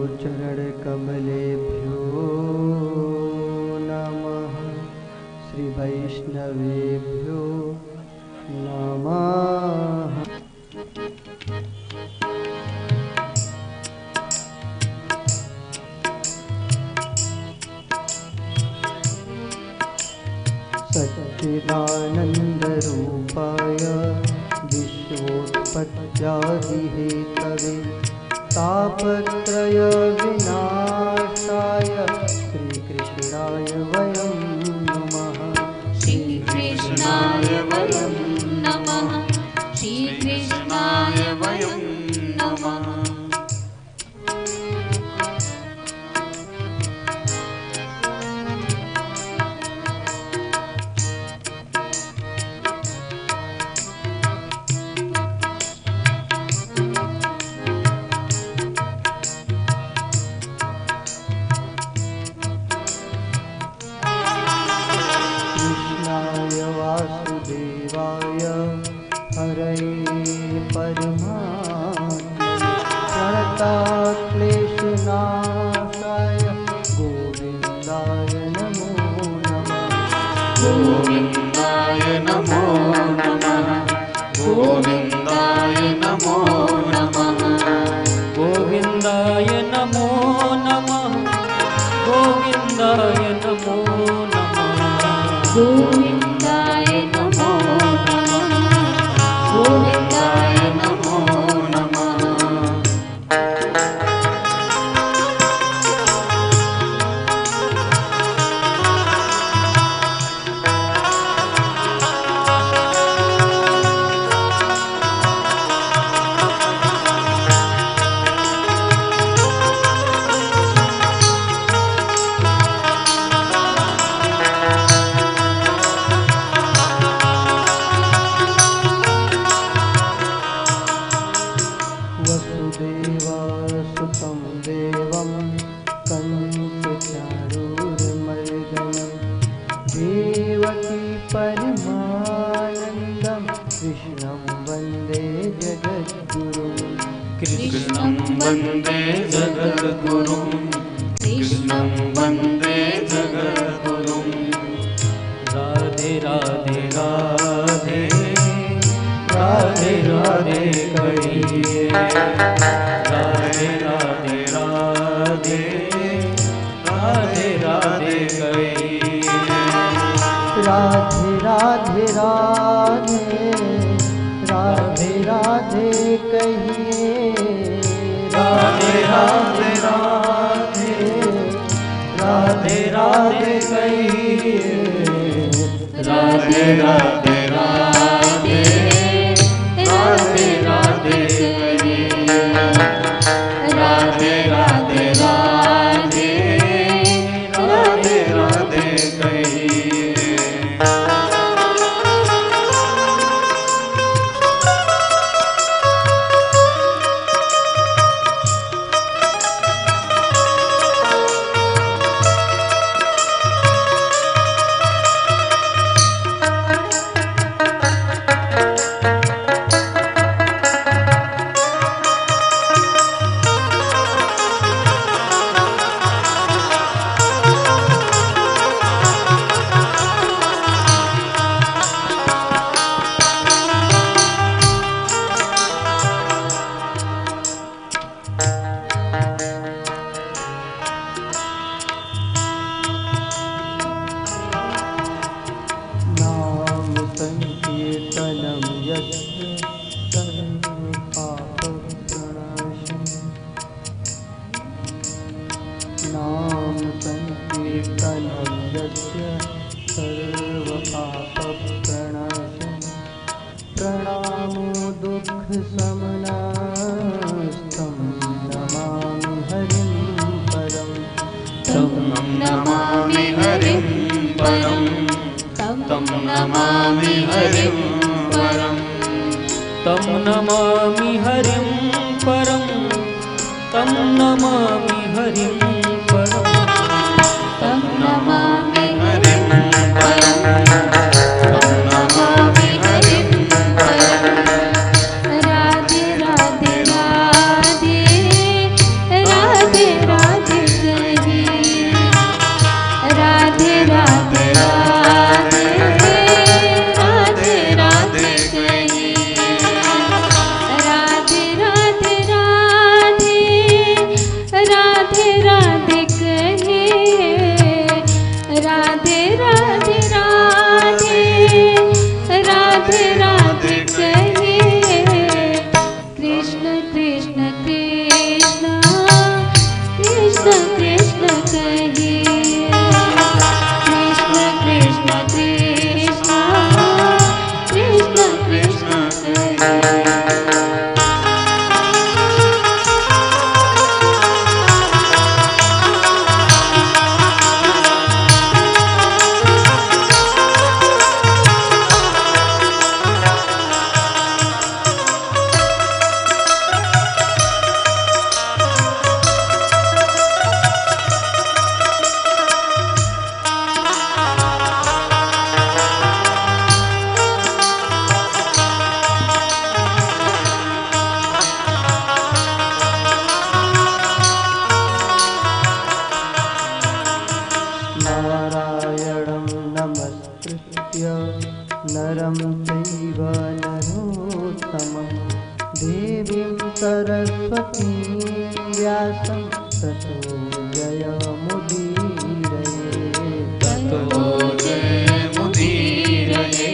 चरणकमलेभ्यो नमः। श्रीवैष्णवेभ्यो नमः। सच्चिदानन्दरूपाय विश्वोत्पत्त्यादिहेतवे तापत्रय विनाशाय श्रीकृष्णाय वयं नमः। श्रीकृष्णाय वयं नमः। श्रीकृष्णाय वयं नमः। वासुदेवाय हरये परमात्मने प्रणताक्लेशनाशाय गोविन्दाय नमो नमः। गोविन्दाय नमो नमः। गोविन्दाय नमो नमः। गोविन्दाय नमो नमः। गोविन्दाय नमो नमः। गोविन्दाय नमो नमः। गोविन्दाय नमो नमः। वसुदेवासुतं देवं कंसचाणूरमर्दनं देवकी परमानन्दं कृष्णं वन्दे जगद्गुरुं। कृष्णं वन्दे जगद्गुरुं। कृष्णं वन्दे जगद्गुरुं। राधे राधे राधे राधे राधे कहिए। राधे राधे राधे राधे राधे कहिए। राधे राधे राधे राधे राधे कहिए। राधे राधे राधे राधे राधे कहिए। राधे राधे राधे राधे राधे कहिए। राधे राधे राधे राधे राधे कहिए। नाम संकीर्तनं यस्य सर्वपापप्रणाशम्। नाम संकीर्तनं यस्य सर्वपापप्रणाशम्। प्रणामो दुःखशमनस्तं नमामि हरिं परम्। तं नमामि हरिं परम्। तं नमामि हरिं परम्। तं नमामि हरिं परं। तं नमामि हरिं परं। तं नमामि हरिं परम्। तं नमामि हरिं परम्। राधे राधे राधे राधे राधे कहिए। कृष्ण कृष्ण कृष्ण कृष्ण कृष्ण कहिए। कृष्ण कृष्ण कृष्ण कृष्ण कृष्ण कहिए। नारायणं नमस्कृत्य नरं चैव नरोत्तमं देवीं सरस्वतीं व्यासं ततो जयमुदीरये। ततो जयमुदीरये।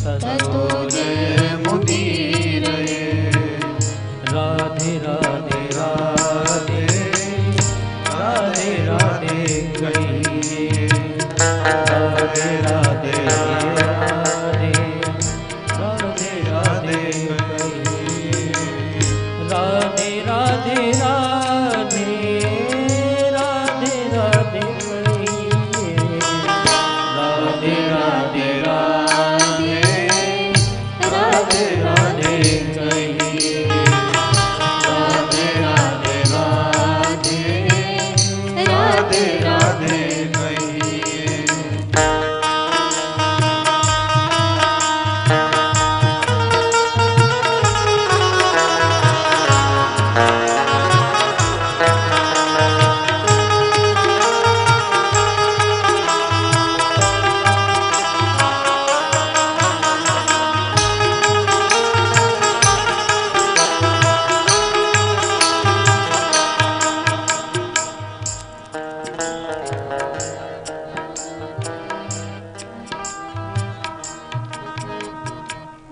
ततो जयमुदीरये। राधे राधे राधे राधे राधे कहिए। राधे राधे राधे राधे राधे कहिए। राधे राधे राधे राधे राधे कहिए। राधे राधे राधे राधे राधे कहिए। राधे राधे राधे राधे राधे कहिए।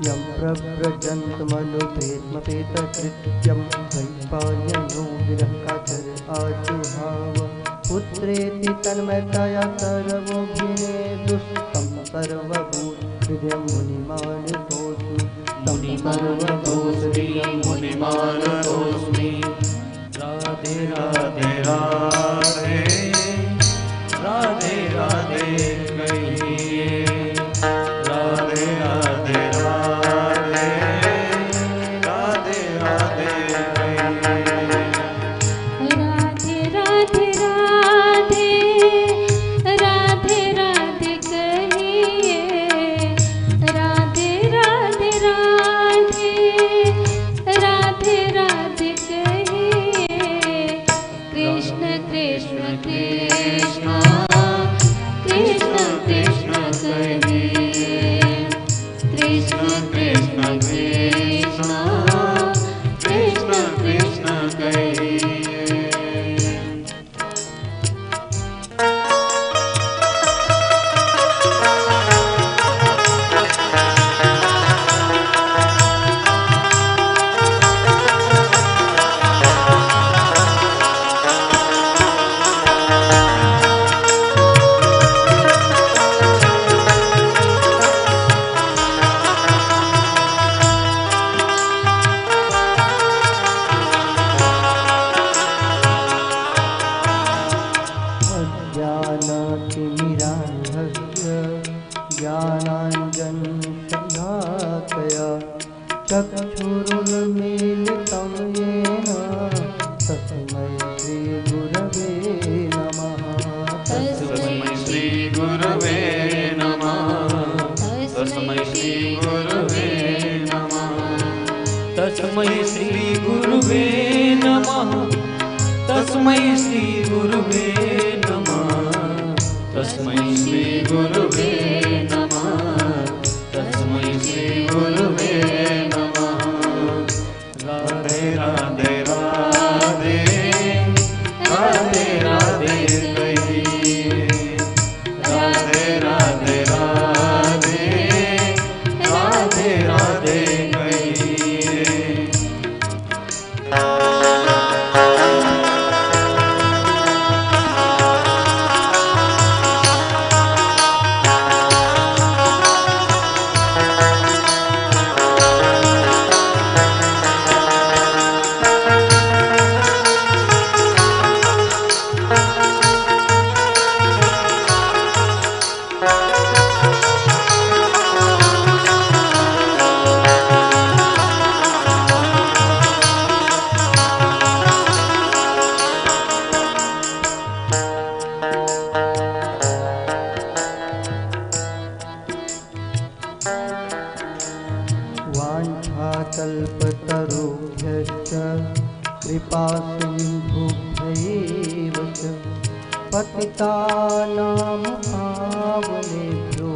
यं प्रव्रजन्तमनुपेत्मपेतकृत्यं वैपायनो विरहकातर आजुहाव पुत्रेति तन्मयतया सर्वोऽभिनेदुस्तं सर्वभूतहृदयं मुनिमानतोऽस्मि। तं सर्वभूतहृदयं मुनिमानतोऽस्मि। राधे राधे राधे राधे राधे कहिए। राधे राधे राधे राधे राधे कहिए। राधे राधे राधे राधे राधे कहिए। राधे राधे राधे राधे राधे कहिए। कृष्ण कृष्ण कृष्ण कृष्ण कृष्ण कहिए। कृष्ण कृष्ण कृष्ण कृष्ण कृष्ण कहिए। अज्ञानतिमिरान्धस्य ज्ञानाञ्जनशलाकया चक्षुरुन्मीलितं येन तस्मै श्रीगुरवे नमः। तस्मै श्रीगुरवे नमः। तस्मै श्रीगुरवे नमः। तस्मै श्रीगुरवे नमः। तस्मै श्रीगुरवे नमः। तस्मै श्रीगुरवे नमः। तस्मै श्रीगुरवे नमः। राधे राधे राधे राधे राधे कहिए। राधे राधे राधे राधे राधे राधे कहिए। वाञ्छाकल्पतरुभ्यश्च कृपासिन्धुभ्यैव च पतितानां पावनेभ्यो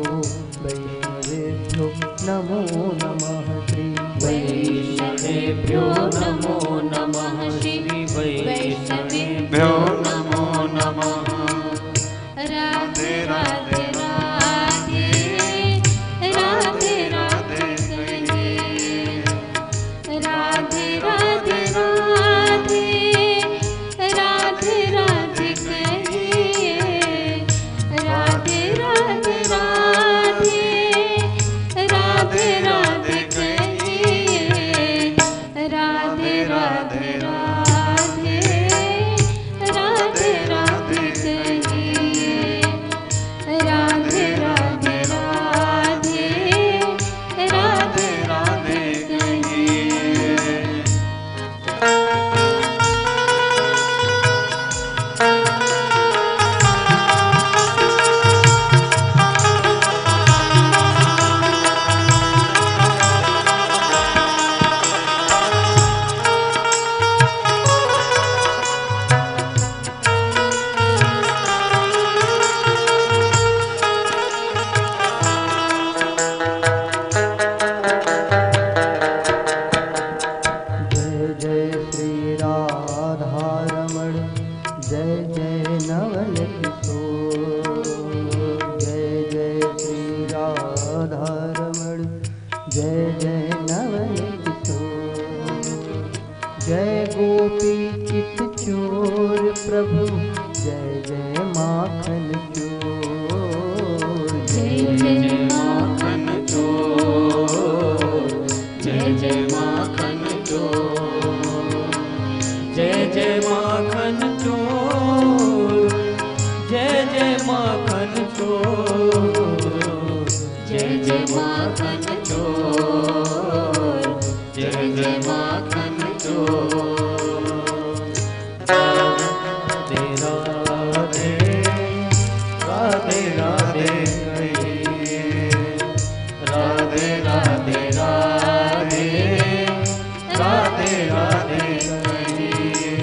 वैष्णवेभ्यो नमो नमः। श्री वैष्णवेभ्यो नमो नमः। श्री वैष्णवेभ्यो नमो नमः। राधे राधे राधे राधे राधे कहिए। राधे राधे राधे राधे राधे कहिए। राधे राधे राधे राधे राधे कहिए। राधे राधे राधे राधे राधे कहिए। राधे राधे राधे राधे राधे कहिए। जय जय श्री राधारमण जय जय नवल किशोर। जय जय श्री राधारमण जय जय नवल किशोर। जय गोपी चित चोर प्रभु जय जय माखन चोर। जय जय माखन चोर। जय जय माखन चोर। जय जय माखन चोर। जय जय माखन चोर। जय जय माखन चोर। जय जय माखन चोर। राधे राधे राधे राधे कहिए। राधे राधे राधे राधे राधे कहिए।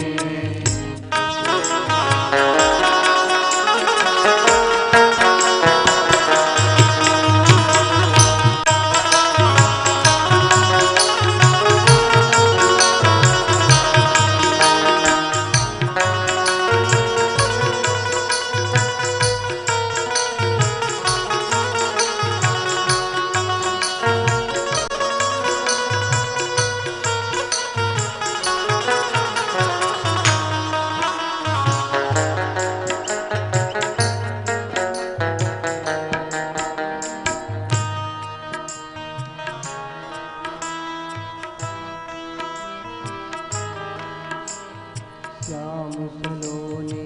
श्याम सलोने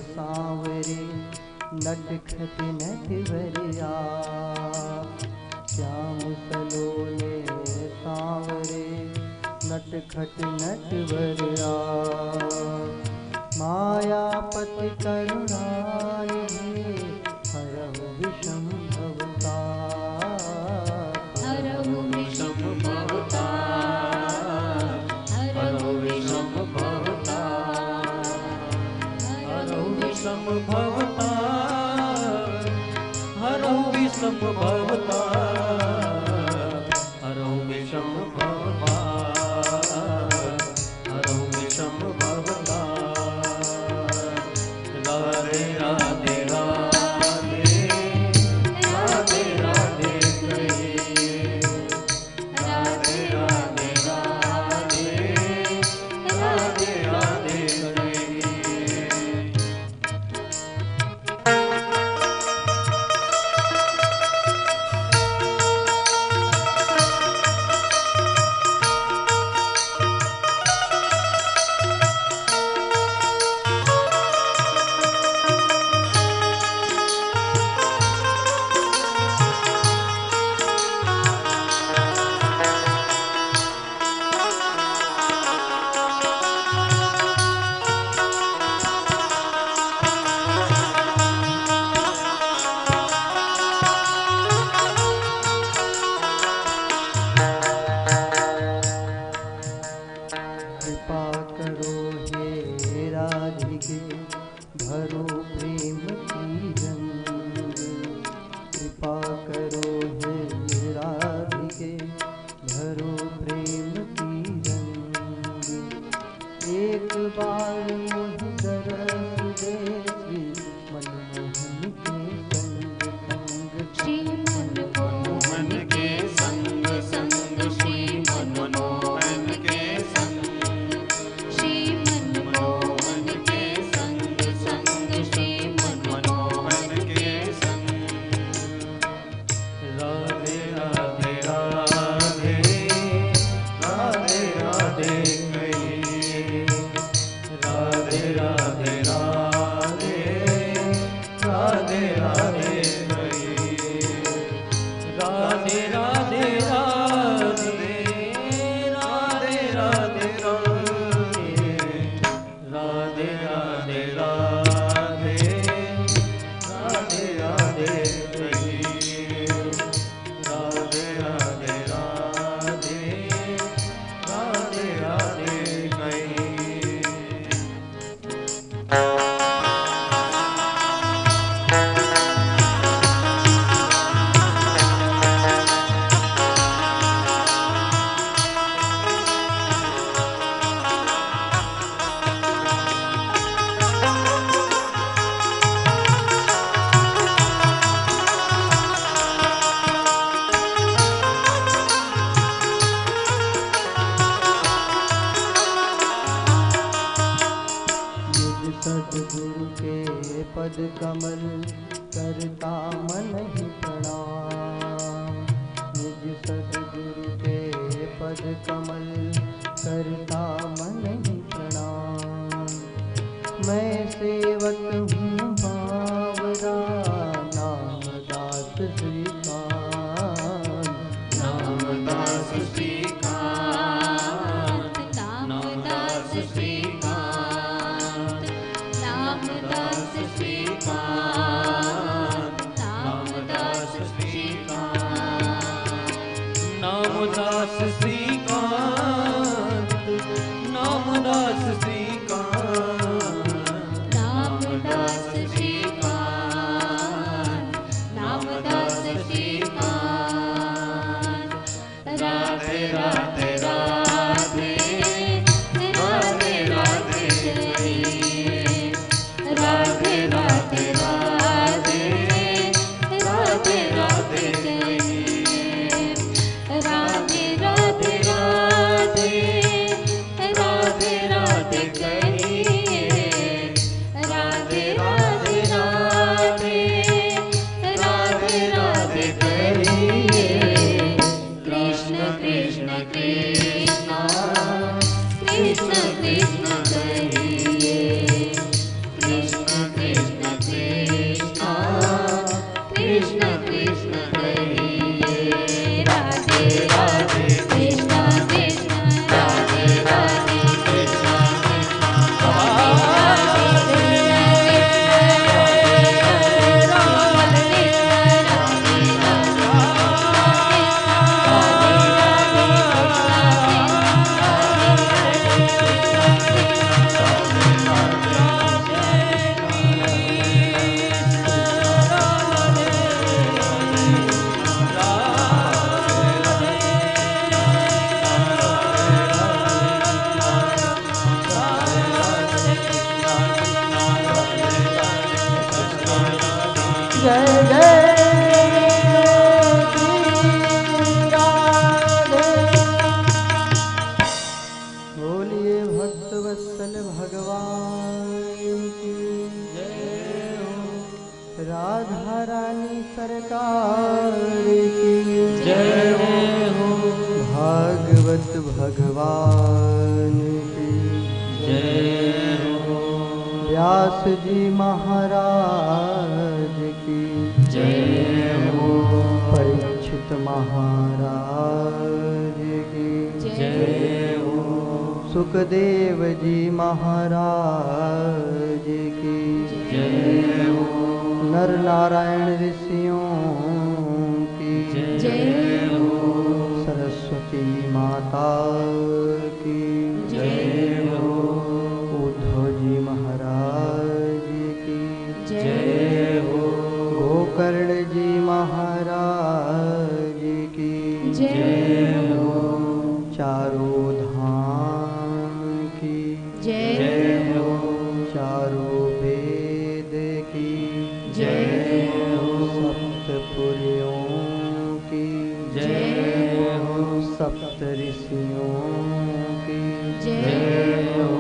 सांवरे नटखट नटवरिया। श्याम सलोने सांवरे नटखट नटवरिया। मायापति करुणानिधि हरहु विषम भवताप। हरहु विषम भवताप। हरहु विषम भवताप। हरहु विषम भवताप। हरहु विषम भवताप। हरहु विषम भवताप। हरहु विषम भवताप। राधे राधे राधे राधे राधे कहिए। भरो प्रेम की रंग। एक बार मुझ तरस दे श्री मनमोहन के संग संग। श्री मनमोहन के संग संग श्री मनमोहन के संग। श्री मनमोहन के संग संग श्री मनमोहन के संग। राधे राधे राधे राधे राधे कहिए। राधे राधे राधे राधे राधे कहिए। राधे राधे राधे राधे राधे कहिए। राधे राधे राधे राधे राधे कहिए। राधे राधे राधे राधे राधे कहिए। निज सद्गुरु के पद कमल करता मन ही प्रणाम। निज सद्गुरु के पद कमल करता मन ही प्रणाम। मैं सेवक हूँ बावरा नाम दास श्रीकांत। नामदास श्रीकांत। नामदास श्रीकांत। नामदास श्रीकांत। नामदास श्रीकांत। नामदास श्रीकांत। नामदास श्रीकांत। नामदास श्रीकांत। नामदास श्रीकांत। राधे राधे राधे राधे राधे कहिए। राधे राधे राधे राधे राधे कहिए। राधे राधे राधे राधे राधे कहिए। राधे राधे राधे राधे राधे कहिए। कृष्ण कृष्ण कृष्ण कृष्ण कृष्ण कहिए। कृष्ण कृष्ण कृष्ण कृष्ण कृष्ण कहिए। राधे राधे कृष्ण कृष्ण राधे राधे कृष्ण कृष्ण जय जय श्री राधे। बोलिए भक्त वत्सल भगवान की जय हो। राधा रानी सरकार की जय हो। भागवत भगवान की जय हो। व्यास जी महाराज की जय हो। परीक्षित महाराज की जय हो। सुखदेव जी महाराज की जय हो। नर नारायण ऋषियों की जय हो। सरस्वती माता की जय हो। उद्धव जी महाराज की जय हो। गोकर्ण जी महाराज की जय हो। चारों धाम की जय हो। चारों वेद की जय हो। सप्तपुरियों की जय हो। सप्त ऋषियों की जय हो।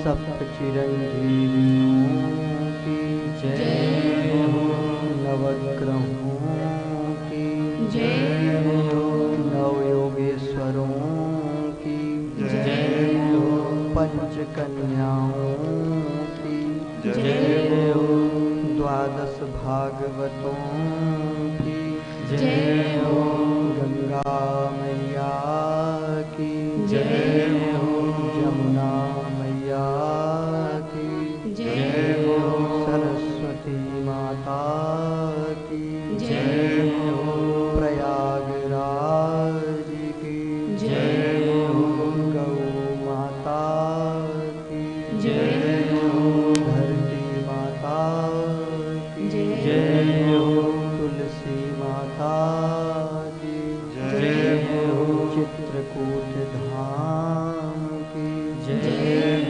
सप्त चिरंजीवियों की जय हो। नवग्रहों की जय हो। नवयोगेश्वरों की जय हो। पंच कन्याओं की जय हो। द्वादश भागवतों की जय हो। गंगा मैया की जय हो। यमुना मैया की जय हो। सरस्वती माता की जय हो। प्रयागराज की जय हो। गौ माता की जय हो। धरती माता की जय हो। तुलसी माता की जय हो। चित्रकूट धाम की जय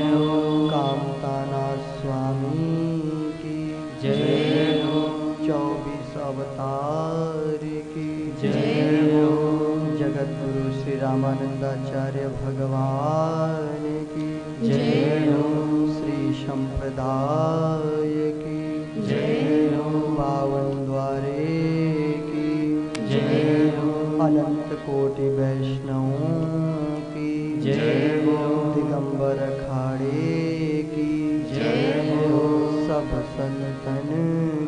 हो। कामताना स्वामी की जय हो। 24 अवतार की जय हो। जगत गुरु श्री रामानंदाचार्य भगवान की जय हो। श्री संप्रदाय की जय हो। 52 द्वारे की जय हो। अनंत कोटि वैष्णवों की जय हो। दिगंबर अखाड़े की जय हो। सब संतन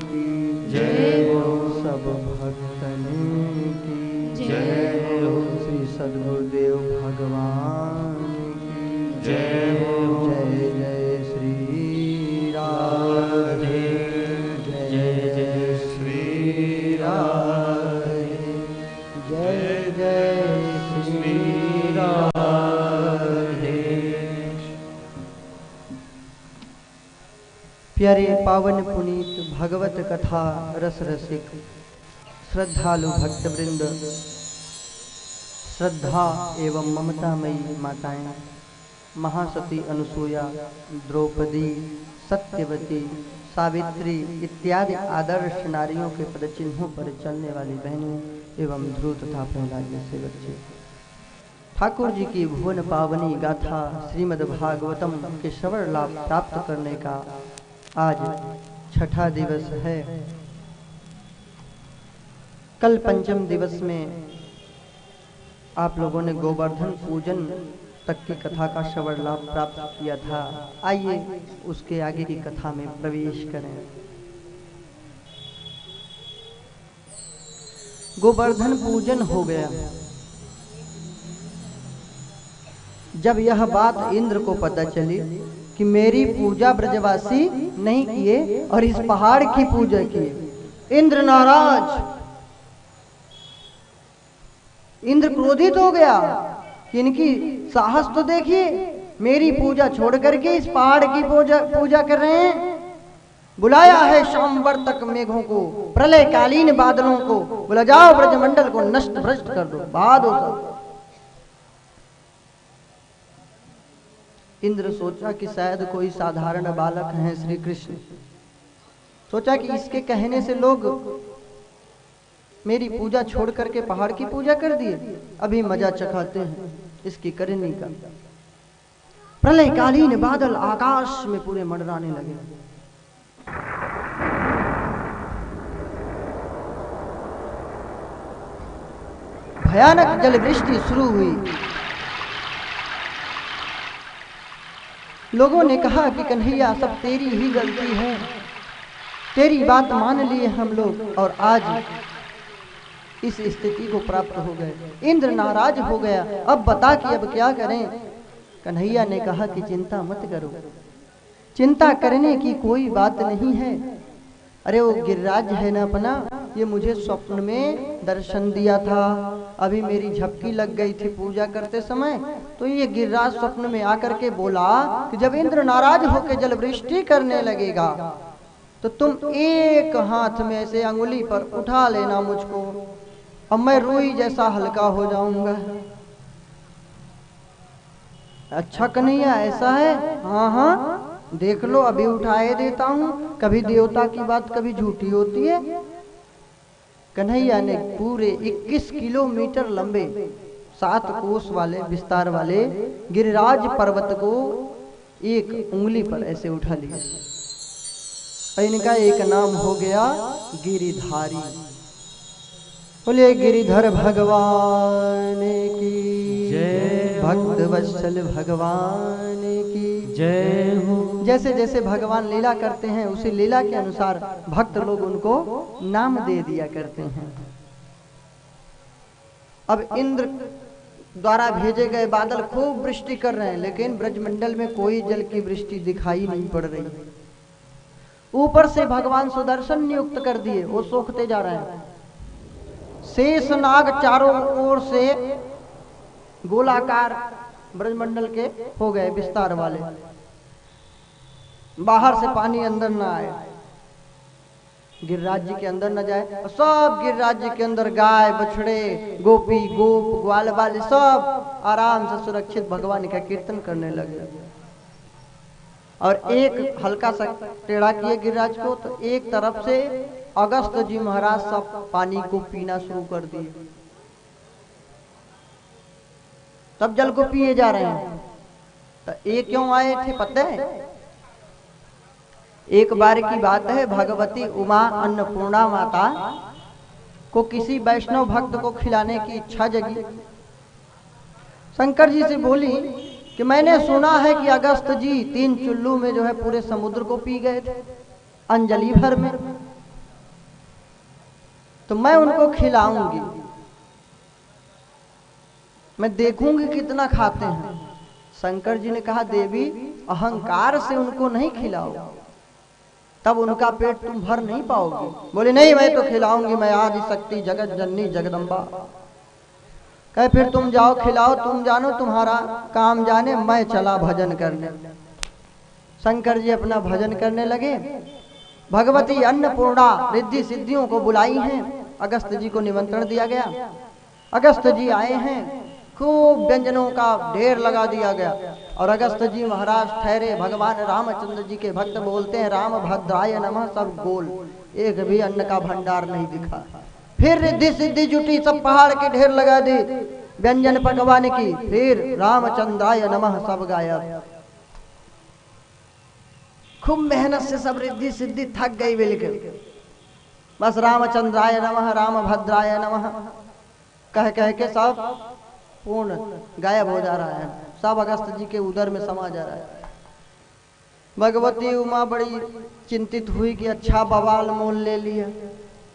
की जय हो। सब भक्तन की जय हो। श्री सद्गुरुदेव भगवान की जय हो। जय जय श्री राधे जय जय श्री राधे जय जय श्री राधे। प्यारे पावन पुनीत भगवत कथा रस रसिक श्रद्धालु भक्तवृंद, श्रद्धा एवं ममतामयी माताएं, महासती अनुसूया, द्रौपदी, सत्यवती, सावित्री इत्यादि आदर्श नारियों के पदचिन्हों पर चलने वाली बहनें एवं ध्रुव तथा प्रहलाद जैसे बच्चे, ठाकुर जी की भुवन पावनी गाथा श्रीमद् भागवतम के श्रवण लाभ प्राप्त करने का आज छठा दिवस है। कल पंचम दिवस में आप लोगों ने गोवर्धन पूजन तक की कथा का श्रवण लाभ प्राप्त किया था। आइए उसके आगे की कथा में प्रवेश करें। गोवर्धन पूजन हो गया। जब यह बात इंद्र को पता चली कि मेरी पूजा ब्रजवासी नहीं किए और इस पहाड़ की पूजा किए, इंद्र नाराज, इंद्र क्रोधित हो गया कि इनकी साहस तो देखिए, मेरी पूजा छोड़ करके इस पहाड़ की पूजा कर रहे हैं। बुलाया है शामवर्तक मेघों को, प्रलयकालीन बादलों को, बोला जाओ ब्रजमंडल को नष्ट भ्रष्ट कर दो, बहा दो सब। इंद्र सोचा कि शायद कोई साधारण बालक हैं श्री कृष्ण, सोचा कि इसके कहने से लोग मेरी पूजा छोड़ करके पहाड़ की पूजा कर दिए, अभी मजा चखाते हैं इसकी करनी का। प्रलयकालीन बादल आकाश में पूरे मंडराने लगे। भयानक जल वृष्टि शुरू हुई। लोगों ने कहा कि कन्हैया सब तेरी ही गलती है, तेरी बात मान लिए हम लोग और आज इस स्थिति को प्राप्त हो गए। इंद्र नाराज हो गया, अब बता कि अब क्या करें। कन्हैया ने कहा कि चिंता मत करो, चिंता करने की कोई बात नहीं है। अरे वो गिरिराज है ना अपना, ये मुझे स्वप्न में दर्शन दिया था। अभी मेरी झपकी लग गई थी पूजा करते समय, तो ये गिरिराज स्वप्न में आकर के बोला कि जब इंद्र नाराज होकर जल वृष्टि करने लगेगा तो तुम एक हाथ में से अंगुली पर उठा लेना मुझको, अब मैं रूई जैसा हल्का हो जाऊंगा। अच्छा कन्हैया ऐसा है? हाँ हाँ देख लो, अभी उठाए देता हूँ। कभी देवता की बात कभी झूठी होती है। कन्हैया ने पूरे 21 किलोमीटर लंबे 7 कोस वाले विस्तार वाले गिरिराज पर्वत को एक उंगली पर ऐसे उठा लिया। इनका एक नाम हो गया गिरिधारी। बोले गिरिधर भगवान की जय, भक्त वत्सल भगवान की जय हो। जैसे जैसे भगवान लीला करते हैं उसी लीला के अनुसार भक्त लोग उनको नाम दे दिया करते हैं। अब इंद्र द्वारा भेजे गए बादल खूब वृष्टि कर रहे हैं, लेकिन ब्रजमंडल में कोई जल की वृष्टि दिखाई नहीं पड़ रही। ऊपर से भगवान सुदर्शन नियुक्त कर दिए, वो सोखते जा रहे हैं। शेष नाग चारों ओर से गोलाकार ब्रजमंडल के हो गए विस्तार वाले, बाहर से पानी अंदर न आए, गिरिराज जी के अंदर न जाए। सब गिरिराज जी के अंदर गाय बछड़े गोपी गोप ग्वाल बाल सब आराम से सुरक्षित भगवान का कीर्तन करने लगे। और एक हल्का सा टेढ़ा किए गिरिराज को, तो एक तरफ से अगस्त जी महाराज सब पानी को पीना शुरू कर दिए। तब जल को पिए जा रहे हैं। तो ये क्यों आए थे पता है? एक बार की बात है, भगवती उमा अन्नपूर्णा माता को किसी वैष्णव भक्त को खिलाने की इच्छा जगी। शंकर जी से बोली कि मैंने सुना है कि अगस्त जी 3 चुल्लू में जो है पूरे समुद्र को पी गए थे अंजलि भर में, तो मैं उनको खिलाऊंगी, मैं देखूंगी कितना खाते हैं। शंकर जी ने कहा देवी अहंकार से उनको नहीं खिलाओ, तब उनका पेट तुम भर नहीं पाओगे। बोले नहीं मैं तो खिलाऊंगी, मैं आदि शक्ति जगत जननी जगदम्बा। कहे फिर तुम जाओ खिलाओ, तुम जानो तुम्हारा काम जाने, मैं चला भजन करने। शंकर जी अपना भजन करने लगे। भगवती अन्नपूर्णा रिद्धि सिद्धियों को बुलाई हैं। अगस्त जी को निमंत्रण दिया गया। अगस्त जी आए हैं, खूब व्यंजनों का ढेर लगा दिया गया। और अगस्त जी महाराज ठहरे। भगवान रामचंद्र जी के भक्त बोलते हैं राम भद्राय नमः, सब गोल, एक भी अन्न का भंडार नहीं दिखा। फिर रिद्धि सिद्धि जुटी, सब पहाड़ के ढेर लगा दी व्यंजन पकवान की। फिर रामचंद्राय नमः सब गायब। खूब मेहनत से सब रिद्धि सिद्धि थक गई बिल्कुल, बस रामचंद्राय नमः राम भद्राय नमः कह कह के सब पूर्ण गायब हो जा रहा है। सब अगस्त जी के उदर में समा जा रहा है। भगवती उमा बड़ी चिंतित हुई कि अच्छा बवाल मोल ले लिया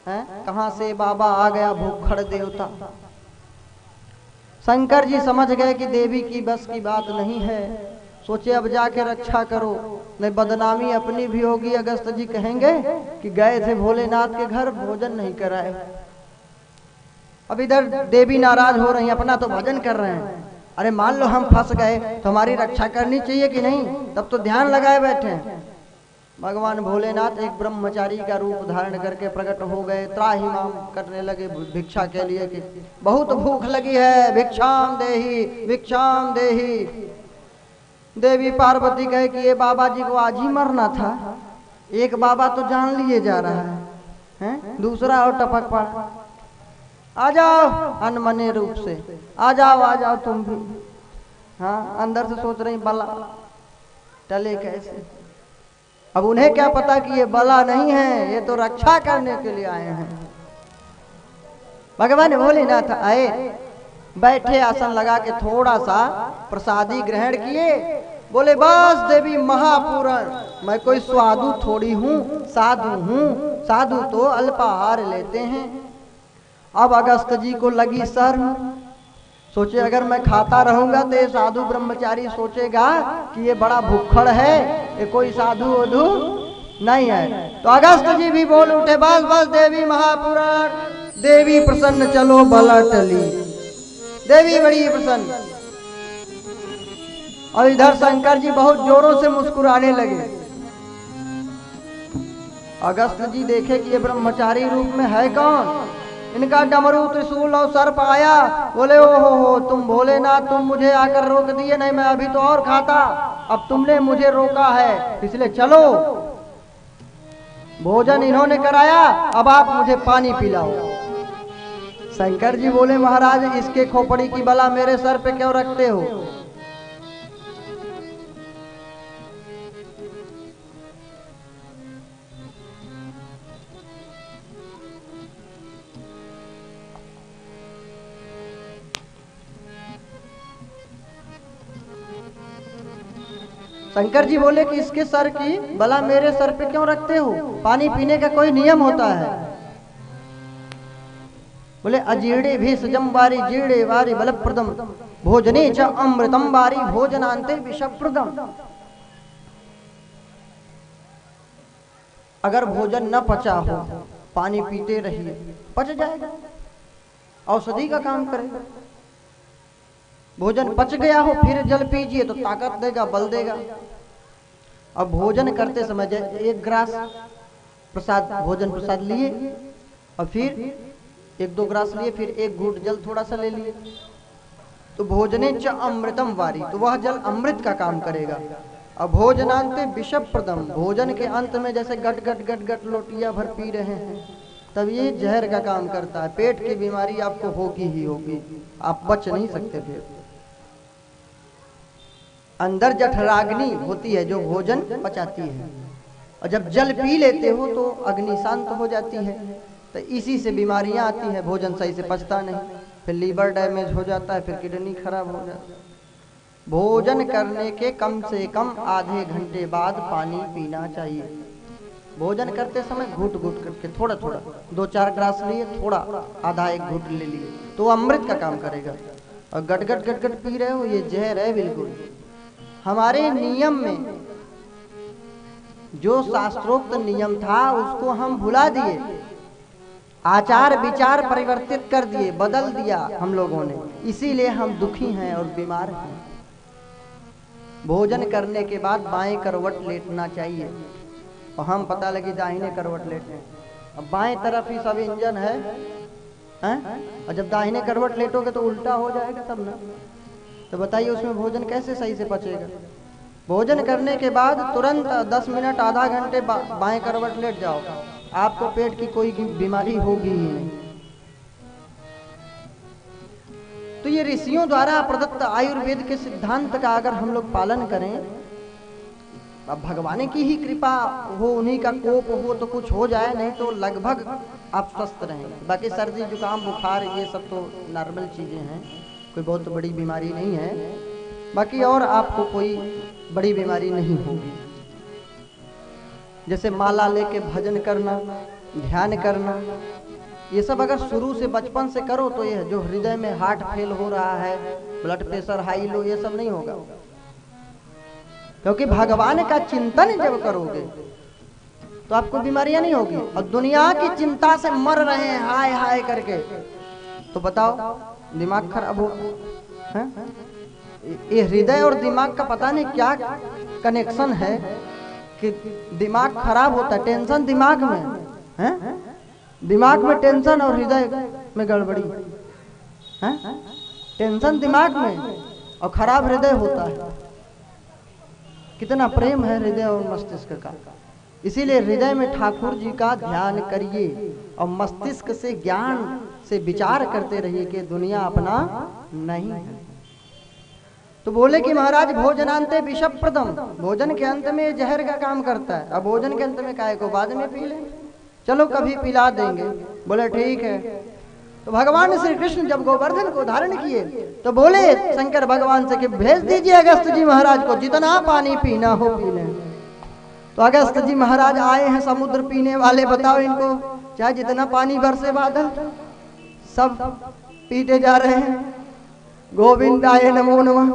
है, कहां से बाबा आ गया भूखड़ देवता। शंकर जी समझ गए कि देवी की बस की बात नहीं है। सोचे अब जाके रक्षा करो, नहीं बदनामी अपनी भी होगी। अगस्त जी कहेंगे कि गए थे भोलेनाथ के घर, भोजन नहीं कराए। अब इधर देवी नाराज हो रही, अपना तो भजन कर रहे हैं। अरे मान लो हम फंस गए तो हमारी रक्षा करनी चाहिए कि नहीं, तब तो ध्यान लगाए बैठे हैं। भगवान भोलेनाथ एक ब्रह्मचारी का रूप धारण करके प्रकट हो गए। त्राहिमाम करने लगे भिक्षा के लिए कि बहुत भूख लगी है, भिक्षाम देही भिक्षाम देही। देवी पार्वती कहे कि ये बाबा जी को आज ही मरना था, एक बाबा तो जान लिए जा रहा है? दूसरा और टपक पड़ा। आ जाओ अनमने रूप से, आ जाओ तुम भी। हाँ अंदर से सोच रही बला टले कैसे। अब उन्हें क्या पता कि ये बला नहीं है, ये तो रक्षा करने के लिए आए हैं। भगवान भोलेनाथ आए, बैठे आसन लगा के थोड़ा सा प्रसादी ग्रहण किए। बोले बस देवी महापूरण, मैं कोई स्वादु थोड़ी हूँ, साधु हूँ। साधु तो अल्पाहार लेते हैं। अब अगस्त जी को लगी शर्म। सोचे अगर मैं खाता रहूंगा तो ये साधु ब्रह्मचारी सोचेगा कि ये बड़ा भुक्खड़ है, ये कोई साधु वधु नहीं है। तो अगस्त जी भी बोल उठे बस बस देवी महापुराण, देवी प्रसन्न चलो बला टली। देवी बड़ी प्रसन्न। और इधर शंकर जी बहुत जोरों से मुस्कुराने लगे। अगस्त जी देखे कि ये ब्रह्मचारी रूप में है कौन, इनका डमरू त्रिशूल और सर्प आया। बोले ओ हो तुम भोलेनाथ, तुम मुझे आकर रोक दिए, नहीं मैं अभी तो और खाता, अब तुमने मुझे रोका है, इसलिए चलो भोजन इन्होंने कराया, अब आप मुझे पानी पिलाओ। शंकर जी बोले महाराज इसके खोपड़ी की बला मेरे सर पे क्यों रखते हो? शंकर जी बोले कि इसके सर की बला मेरे सर पे क्यों रखते हो? पानी पीने का कोई नियम होता है? बोले अजीर्णे भेषजम वारी जीर्णे वारी बलप्रदम भोजने च अमृतम वारी भोजनांते विषप्रदम। अगर भोजन न पचा हो पानी पीते रहिए, पच जाएगा, औषधि का काम करेगा। भोजन पच गया हो फिर जल पीजिए तो ताकत देगा, बल देगा। अब भोजन करते समय एक ग्रास प्रसाद भोजन प्रसाद लिए और फिर एक दो ग्रास लिए, फिर एक घूंट जल थोड़ा सा ले लिए, तो भोजने च अमृतम वारी, तो वह जल अमृत का काम करेगा। अब भोजनांते विषप्रदम, भोजन के अंत में जैसे गट गट गट गट लोटिया भर पी रहे हैं, तब ये जहर का काम करता है। पेट की बीमारी आपको होगी ही होगी, आप बच नहीं सकते। फिर अंदर जठराग्नि होती है जो भोजन पचाती है, और जब जल पी लेते हो तो अग्नि शांत हो जाती है, तो इसी से बीमारियां आती हैं। भोजन सही से पचता नहीं, फिर लीवर डैमेज हो जाता है, फिर किडनी खराब हो जाती है। भोजन करने के कम से कम आधे घंटे बाद पानी पीना चाहिए। भोजन करते समय घूट घूट करके थोड़ा थोड़ा, 2-4 ग्लास लिए, थोड़ा आधा एक घूट ले लिए, तो अमृत का काम करेगा। और गट गट गट गट पी रहे हो, ये जहर है बिल्कुल। हमारे नियम में जो शास्त्रोक्त नियम था उसको हम भुला दिए, आचार विचार परिवर्तित कर दिए, बदल दिया हम लोगों ने, इसीलिए हम दुखी हैं और बीमार हैं। भोजन करने के बाद बाएं करवट लेटना चाहिए, और हम पता लगी दाहिने करवट लेटे। अब बाएं तरफ ही सब इंजन है, और जब दाहिने करवट लेटोगे तो उल्टा हो जाएगा तब ना, तो बताइए उसमें भोजन कैसे सही से पचेगा? भोजन करने के बाद तुरंत 10 मिनट आधा घंटे बाएं करवट लेट जाओ, आपको पेट की कोई बीमारी होगी ही नहीं। तो ये ऋषियों द्वारा प्रदत्त आयुर्वेद के सिद्धांत का अगर हम लोग पालन करें, अब भगवान की ही कृपा हो, उन्हीं का कोप हो तो कुछ हो जाए, नहीं तो लगभग आप स्वस्थ रहेंगे। बाकी सर्दी जुकाम बुखार ये सब तो नॉर्मल चीजें हैं, कोई बहुत बड़ी बीमारी नहीं है, बाकी और आपको कोई बड़ी बीमारी नहीं होगी। जैसे माला लेके भजन करना, ध्यान करना, ये सब अगर शुरू से बचपन से करो तो ये जो हृदय में हार्ट फेल हो रहा है, ब्लड प्रेशर हाई लो, ये सब नहीं होगा। क्योंकि भगवान का चिंतन जब करोगे तो आपको बीमारियां नहीं होगी। और दुनिया की चिंता से मर रहे हैं हाय हाय करके, तो बताओ दिमाग खराब हो। ये हृदय और दिमाग का पता नहीं क्या कनेक्शन है कि दिमाग खराब होता है। टेंशन दिमाग में है, दिमाग में टेंशन और हृदय में गड़बड़ी है। टेंशन दिमाग में और खराब हृदय होता है। कितना प्रेम है हृदय और मस्तिष्क का। इसीलिए हृदय में ठाकुर जी का ध्यान करिए और मस्तिष्क से ज्ञान से विचार करते रहिए कि दुनिया अपना नहीं है। तो बोले कि महाराज भोजनांते विषप्रदम, भोजन के अंत में जहर का काम करता है। अब भोजन के अंत में काहे को, बाद में पी लें, चलो कभी पिला देंगे। बोले ठीक है। तो भगवान श्री कृष्ण जब गोवर्धन को धारण किए तो बोले शंकर भगवान से कि भेज दीजिए अगस्त जी महाराज को, जितना पानी पीना हो पी लें। तो अगस्त जी महाराज आए हैं समुद्र पीने वाले, बताओ इनको चाहे जितना पानी बरसे बादल सब पीते जा रहे हैं। गोविंदाय नमो नमः।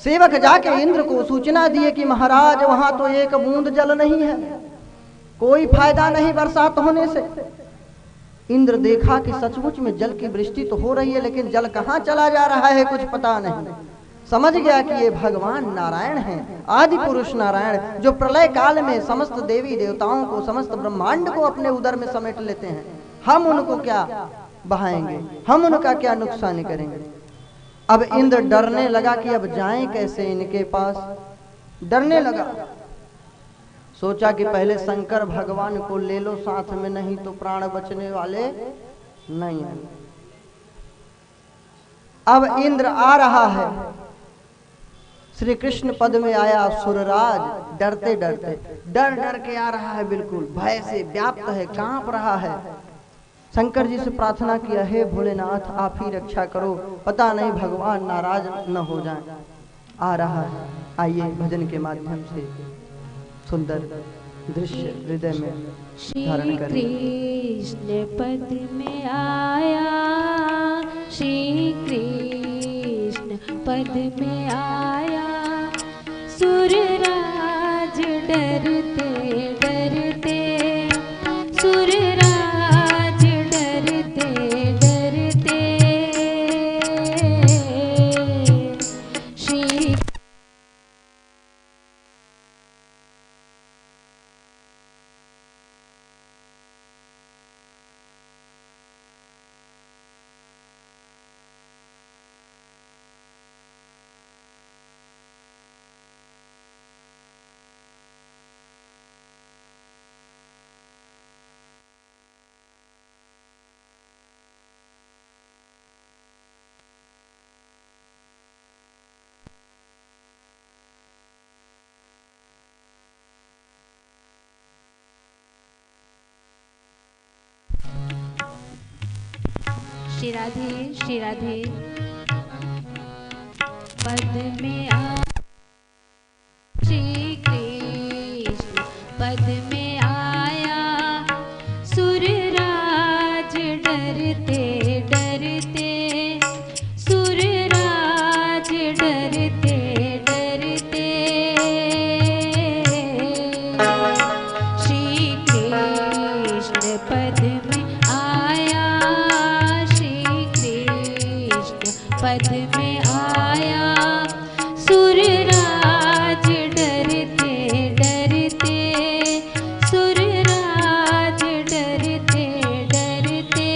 सेवक जाके इंद्र को सूचना दिए कि महाराज वहां तो एक बूंद जल नहीं है, कोई फायदा नहीं बरसात होने से। इंद्र देखा कि सचमुच में जल की वृष्टि तो हो रही है, लेकिन जल कहाँ चला जा रहा है कुछ पता नहीं। समझ गया कि ये भगवान नारायण हैं, आदि पुरुष नारायण, जो प्रलय काल में समस्त देवी देवताओं को, समस्त ब्रह्मांड को अपने उदर में समेट लेते हैं। हम उनको क्या बहाएंगे, हम उनका क्या नुकसान करेंगे। अब इंद्र डरने लगा कि अब जाएं कैसे इनके पास, डरने लगा। सोचा कि पहले शंकर भगवान को ले लो साथ में, नहीं तो प्राण बचने वाले नहीं है। अब इंद्र आ रहा है, श्री कृष्ण पद में आया सुरराज, डरते डरते, डर डर के आ रहा है, बिल्कुल भय से व्याप्त है, कांप रहा है। शंकर जी से प्रार्थना किया, हे भोलेनाथ आप ही रक्षा करो, पता नहीं भगवान नाराज न हो जाएं। आ रहा है, आइए भजन के माध्यम से सुंदर दृश्य हृदय में धारण करें। कृष्ण पद में आया, श्री कृष्ण पद में आया, सुरराज डरते डरते, सुरराज डरते डरते, श्री राधे श्री राधे पद में आ, श्री कृष्ण पद में आया, सुरराज डरते डरते, सुरराज डरते डरते, श्री कृष्ण पद में आया, पद में आया, सुरराज डरते डरते, सुरराज डरते डरते।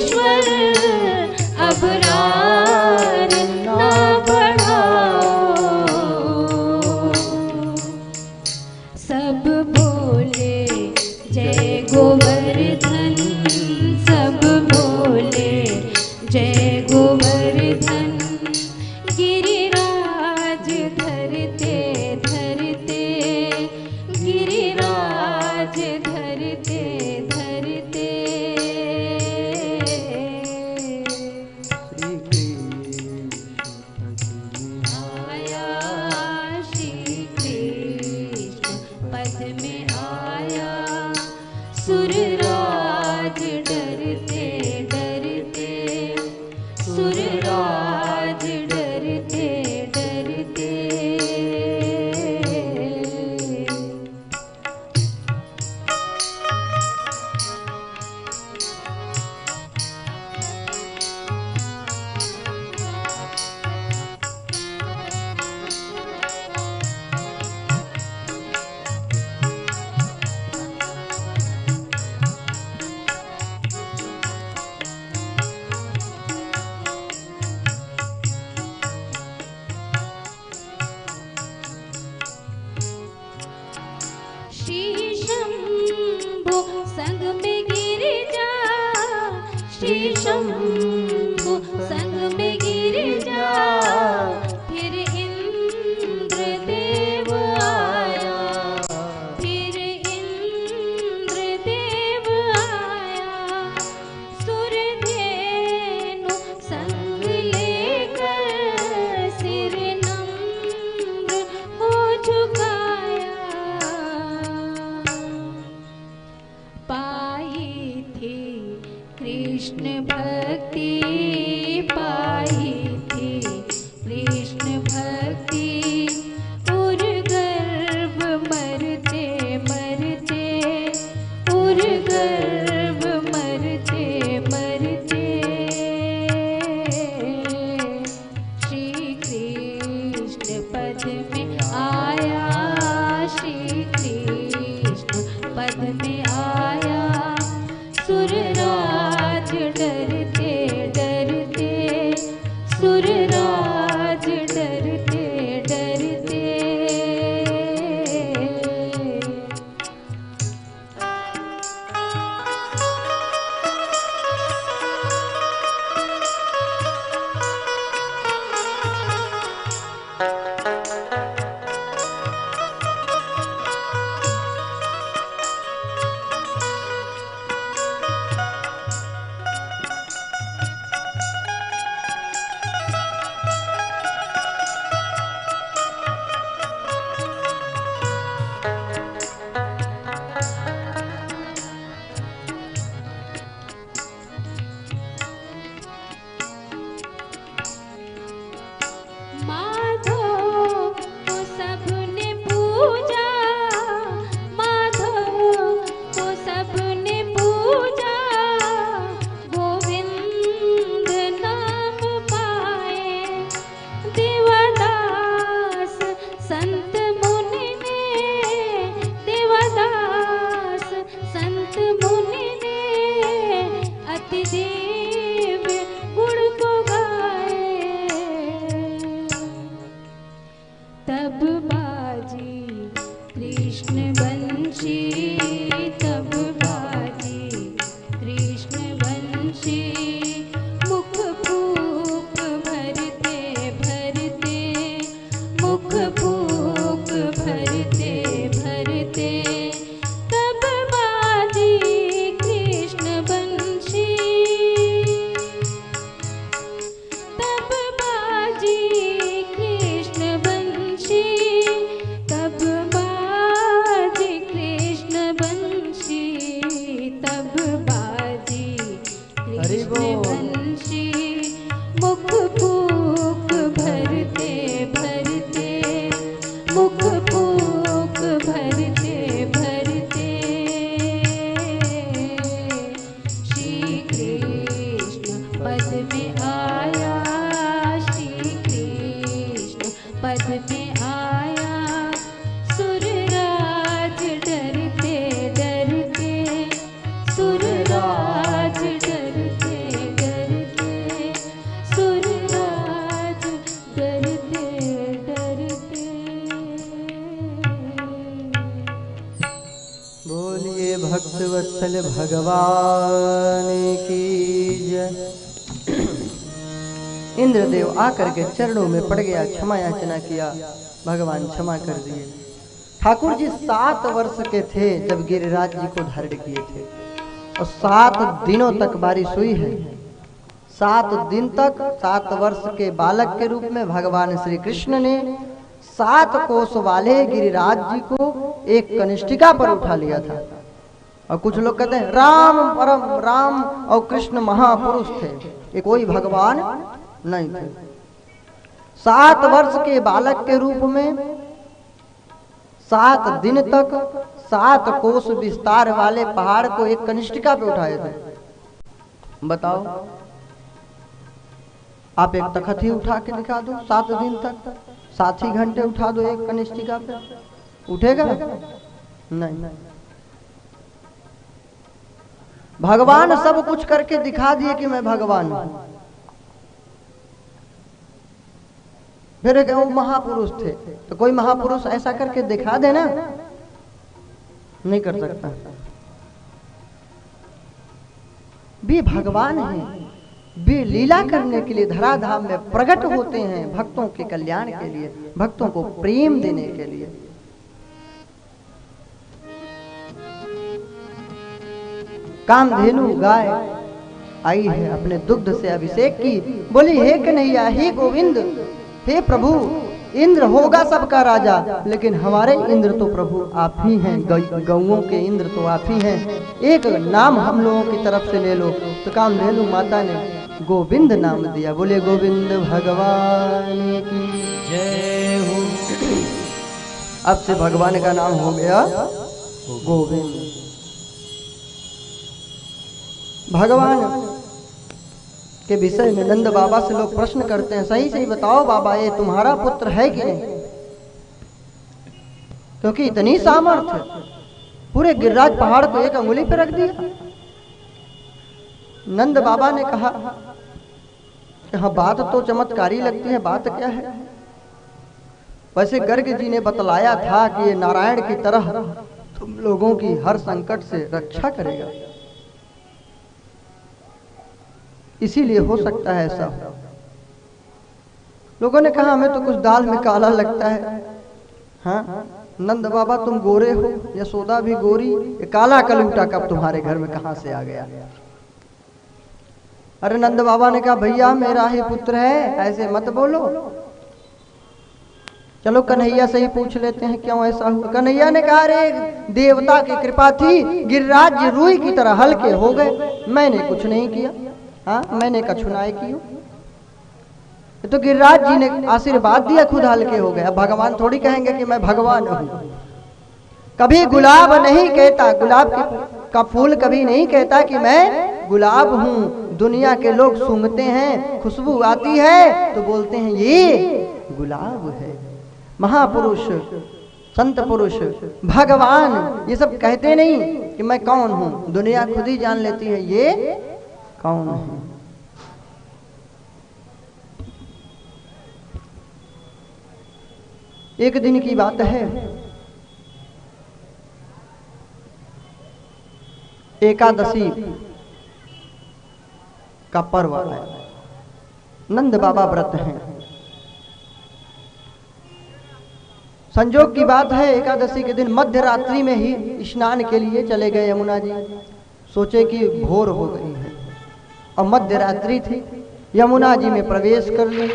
ईश्वर अब रार ना बढ़ाओ। सब बोले जय गोवर्धन, सब बोले जय गोवर्धन। गिरिराज धरते धरते, गिरिराज धरते धरते। आया श्री कृष्ण पद में आया, सुरराज डरते डरते, सुरराज डरते डरते। श्री शंभु संग में गिरिजा, श्री शंभु संग में गिरिजा। फिर इंद्र देव आया, फिर इंद्र देव आया। सुरधेनु संग लेकर सिर नम्र हो झुकाया। पाई थी कृष्ण भक्ति, पाई थी कृष्ण भक्ति। उर गर्भ मरते मरते, उर गर्भ मरते मरते। श्री कृष्ण पद में आया, श्री कृष्ण पद में आया। सुरराज डरते डरते, सुरराज डरते डरते। पद में आया सुरराज डरते डरते सुरराज डरते बोले भगवान की जय। इंद्रदेव आकर के चरणों में पड़ गया, क्षमा याचना किया, भगवान क्षमा कर दिए। ठाकुर जी 7 वर्ष के थे जब गिरिराज जी को धारण किए थे और 7 दिनों तक बारिश हुई है। 7 दिन तक 7 वर्ष के बालक के रूप में भगवान श्री कृष्ण ने 7 कोस वाले गिरिराज जी को एक कनिष्ठिका पर उठा लिया था। और कुछ लोग कहते हैं राम परम राम और कृष्ण महापुरुष थे, ये कोई भगवान नहीं थे। 7 वर्ष के बालक के रूप में 7 दिन तक 7 कोस विस्तार वाले पहाड़ को एक कनिष्ठिका पे उठाए थे। बताओ, आप एक तखत ही उठा के दिखा दो 7 दिन तक, 7 ही घंटे उठा दो एक कनिष्ठिका पे, उठेगा? नहीं। भगवान सब कुछ करके दिखा दिए कि मैं भगवान हूं। फिर वो महापुरुष थे, तो कोई महापुरुष ऐसा करके दिखा देना, नहीं कर सकता। वे भगवान हैं, वे लीला करने के लिए धराधाम में प्रकट होते हैं, भक्तों के कल्याण के लिए, भक्तों को प्रेम देने के लिए। कामधेनु गाय आई है, अपने दुग्ध से अभिषेक की, बोली हे कन्हैया, हे गोविंद, हे प्रभु, इंद्र होगा सबका राजा, लेकिन हमारे इंद्र तो प्रभु आप ही हैं, गौओं के इंद्र तो आप ही हैं, एक नाम हम लोगों की तरफ से ले लो। तो कामधेनु माता ने गोविंद नाम दिया। बोले गोविंद भगवान की जय हो। अब से भगवान का नाम हो गया गोविंद। भगवान के विषय में नंद बाबा से लोग प्रश्न करते हैं, सही सही बताओ बाबा, ये तुम्हारा पुत्र है कि नहीं? क्योंकि इतनी सामर्थ्य, पूरे गिरिराज पहाड़ को एक अंगुली पे रख दिया। नंद बाबा ने कहा, हाँ बात तो चमत्कारी लगती है, बात क्या है? वैसे गर्ग जी ने बतलाया था कि ये नारायण की तरह तुम लोगों की हर संकट से रक्षा करेगा, इसीलिए हो सकता है ऐसा। लोगों ने कहा हमें तो कुछ दाल में काला लगता है। हाँ नंद बाबा तुम गोरे हो, यशोदा भी गोरी, ये काला कलूटा कब तुम्हारे घर में कहां से आ गया? अरे नंद बाबा ने कहा भैया मेरा ही पुत्र है, ऐसे मत बोलो। चलो कन्हैया से ही पूछ लेते हैं क्यों ऐसा हुआ। कन्हैया ने कहा अरे देवता की कृपा थी, गिरिराज जी रूई की तरह हल्के हो गए, मैंने कुछ नहीं किया। हाँ मैंने कछुनाई की, तो गिरिराज जी ने आशीर्वाद दिया, खुद हल्के हो गए। अब भगवान थोड़ी कहेंगे कि मैं भगवान हूं। कभी गुलाब नहीं कहता, गुलाब का फूल कभी नहीं कहता कि मैं गुलाब हूं। दुनिया के लोग सूंघते हैं, खुशबू आती है तो बोलते हैं ये गुलाब है। महापुरुष, संत पुरुष, भगवान ये सब कहते नहीं कि मैं कौन हूं, दुनिया खुद ही जान लेती है ये कौन है। एक दिन की बात है, एकादशी का पर्व है, नंद बाबा व्रत हैं। संजोग की बात है, एकादशी के दिन मध्य रात्रि में ही स्नान के लिए चले गए यमुना जी। सोचे कि भोर हो गई है और मध्य रात्रि थी, यमुना जी में प्रवेश कर ली,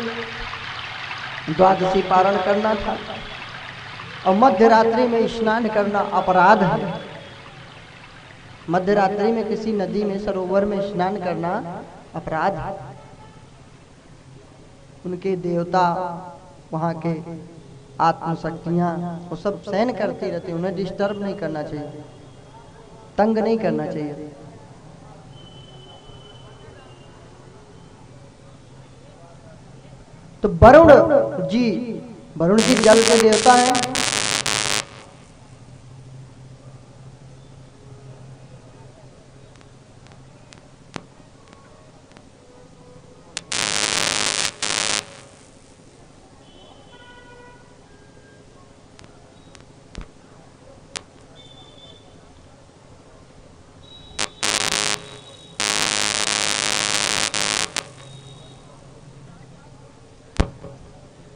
द्वादशी पारण करना था और मध्य रात्रि में स्नान करना अपराध है। मध्य रात्रि में किसी नदी में, सरोवर में स्नान करना अपराध है। उनके देवता, वहाँ के आत्मशक्तियाँ वो सब सहन करती रहती, उन्हें डिस्टर्ब नहीं करना चाहिए, तंग नहीं करना चाहिए। तो वरुण जी जल के देवता हैं।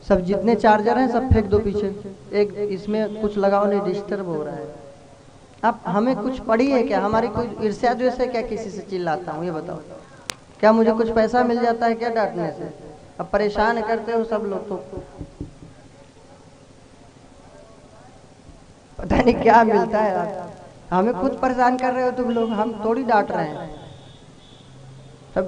सब जितने चार्जर हैं सब फेंक दो पीछे, एक इसमें कुछ लगाओ नहीं, डिस्टर्ब हो रहा है। अब हमें कुछ पड़ी है क्या? हमारी कोई ईर्ष्या द्वेष है क्या? किसी से चिल्लाता हूँ ये बताओ? क्या मुझे कुछ पैसा मिल जाता है क्या डांटने से? अब परेशान करते हो सब लोग, तो पता नहीं क्या मिलता है। आप हमें खुद परेशान कर रहे हो तुम लोग, हम थोड़ी डांट रहे हैं। सब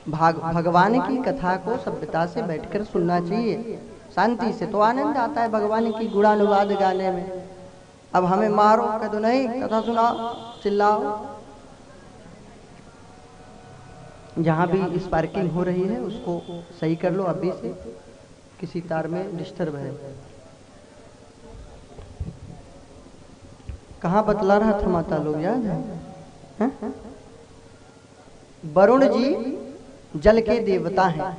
भगवान की कथा को सभ्यता से बैठकर सुनना चाहिए, शांति से, तो आनंद आता है भगवान की गुणानुवाद गाने में। अब हमें मारो कह दो नहीं, कथा सुनाओ, चिल्लाओ। जहाँ भी स्पार्किंग हो रही है उसको सही कर लो अभी से, किसी तार में डिस्टर्ब है। कहाँ बतला रहा था माता लोग, याद है? वरुण जी जल के देवता हैं।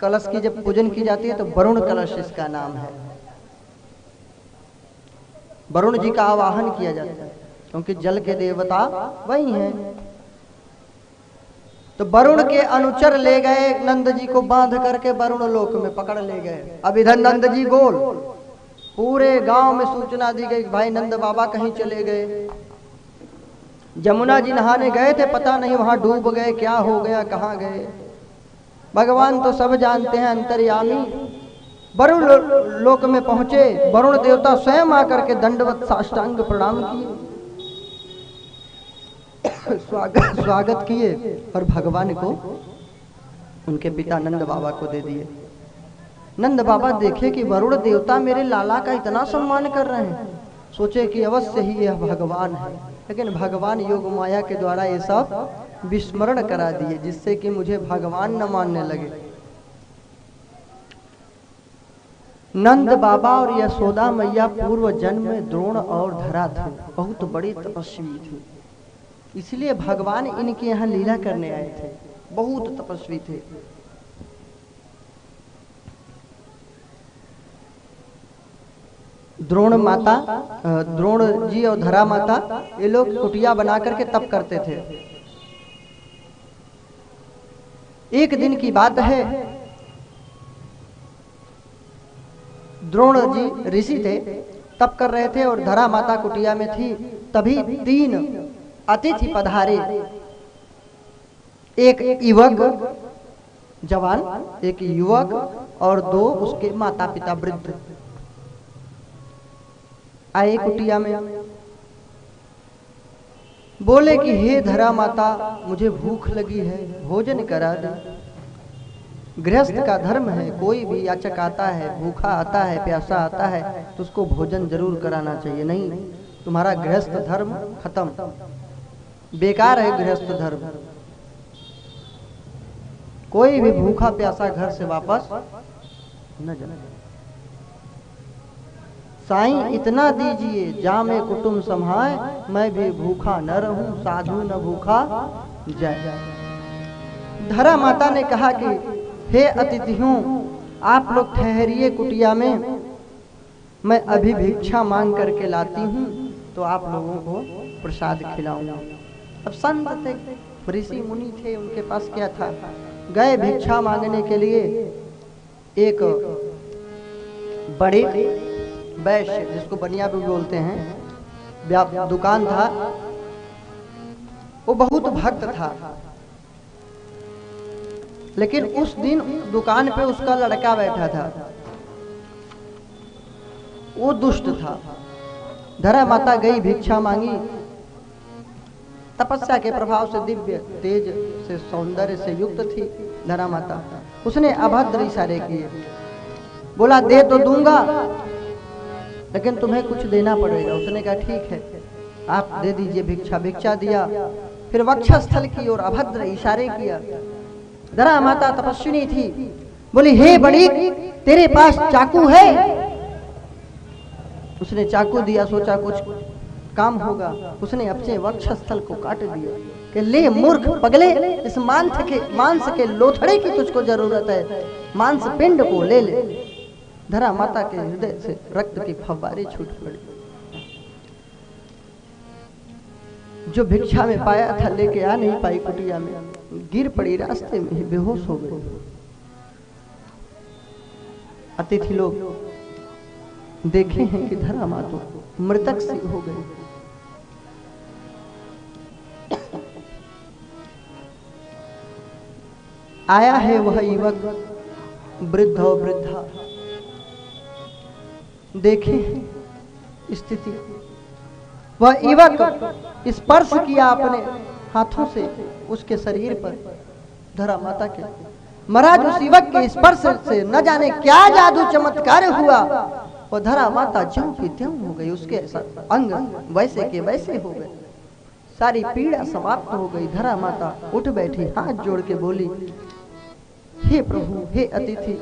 कलश की जब पूजन की जाती है तो वरुण कलश इसका नाम है। वरुण जी का आवाहन किया जाता है क्योंकि जल के देवता वही हैं। तो वरुण के अनुचर ले गए नंद जी को बांध करके वरुण लोक में पकड़ ले गए। अब इधर नंद जी गोल, पूरे गांव में सूचना दी गई भाई नंद बाबा कहीं चले गए। जमुना जी नहाने गए थे, पता नहीं वहां डूब गए, क्या हो गया, कहाँ गए। भगवान तो सब जानते हैं, अंतर्यामी। वरुण लोक में पहुंचे, वरुण देवता स्वयं आकर के दंडवत साष्टांग प्रणाम किए, स्वागत किए और भगवान को उनके पिता नंद बाबा को दे दिए। नंद बाबा देखे कि वरुण देवता मेरे लाला का इतना सम्मान कर रहे हैं, सोचे कि अवश्य ही यह भगवान है। लेकिन भगवान योग माया के द्वारा ये सब विस्मरण करा दिए, जिससे कि मुझे भगवान न मानने लगे। नंद बाबा और यशोदा मैया पूर्व जन्म में द्रोण और धरा थे, बहुत बड़े तपस्वी थे, इसलिए भगवान इनके यहाँ लीला करने आए थे। बहुत तपस्वी थे। द्रोण माता, द्रोण जी और धरा माता, ये लोग कुटिया बना करके तप करते थे। एक दिन की बात है, द्रोण जी ऋषि थे, तप कर रहे थे और धरा माता कुटिया में थी। तभी 3 अतिथि पधारे, एक युवक जवान, एक युवक और 2 उसके माता पिता वृद्ध आए कुटिया में। बोले कि हे धरा माता, मुझे भूख लगी है, भोजन करा दे। गृहस्थ का धर्म है, कोई भी याचक आता है, भूखा आता है, प्यासा आता है तो उसको भोजन जरूर कराना चाहिए। नहीं, तुम्हारा गृहस्थ धर्म खत्म, बेकार है गृहस्थ धर्म। कोई भी भूखा प्यासा घर से वापस न जाए। साईं इतना दीजिए, जामे कुटुंब समाए, मैं भी भूखा न रहूं, साधु न भूखा जाए। धरा माता ने कहा कि हे अतिथियों, आप लोग ठहरिए कुटिया में, मैं अभी भिक्षा मांग करके लाती हूँ तो आप लोगों को प्रसाद खिलाऊंगा। अब संत थे, ऋषि मुनि थे, उनके पास क्या था, गए भिक्षा मांगने के लिए। एक बड़े वैश्य, जिसको बनिया भी बोलते हैं, दुकान था, वो बहुत भक्त था। लेकिन उस दिन दुकान पे उसका लड़का बैठा था, वो दुष्ट था। धरा माता गई, भिक्षा मांगी, तपस्या के प्रभाव से दिव्य तेज से सौंदर्य से युक्त थी धरा माता। उसने अभद्र इशारे किए, बोला दे तो दूंगा लेकिन तुम्हें कुछ देना पड़ेगा। उसने कहा ठीक है, आप दे दीजिए भिक्षा। भिक्षा दिया, फिर वक्षस्थल की ओर अभद्र इशारे किया। धरा माता तपस्विनी थी, बोली हे बड़ी, तेरे पास चाकू है? उसने चाकू दिया, सोचा कुछ काम होगा। उसने अपने वक्षस्थल को काट दिया कि ले मूर्ख पगले, इस मांस के लोथड़े की तुझको जरूरत है, मांस पिंड को ले ले। धरा माता के हृदय से रक्त की फव्वारे छूट पड़ी। जो भिक्षा में पाया था लेके आ नहीं पाई कुटिया में, गिर पड़ी, रास्ते में ही बेहोश हो गई। अतिथि लोग देखे हैं कि धरा माता मृतक सी हो गई। आया है वह युवक, वृद्ध और वृद्धा, देखे स्थिति। वह युवक स्पर्श किया अपने हाथों से उसके शरीर पर, धरा माता के। महाराज उस युवक के स्पर्श से न जाने क्या जादू चमत्कार हुआ, वो धरा माता ज्यों की त्यों हो गई, उसके अंग वैसे के वैसे हो गए, सारी पीड़ा समाप्त हो गई। धरा माता उठ बैठी, हाथ जोड़ के बोली, हे प्रभु, हे अतिथि,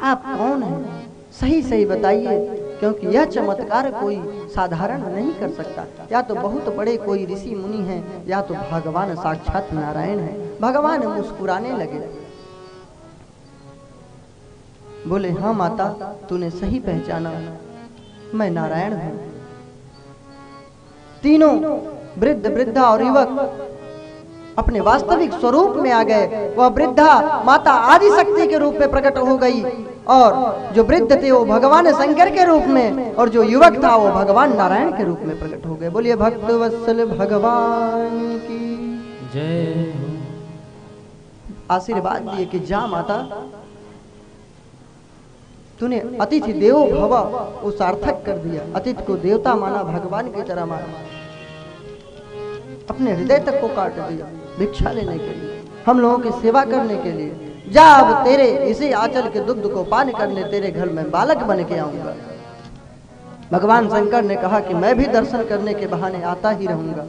आप कौन हैं? सही सही बताइए, क्योंकि यह चमत्कार कोई साधारण नहीं कर सकता। या तो बहुत बड़े कोई ऋषि मुनि हैं, या तो भगवान साक्षात नारायण है। भगवान मुस्कुराने लगे, बोले, हाँ माता, तूने सही पहचाना, मैं नारायण हूं। तीनों वृद्ध, वृद्धा और युवक अपने वास्तविक स्वरूप में आ गए। वह वृद्धा माता आदि शक्ति के रूप में प्रकट हो गई, और जो वृद्ध थे वो भगवान शंकर के रूप में, और जो युवक था वो भगवान नारायण के रूप में प्रकट हो गए। बोलिए भक्त वत्सल भगवान की जय हो। आशीर्वाद दिए कि जा माता, तूने अतिथि देवो भव वो सार्थक कर दिया। अतिथि को देवता माना, भगवान की तरह माना, अपने हृदय तक को काट दिया भिक्षा लेने के लिए, हम लोगों की सेवा करने के लिए। जा, अब तेरे इसी आंचल के दुग्ध को पान करने तेरे घर में बालक बन के आऊंगा। भगवान शंकर ने कहा कि मैं भी दर्शन करने के बहाने आता ही रहूंगा।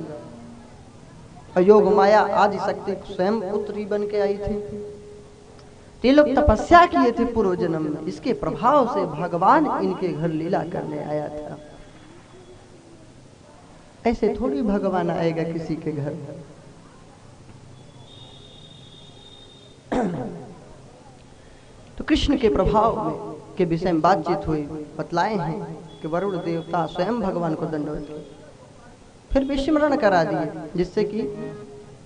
अयोग माया आदि शक्ति स्वयं पुत्री बन के आई थी। ये लोग तपस्या किए थे पूर्व जन्म में, इसके प्रभाव से भगवान इनके घर लीला करने आया था। ऐसे थोड़ी भगवान आएगा किसी के घर। तो कृष्ण के प्रभाव में के विषय में बातचीत हुई, बतलाए हैं कि वरुण देवता स्वयं भगवान को दंडवत, फिर विस्मरण करा दिए, जिससे कि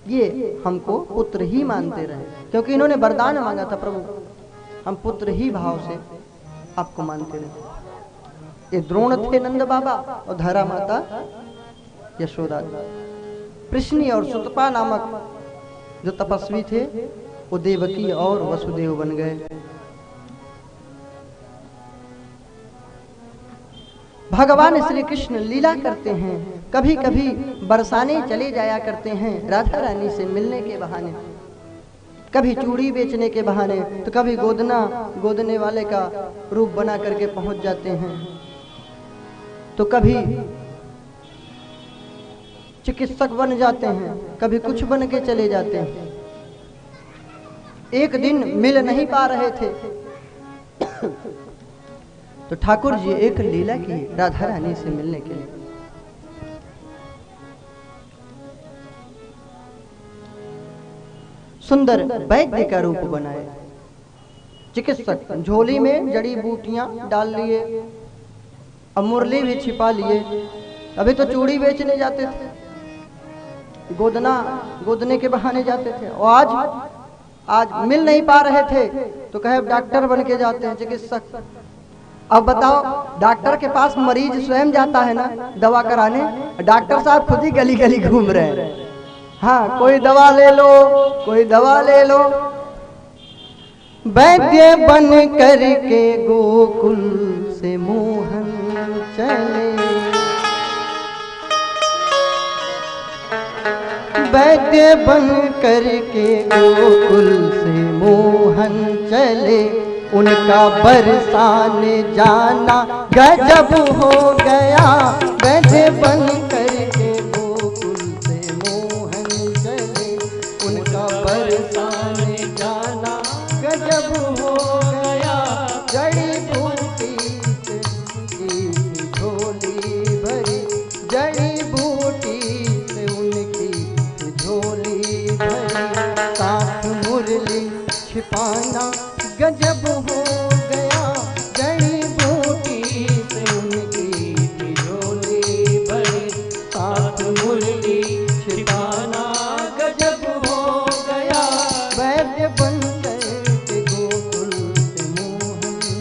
ये हमको पुत्र ही मानते रहे, क्योंकि इन्होंने वरदान मांगा था, प्रभु हम पुत्र ही भाव से आपको मानते रहे। ये द्रोण थे नंद बाबा, और धरा माता यशोदा। कृष्णी और सुतपा नामक जो तपस्वी थे वो देवकी और वसुदेव बन गए। भगवान श्री कृष्ण लीला करते हैं, कभी कभी बरसाने चले जाया करते हैं राधा रानी से मिलने के बहाने, कभी चूड़ी बेचने के बहाने, तो कभी गोदने वाले का रूप बना करके पहुंच जाते हैं, तो कभी चिकित्सक बन जाते हैं, कभी कुछ बन के चले जाते हैं। एक दिन मिल नहीं पा रहे थे तो ठाकुर जी एक लीला की राधा रानी से मिलने के लिए। सुंदर वैद्य का रूप बनाए। चिकित्सक झोली में जड़ी बूटियां डाल लिए, अब मुरली भी छिपा लिए। अभी तो चूड़ी बेचने जाते थे, गोदने के बहाने जाते थे, और आज मिल नहीं पा रहे थे तो कहे डॉक्टर बन के जाते हैं, चिकित्सक। अब बताओ, डॉक्टर के पास मरीज स्वयं जाता है ना दवा कराने, डॉक्टर साहब खुद ही गली गली घूम रहे हैं, हाँ कोई दवा ले लो, कोई दवा ले लो। वैद्य बन करके गोकुल से मोहन चले, वैद्य बन करके गोकुल से मोहन चले, उनका बरसाने जाना गजब हो गया। वैद्य बन करके गोकुल से मोहन चले, उनका बरसाने जाना गजब हो गया। जड़ी बूटी से झोली भरी, जड़ी बूटी से उनकी झोली भरी, साथ मुरली छिपाना गजब हो गया। जड़ी बूटी से उनकी झोली भरी, साथ मुरली छिपाना गजब हो गया। वैद्य बन करके गोकुल से मोहन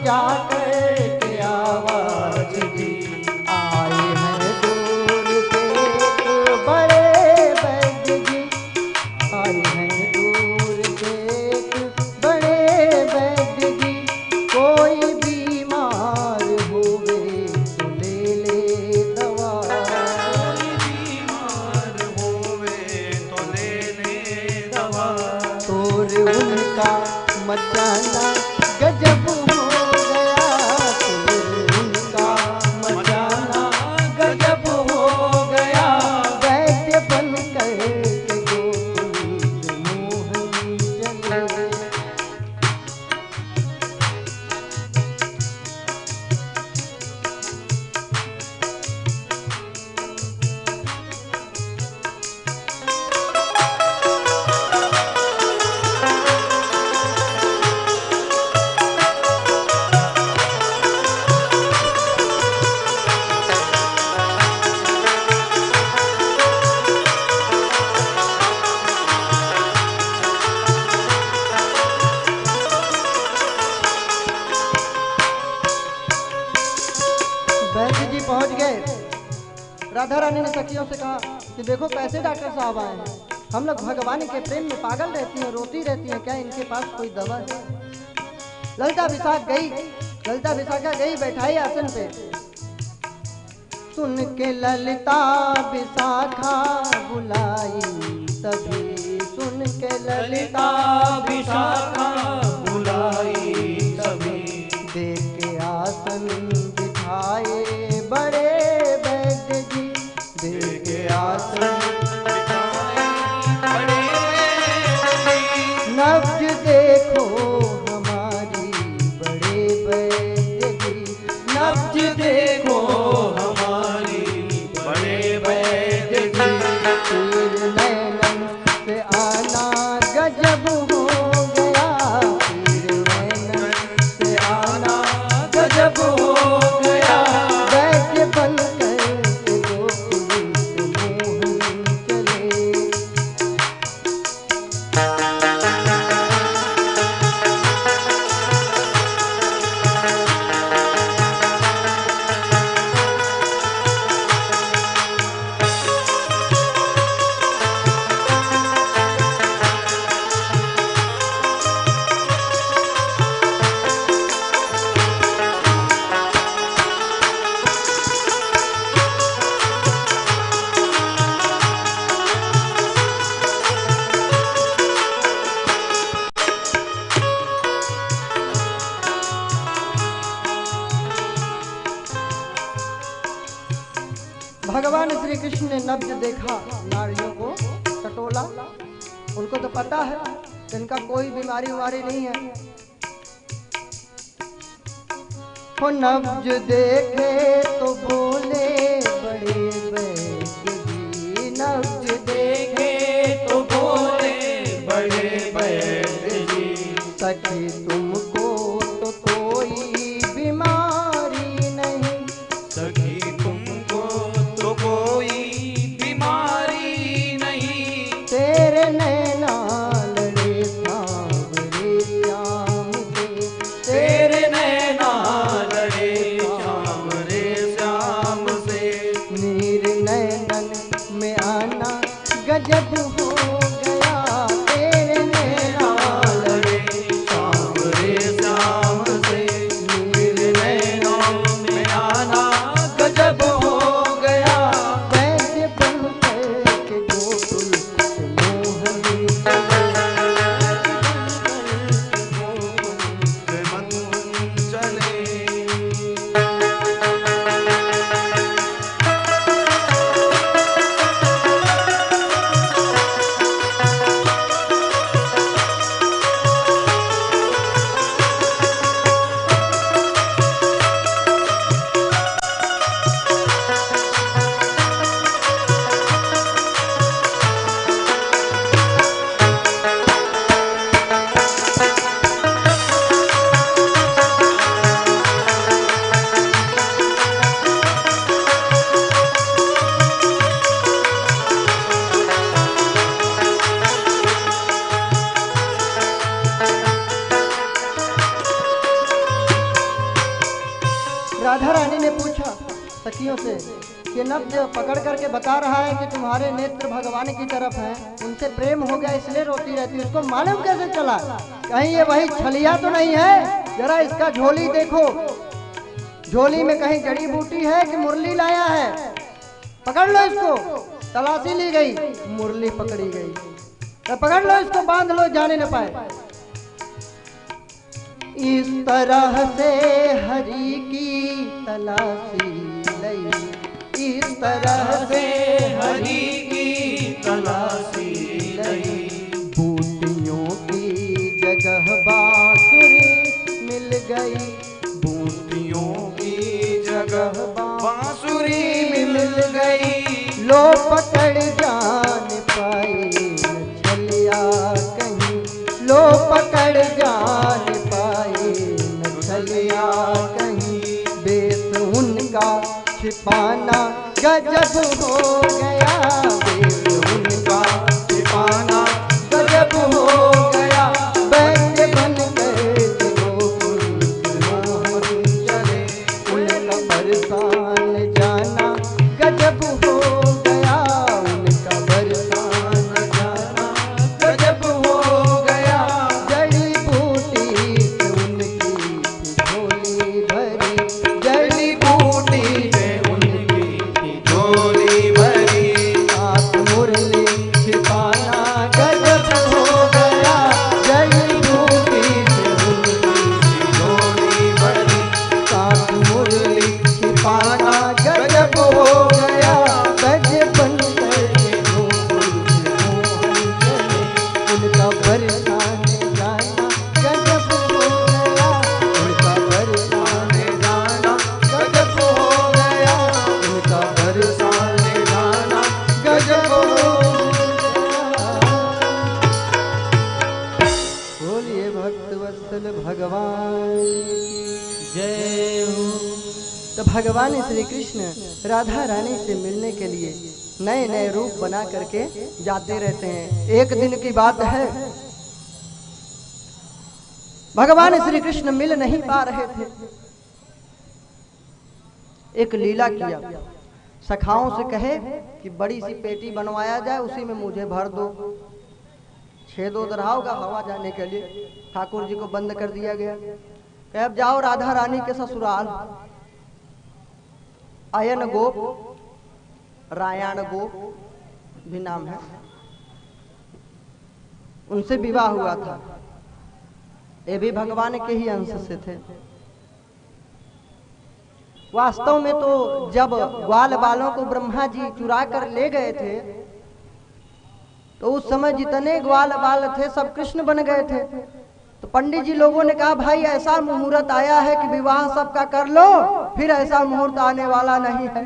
जाकर के आवाज दी। आए हैं दूर से एक बड़े वैद्य जी, आए हैं दूर से एक बड़े वैद्य जी। कोई बीमार हुए तो ले ले दवा, बीमार होवे तो ले ले दवा। तोर उनका मचाना गजब हो गया, तोर उनका मचाना गजब हो गया। वैद्य बनकर के गोकुल से मोहन चले। वैद्य जी पहुंच गए। राधा रानी ने सखियों से कहा कि देखो कैसे डॉक्टर साहब आए हैं, हम लोग भगवान के प्रेम में पागल रहती हैं, रोती रहती हैं, क्या इनके पास कोई दवा है? ललिता विशाख गई, ललिता विशाखा गई, बैठाई आसन पे। सुन के ललिता विशाखा बुलाई तभी, सुन के ललिता विशाखा बुलाई तभी। देख के आसन बिठाए बड़े वैद्य जी, देख के आसन बड़े नब्ज देखो हमारी बड़े वैद्य जी, नब्ज देखो हमारी बड़े वैद्य जी। तीर नैनन से आना गजब हो गया, तीर नैनन से आना गजब हो गया। वैद्य बनकर के गोकुल से मोहन चले। भगवान श्री कृष्ण ने नब्ज देखा, नारियों को टटोला। उनको तो पता है कि इनका कोई बीमारी उमारी नहीं है। वो नब्ज देखे तो बोले बड़े वैद्य जी, नब्ज देखे तो बोले बड़े वैद्य जी। सखी तुमको तो कोई बीमारी नहीं, सखी तुमको तो कोई बीमारी नहीं। तेरे नैना लड़े सांवरे श्याम के, तेरे नैना लड़े श्याम रे श्याम राधा रानी ने पूछा सखियों से कि नब्ज पकड़ करके बता रहा है कि तुम्हारे नेत्र भगवान की तरफ हैं, उनसे प्रेम हो गया इसलिए रोती रहती है, उसको मालूम कैसे चला? कहीं ये वही छलिया तो नहीं है? जरा इसका झोली देखो, झोली में कहीं जड़ी बूटी है कि मुरली लाया है? पकड़ लो इसको। तलाशी ली गई, मुरली पकड़ी गई। तो पकड़ लो इसको, बांध लो, जाने न पाए। इस तरह से हरि की तलाशी लई, इस तरह से हरि की तलाशी लई, बूटियों की जगह बांसुरी मिल गई, बूटियों की जगह बांसुरी मिल मिल गई। लो पकड़ जान पाए न छलिया कहीं, लो पकड़ जान पाए न छलिया कहीं, बेस उनका छिपाना गजब हो गया, बेस उनका छिपाना गजब हो गया। वैद्य बन गए गोकुल मोहन चले, उनका बरसान जाना गजब हो गया, उनका बरसान जाना गजब हो गया। जड़ी बूटी से उनकी झोली भरी, जड़ी बूटी से उनकी झोली भरी, साथ मुरली छिपाना गजब हो गया। जड़ी बूटी से उनकी झोली भरी, साथ मुरली छिपाना गजब हो गया। गज बन करके गोकुल मोहन चले, उनका बरसान जाना गजब हो गया, उनका बरसान जाना गजब हो गया, उनका बरसान जाना गजब हो गया। बोलिए भक्त वत्सल भगवान की जय हो। तो भगवान श्री कृष्ण राधा रानी से मिलने के लिए नए नए रूप बना करके जाते रहते हैं। एक दिन की बात है, भगवान श्री कृष्ण मिल नहीं पा रहे थे। एक लीला किया, सखाओं से कहे कि बड़ी सी पेटी बनवाया जाए, उसी में मुझे भर दो, छेद ओद रहा होगा हवा जाने के लिए। ठाकुर जी को बंद कर दिया गया। कहे अब जाओ राधा रानी के ससुराल, आयन गोप, रायण गोप भी नाम है, उनसे विवाह हुआ था। ये भी भगवान के ही अंश से थे। वास्तव में तो जब ग्वाल बालों को ब्रह्मा जी चुरा कर ले गए थे, तो उस समय जितने ग्वाल बाल थे सब कृष्ण बन गए थे। तो पंडित जी लोगों ने कहा भाई ऐसा मुहूर्त आया है कि विवाह सबका कर लो, फिर ऐसा मुहूर्त आने वाला नहीं है।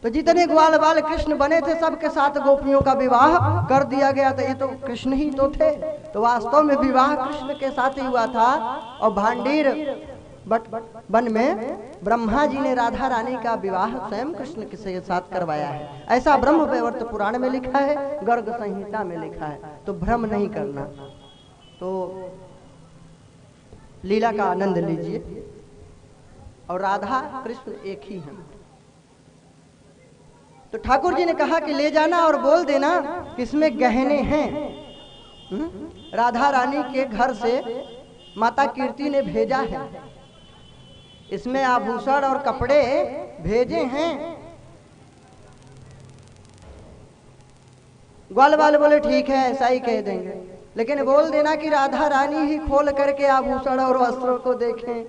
तो जितने ग्वाल बाल कृष्ण बने थे सबके साथ गोपियों का विवाह कर दिया गया था। ये तो कृष्ण ही तो थे। तो वास्तव में विवाह कृष्ण के साथ ही हुआ था। और भांडीर वन में ब्रह्मा जी ने राधा रानी का विवाह स्वयं कृष्ण के साथ करवाया है। ऐसा ब्रह्म वैवर्त पुराण में लिखा है, गर्ग संहिता में लिखा है। तो भ्रम नहीं करना। तो लीला का आनंद लीजिए। और राधा कृष्ण एक ही हैं। तो ठाकुर जी ने कहा कि ले जाना और बोल देना कि इसमें गहने हैं। राधा रानी के घर से माता कीर्ति ने भेजा है, इसमें आभूषण और कपड़े भेजे हैं। ग्वाल वाले बोले ठीक है ऐसा ही कह देंगे, लेकिन बोल देना कि राधा रानी ही खोल करके आभूषण और वस्त्रों को देखें।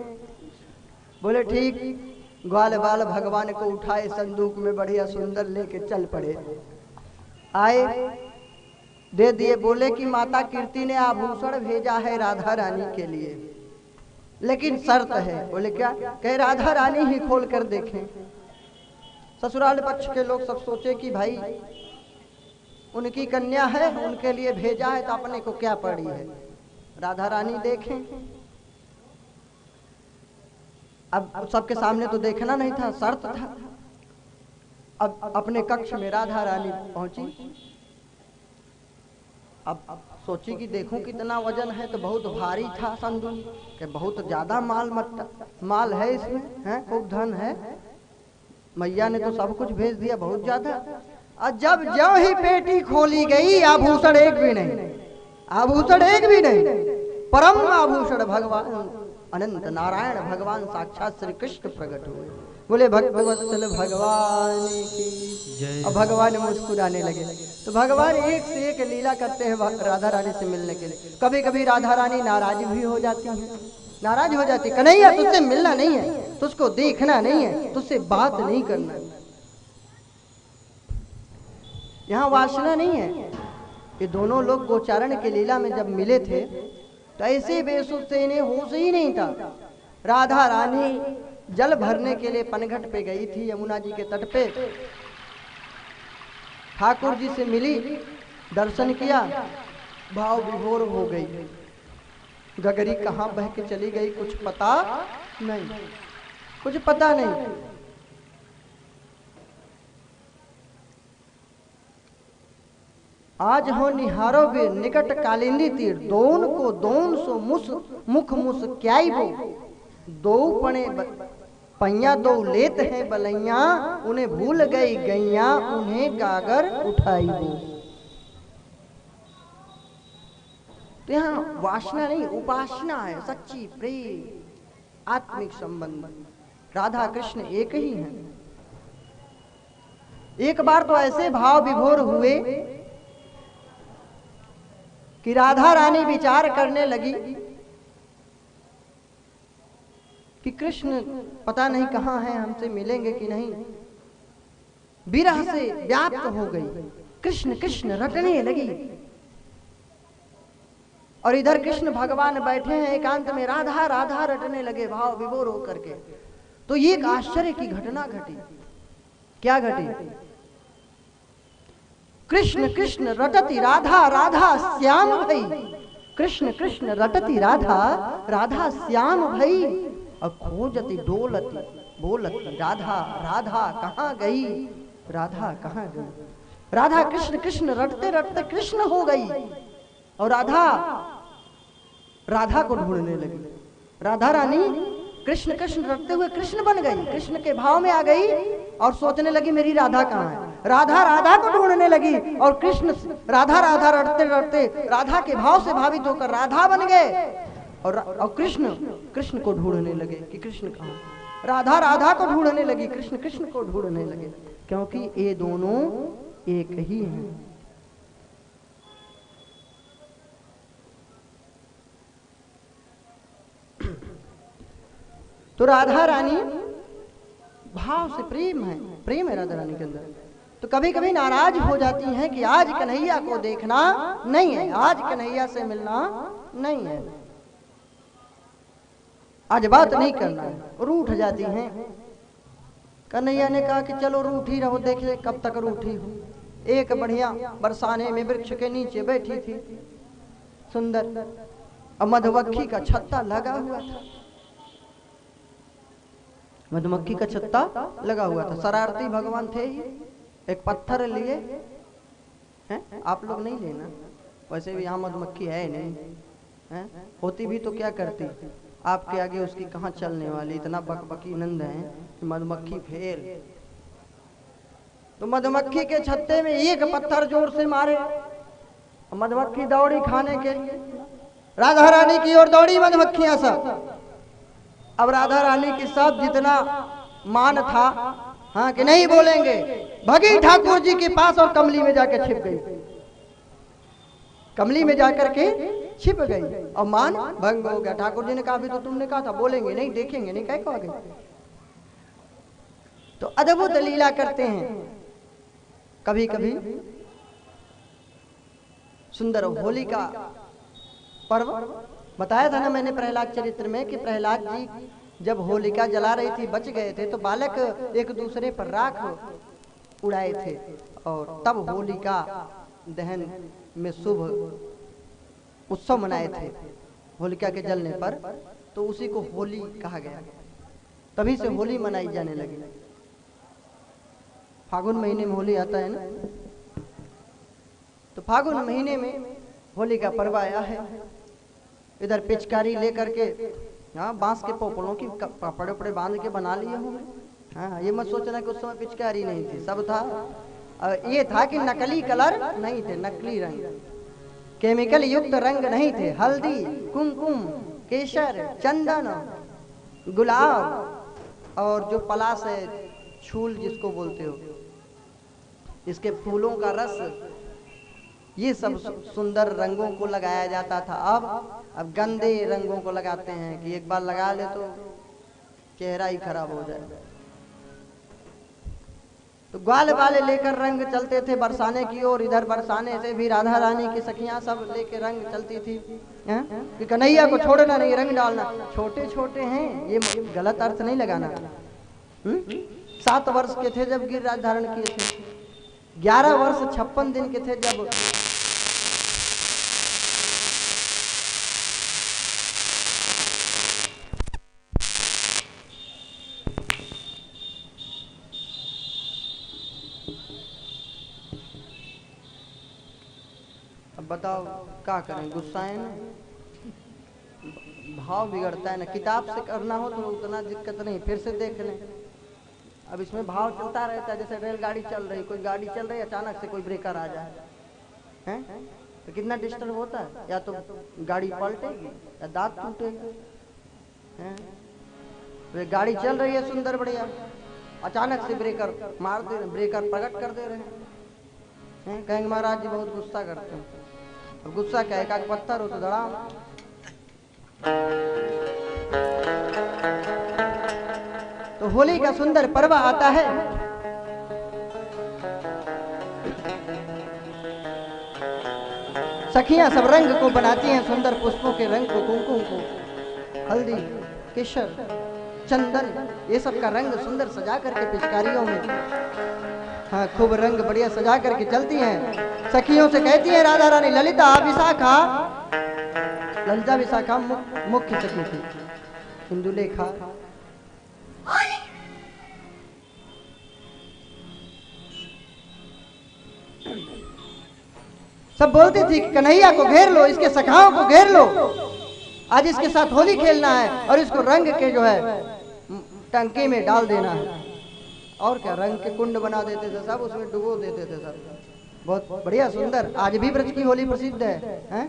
बोले ठीक। ग्वाल बाल भगवान को उठाए संदूक में बढ़िया सुंदर लेके चल पड़े। आए दे दिए। बोले कि माता कीर्ति ने आभूषण भेजा है राधा रानी के लिए, लेकिन शर्त है। बोले क्या? कहे राधा रानी ही खोल कर देखें। ससुराल पक्ष के लोग सब सोचे कि भाई उनकी कन्या है, उनके लिए भेजा है तो अपने को क्या पड़ी है, राधा रानी देखें। अब सबके सामने तो देखना नहीं था, शर्त था। अब अपने कक्ष में राधा रानी पहुंची। अब सोची कि देखूं कितना वजन है, तो बहुत भारी था संदूक, कि बहुत ज्यादा माल है इसमें, है खूब धन है। मैया ने तो सब कुछ भेज दिया, बहुत ज्यादा। और जब ज्यों ही पेटी खोली गई, आभूषण एक भी नहीं, आभूषण एक भी नहीं। परम आभूषण भगवान अनंत नारायण भगवान साक्षात श्री कृष्ण प्रकट हुए। बोले भक्तवत्सल भगवान की। और भगवान मुस्कुराने लगे। तो भगवान एक से एक लीला करते हैं राधा रानी से मिलने के लिए। कभी कभी राधा रानी नाराज भी हो जाती हैं, नाराज हो जाती, कन्हैया तुझसे मिलना नहीं है, तुझको देखना नहीं है, तुझसे बात नहीं करना है। यहाँ वासना नहीं है। ये दोनों लोग गोचारण के लीला में जब मिले थे तो ऐसे बेसुध से इन्हें होश ही नहीं था। राधा रानी जल भरने के लिए पनघट पे गई थी, यमुना जी के तट पे। ठाकुर जी से मिली, दर्शन किया, भाव विभोर हो गई। गगरी कहाँ बह के चली गई कुछ पता नहीं, कुछ पता नहीं। आज हो निहारो बे निकट कालिंदी तीर, दोन को दोन सो मुख मुस क्याई बो, दो पणे पैया दो लेत हैं बलैया, उन्हें भूल गई गैया, उन्हें गागर उठाई वो। तो यहाँ वासना नहीं, उपासना है, सच्ची प्रेम, आत्मिक संबंध। राधा कृष्ण एक ही हैं। एक बार तो ऐसे भाव विभोर हुए कि राधा रानी विचार करने लगी कि कृष्ण पता नहीं कहाँ है, हमसे मिलेंगे कि नहीं। विरह से व्याप्त हो गई, कृष्ण कृष्ण रटने लगी। और इधर कृष्ण भगवान बैठे हैं एकांत में, राधा राधा रटने लगे भाव विभोर होकर के। तो ये एक आश्चर्य की घटना घटी। क्या घटी? कृष्ण कृष्ण रटती राधा, राधा श्याम भई। कृष्ण कृष्ण रटती राधा, राधा श्याम भई। और खोजती डोलती बोलती राधा, राधा कहाँ गई, राधा कहाँ गई। राधा कृष्ण कृष्ण रटते रटते कृष्ण हो गई और राधा राधा को ढूंढने लगी। राधा रानी कृष्ण कृष्ण रटते हुए कृष्ण बन गई, कृष्ण के भाव में आ गई और सोचने लगी मेरी राधा कहाँ है। राधा राधा को ढूंढने लगी और कृष्ण राधा राधा रटते रटते राधा के भाव से भावित होकर राधा बन गए। और कृष्ण कृष्ण को ढूंढने लगे कि कृष्ण कहाँ। राधा राधा को ढूंढने लगी, कृष्ण कृष्ण को ढूंढने लगे, क्योंकि ये दोनों एक ही हैं। तो राधा रानी भाव से प्रेम है, प्रेम है राधा रानी के अंदर। तो कभी कभी नाराज हो जाती हैं कि आज कन्हैया को देखना नहीं है, आज कन्हैया से मिलना नहीं है, आज बात नहीं करना है, रूठ जाती हैं। कन्हैया ने कहा कि चलो रूठी रहो, देख ले कब तक रूठी हो। एक बढ़िया बरसाने में वृक्ष के नीचे बैठी थी, सुंदर, और मधुमक्खी का छत्ता लगा हुआ था। मधुमक्खी का छत्ता लगा हुआ था। शरारती भगवान थे ही। एक पत्थर लिए हैं, आप लोग नहीं लेना, वैसे भी यहाँ मधुमक्खी है नहीं, है? होती भी तो क्या करती, आपके आगे उसकी कहाँ चलने वाली। इतना बकबकी नंद है कि मधुमक्खी फेल। तो मधुमक्खी के छत्ते में एक पत्थर जोर से मारे, मधुमक्खी दौड़ी खाने के लिए, राधा रानी की ओर दौड़ी मधुमक्खियां सब। अब राधा रानी के साथ जितना मान था, हाँ कि नहीं बोलेंगे, भगी ठाकुर जी के पास और कमली में जाकर छिप गई, कमली में जाकर के छिप गई और मान भंग हो गया। ठाकुर जी ने कहा भी तो तुमने कहा था बोलेंगे नहीं, देखेंगे नहीं, क्या कहोगे। तो अद्भुत लीला करते हैं। कभी कभी सुंदर होली का पर्व बताया था ना मैंने प्रहलाद चरित्र में कि प्रहलाद जी जब होलिका जला रही थी, बच गए थे, तो बालक एक दूसरे पर राख उड़ाए थे और तब होलिका दहन में शुभ उत्सव मनाए थे होलिका के जलने पर, तो उसी को होली कहा गया। तभी से होली मनाई जाने लगी। फागुन महीने में होली आता है ना, तो फागुन महीने में होली का पर्व आया है। इधर पिचकारी लेकर के हाँ बांस के पोपड़ों की कपड़े उपड़े बांध के बना लिए होंगे। हाँ ये मत सोचना कि उस समय पिचकारी नहीं थी, सब था। ये था कि नकली कलर नहीं थे, नकली रंग, केमिकल युक्त रंग नहीं थे। हल्दी, कुमकुम, केसर, चंदन, गुलाब और जो पलाश है, छूल जिसको बोलते हो, इसके फूलों का रस, ये सब सुंदर रंगों को लगाया जाता था। अब गंदे रंगों को लगाते हैं कि एक बार लगा ले तो चेहरा ही खराब हो जाए। तो ग्वाल वाले लेकर रंग चलते थे बरसाने की ओर। इधर बरसाने से भी राधा रानी की सखियां सब लेके रंग चलती थी कि कन्हैया को छोड़ना नहीं, रंग डालना। छोटे छोटे हैं, ये गलत अर्थ नहीं लगाना। 7 वर्ष के थे जब गिरिराज धारण किए थे, 11 वर्ष 56 दिन के थे जब बताओ क्या करें, गुस्सा है ना, भाव बिगड़ता है ना। किताब से करना हो तो उतना दिक्कत नहीं, फिर से देख लें। अब इसमें भाव चलता रहता है, जैसे रेलगाड़ी चल रही, कोई गाड़ी चल रही, अचानक से कोई ब्रेकर आ जाए हैं तो कितना डिस्टर्ब होता है। या तो गाड़ी पलटेगी या दांत टूटेगा हैं। तो गाड़ी चल रही है सुंदर बढ़िया, अचानक से ब्रेकर मार दे रहे, ब्रेकर प्रकट कर दे रहे हैं। कहेंगे महाराज जी बहुत गुस्सा करते हैं। गुस्सा क्या है, एक पत्थर हो तो धड़ाम। तो होली का सुंदर पर्व आता है। सखियां सब रंग को बनाती हैं, सुंदर पुष्पों के रंग को, कुमकुम को, हल्दी, केसर, चंदन, ये सब का रंग सुंदर सजा करके पिचकारियों में हाँ खूब रंग बढ़िया सजा करके चलती हैं। सखियों से कहती हैं राधा रानी, ललिता विशाखा, ललिता विशाखा मुख्य सखी थी, इंदुलेखा सब बोलती थी कि कन्हैया को घेर लो, इसके सखाओं को घेर लो, आज इसके साथ होली खेलना है और इसको रंग के जो है टंकी में डाल देना है। और क्या, रंग के कुंड बना देते थे सब, उसमें डुबो देते थे सब। बहुत बढ़िया सुंदर। आज भी ब्रज की होली प्रसिद्ध है,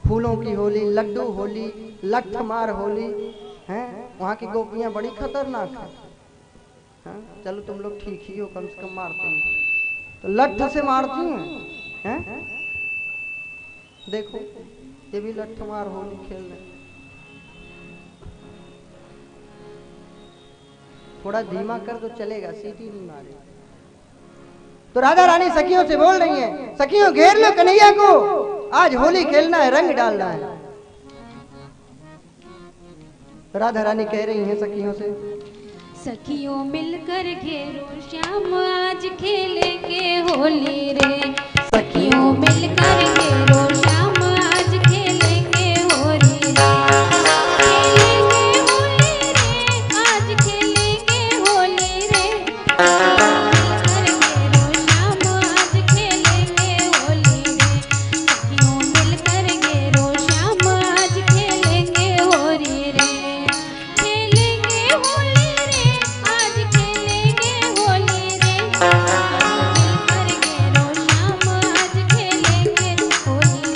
फूलों की होली, लड्डू होली, लठमार होली है। वहाँ की गोपियाँ बड़ी खतरनाक है। चलो तुम लोग ठीक ही हो, कम से कम मारते हैं तो लठ से मारती हैं। देखो ये भी लठमार होली खेल रहे। थोड़ा धीमा कर तो चलेगा, सीटी नहीं मारे। तो राधा रानी सखियों से बोल रही हैं, सखियों घेर लो कन्हैया को, आज होली खेलना है, रंग डालना है। राधा रानी कह रही हैं सखियों से, सखियों मिलकर घेरो श्याम आज खेलेंगे होली रे। सखियों मिलकर घेरो श्याम आज खेलेंगे होली रे। होली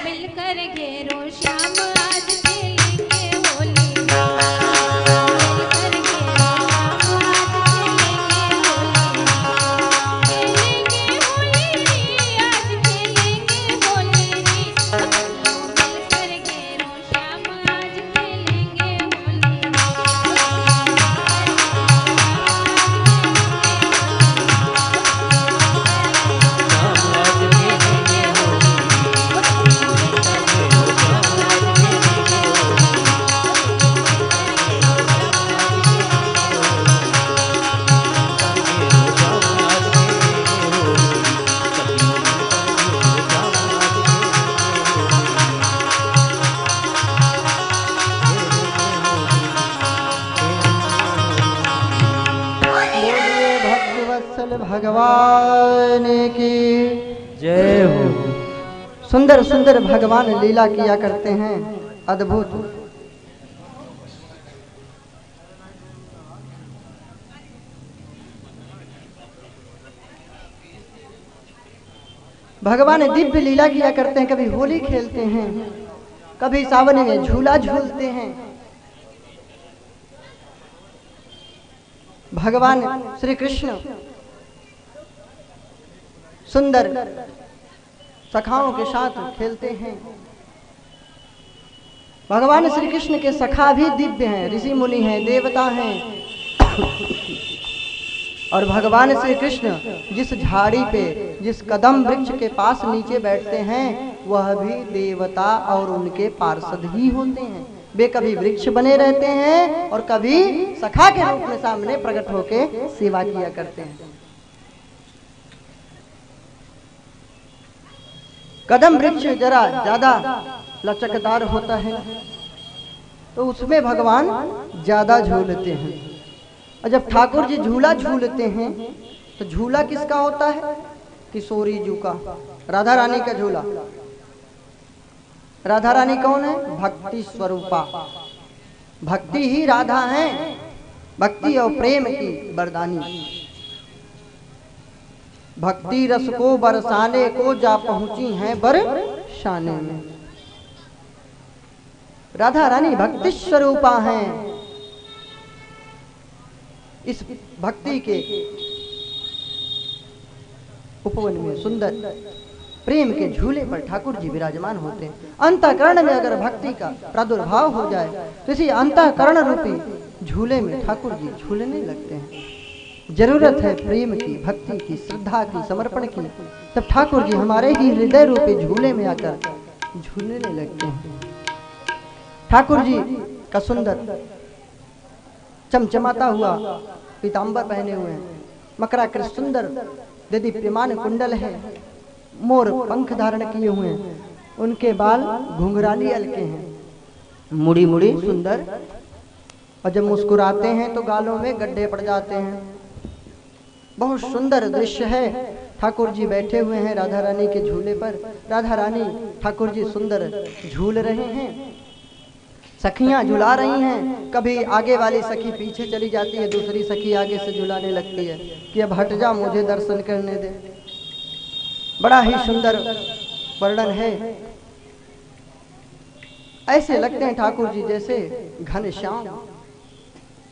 मिलकर घेरो श्याम आज खेलेंगे होली मिलकर घेरो श्याम आज खेलेंगे होली आज खेलेंगे होली मिलकर घेरो श्याम आज खेलेंगे भगवान की जय हो। सुंदर सुंदर भगवान लीला किया करते हैं, अद्भुत। भगवान दिव्य लीला किया करते हैं, कभी होली खेलते हैं, कभी सावन में झूला झूलते हैं। भगवान श्री कृष्ण सुंदर सखाओं के साथ खेलते हैं। भगवान श्री कृष्ण के सखा भी दिव्य हैं, ऋषि मुनि हैं, देवता हैं। और भगवान श्री कृष्ण जिस झाड़ी पे, जिस कदम वृक्ष के पास नीचे बैठते हैं, वह भी देवता और उनके पार्षद ही होते हैं। वे कभी वृक्ष बने रहते हैं और कभी सखा के रूप में सामने प्रकट होके सेवा किया करते हैं। कदम वृक्ष जरा ज्यादा लचकदार होता है तो उसमें भगवान ज्यादा झूलते हैं। और जब ठाकुर जी झूला झूलते हैं तो झूला किसका होता है? किशोरी जी का, राधा रानी का झूला। राधा रानी कौन है? भक्ति स्वरूपा। भक्ति ही राधा है, भक्ति और प्रेम की वरदानी। भक्ति रस को बरसाने को जा पहुंची हैं बरसाने में। राधा रानी भक्ति स्वरूपा हैं। इस भक्ति के उपवन में सुंदर प्रेम के झूले पर ठाकुर जी विराजमान होते हैं। अंतःकरण में अगर भक्ति का प्रादुर्भाव हो जाए तो इसी अंतःकरण रूपी झूले में ठाकुर जी झूलने लगते हैं। जरूरत है प्रेम की, भक्ति की, श्रद्धा की, समर्पण की, तब ठाकुर जी हमारे ही हृदय रूपी झूले में आकर झूलने लगते हैं। ठाकुर जी का सुंदर चमचमाता हुआ पीतांबर पहने हुए हैं, मकराकृत सुंदर दीप्यमान कुंडल है, मोर पंख धारण किए हुए हैं, उनके बाल घुंघराली हल्के हैं, मुड़ी मुड़ी सुंदर, और जब मुस्कुराते हैं तो गालों में गड्ढे पड़ जाते हैं। बहुत सुंदर दृश्य है। ठाकुर जी बैठे हुए हैं राधा रानी के झूले पर। राधा रानी ठाकुर जी सुंदर झूल रहे हैं, सखियां झुला रही हैं। कभी आगे वाली सखी पीछे चली जाती है, दूसरी सखी आगे से झुलाने लगती है कि अब हट जा, मुझे दर्शन करने दे। बड़ा ही सुंदर वर्णन है। ऐसे लगते हैं ठाकुर जी जैसे घनश्याम,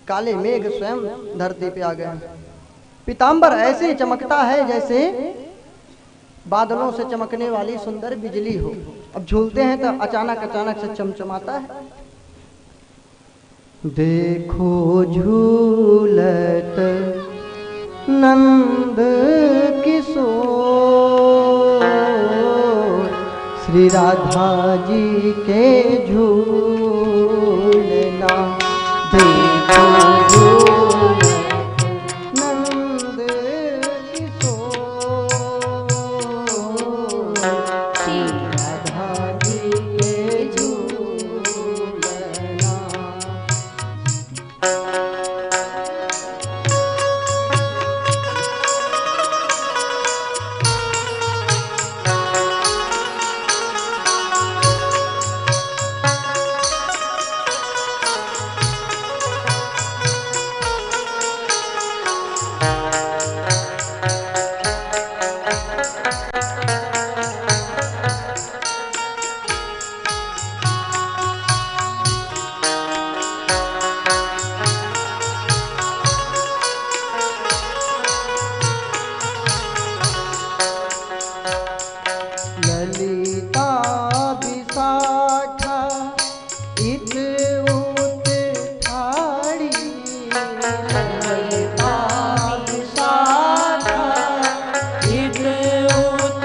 काले मेघ स्वयं धरती पे आ गए। पीतांबर ऐसे चमकता है जैसे बादलों से चमकने वाली सुंदर बिजली हो। अब झूलते हैं तो अचानक से चमचमाता है। देखो झूलत नंद किशोर, श्री राधा जी के झूलना। देखो झूलत नंद किशोर, श्री राधा जी के झूलना। ललिता विशाखा इत उत ठाड़ी, ललिता विशाखा इत उत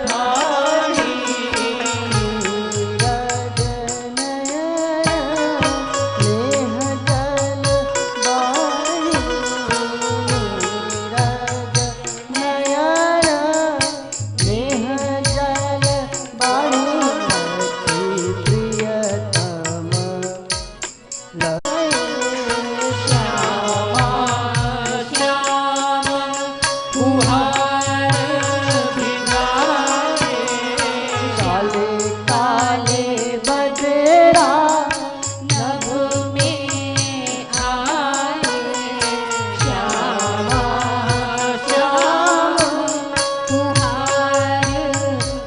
ठाड़ी। रज नयन नेह जल बाणी, रज नयन नेह जल बाणी। सखी प्रियतम लगे श्यामा श्याम फुहार भिगाए। काले काले बजरा नभ में आए। श्यामा श्याम फुहार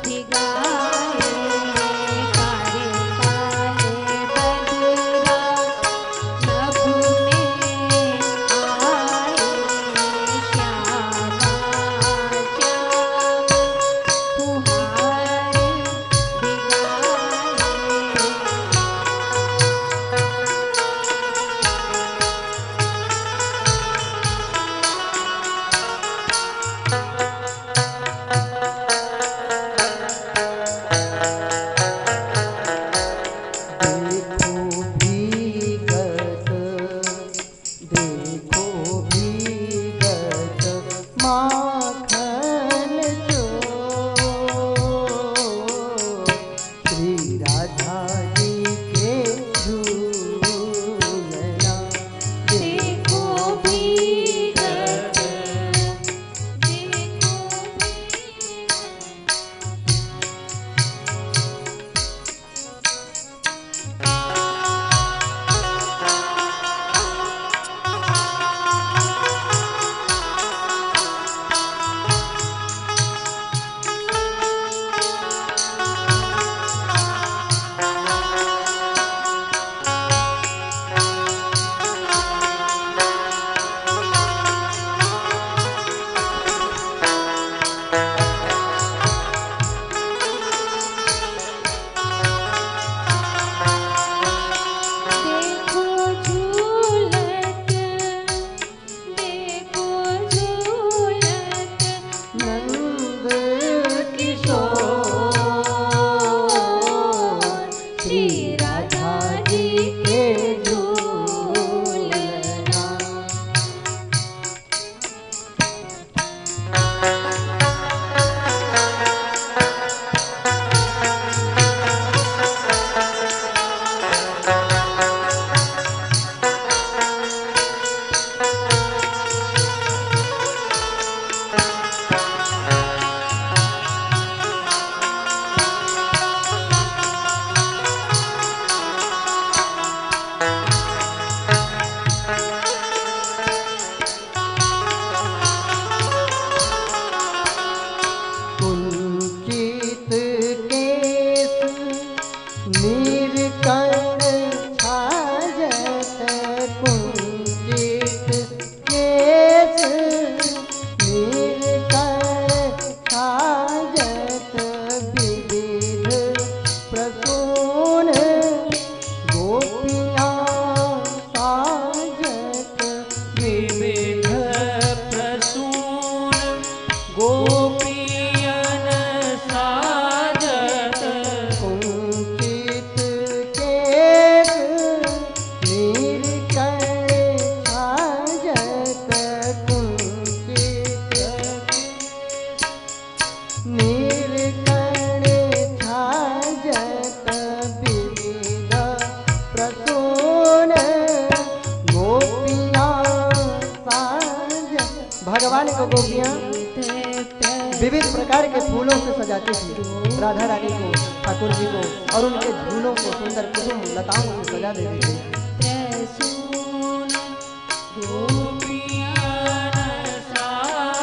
भिगाए। काले काले बदरा नभ में आए। श्यामा श्याम फुहार भिगाए। देखो भीगत माखन चोर, श्री राधा जी के झूलना। देखो भीगत, देखो देखो झूलत, देखो झूलत नंद किशोर, श्री राधा जी के झूलना। कुंचित केस नीरकंठ छाजत, कुंचित केस नीरकंठ छाजत। विविध को गोपियाँ विविध प्रकार के फूलों से सजाती थी। राधा रानी को, ठाकुर जी को और उनके झूलों को सुंदर कुसुम लताओं से सजा देती थी।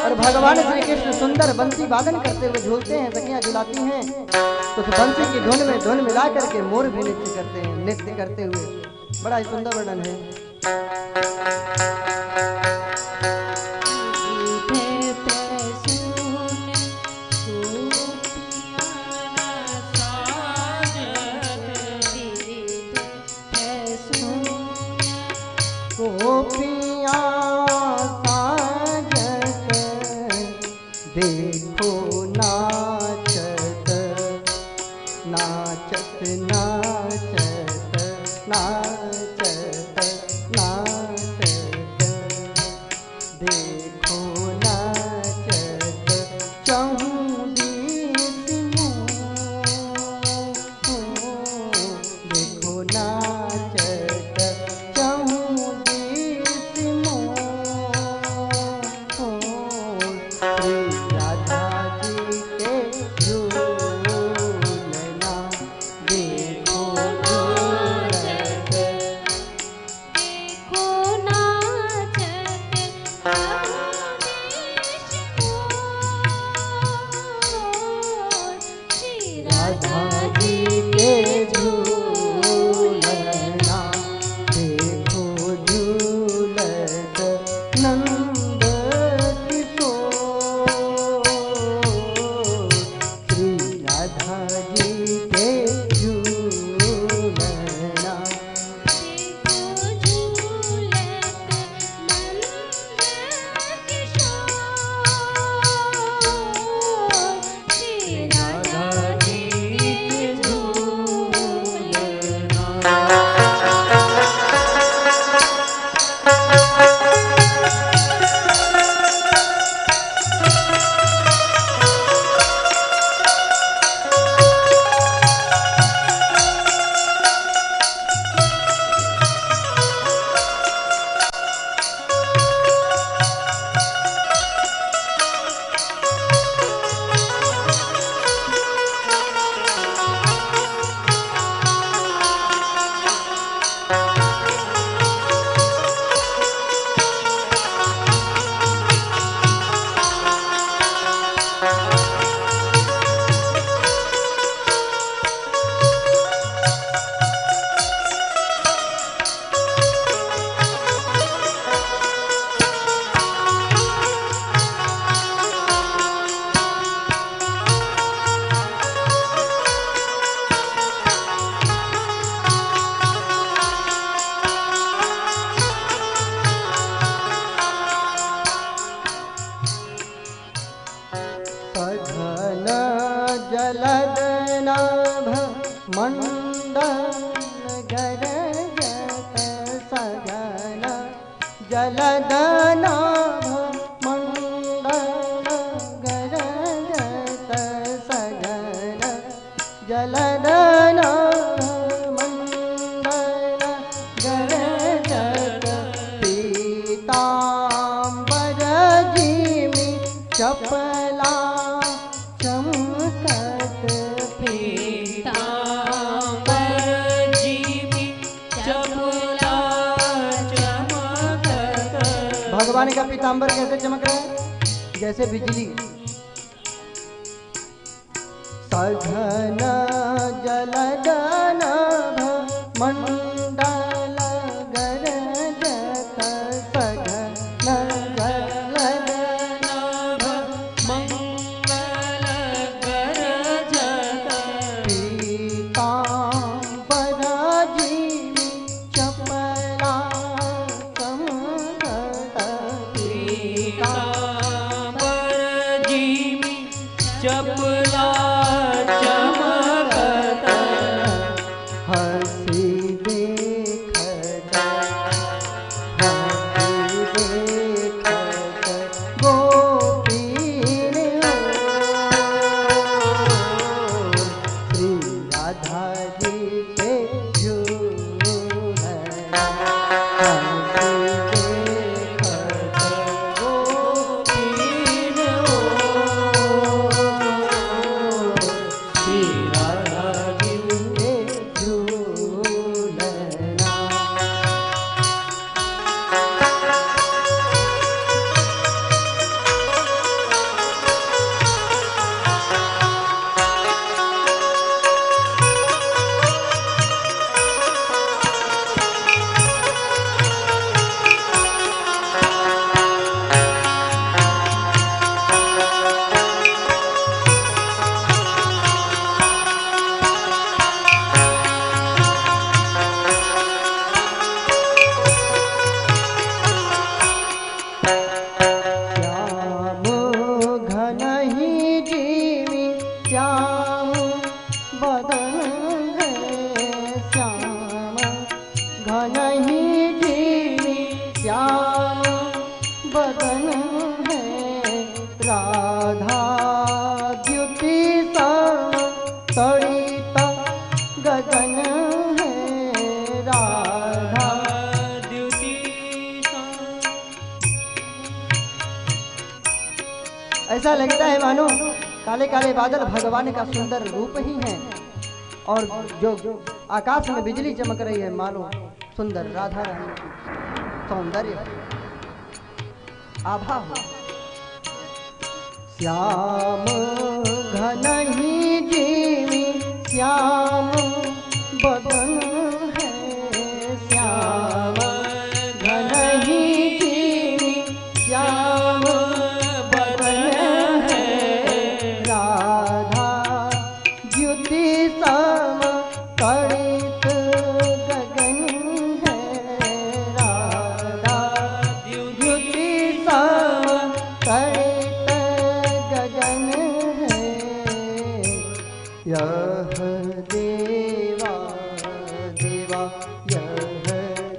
और भगवान श्री कृष्ण सुंदर बंसी वादन करते हुए झूलते हैं, सखियां झुलाती हैं, तो उस बंसी की धुन मिला करके मोर भी नृत्य करते हैं। नृत्य करते हुए बड़ा ही सुंदर वर्णन है। देखो नाचत नाचत नाचत नाचत नाचत देखो नाचत चौबीस देखो नाचत चौबीस जलदनाभ मंडल गरजत सगन जलदनाभ मंडल गरजत सगन जलदनाभ मंडल गरजत पीतांबर जिमि चपला भगवान का पीतांबर कैसे चमक रहा है? जैसे बिजली। सघन जलदनाभ मंडल गरजत सघन जलदनाभ मंडल गरजत पीतांबर जिमि चपला चपला चमकत हंसी देखत गोपीन श्री राधा जी के झूलन हंसी देखत गोपीन घन ही जीवी श्याम बदन है राधा द्युति सम तड़ित गगन है राधा ऐसा लगता है मानो काले काले बादल भगवान का सुंदर रूप ही है और जो आकाश में बिजली चमक रही है मानो सुंदर राधा रानी की सौंदर्य आभा हो। श्याम घन ही जीवी श्याम बदन है श्याम घन ही जीवी श्याम बदन है राधा द्युति सम तड़ित गगन है राधा द्युति सम तड़ित गगन है यह देवा देवा यह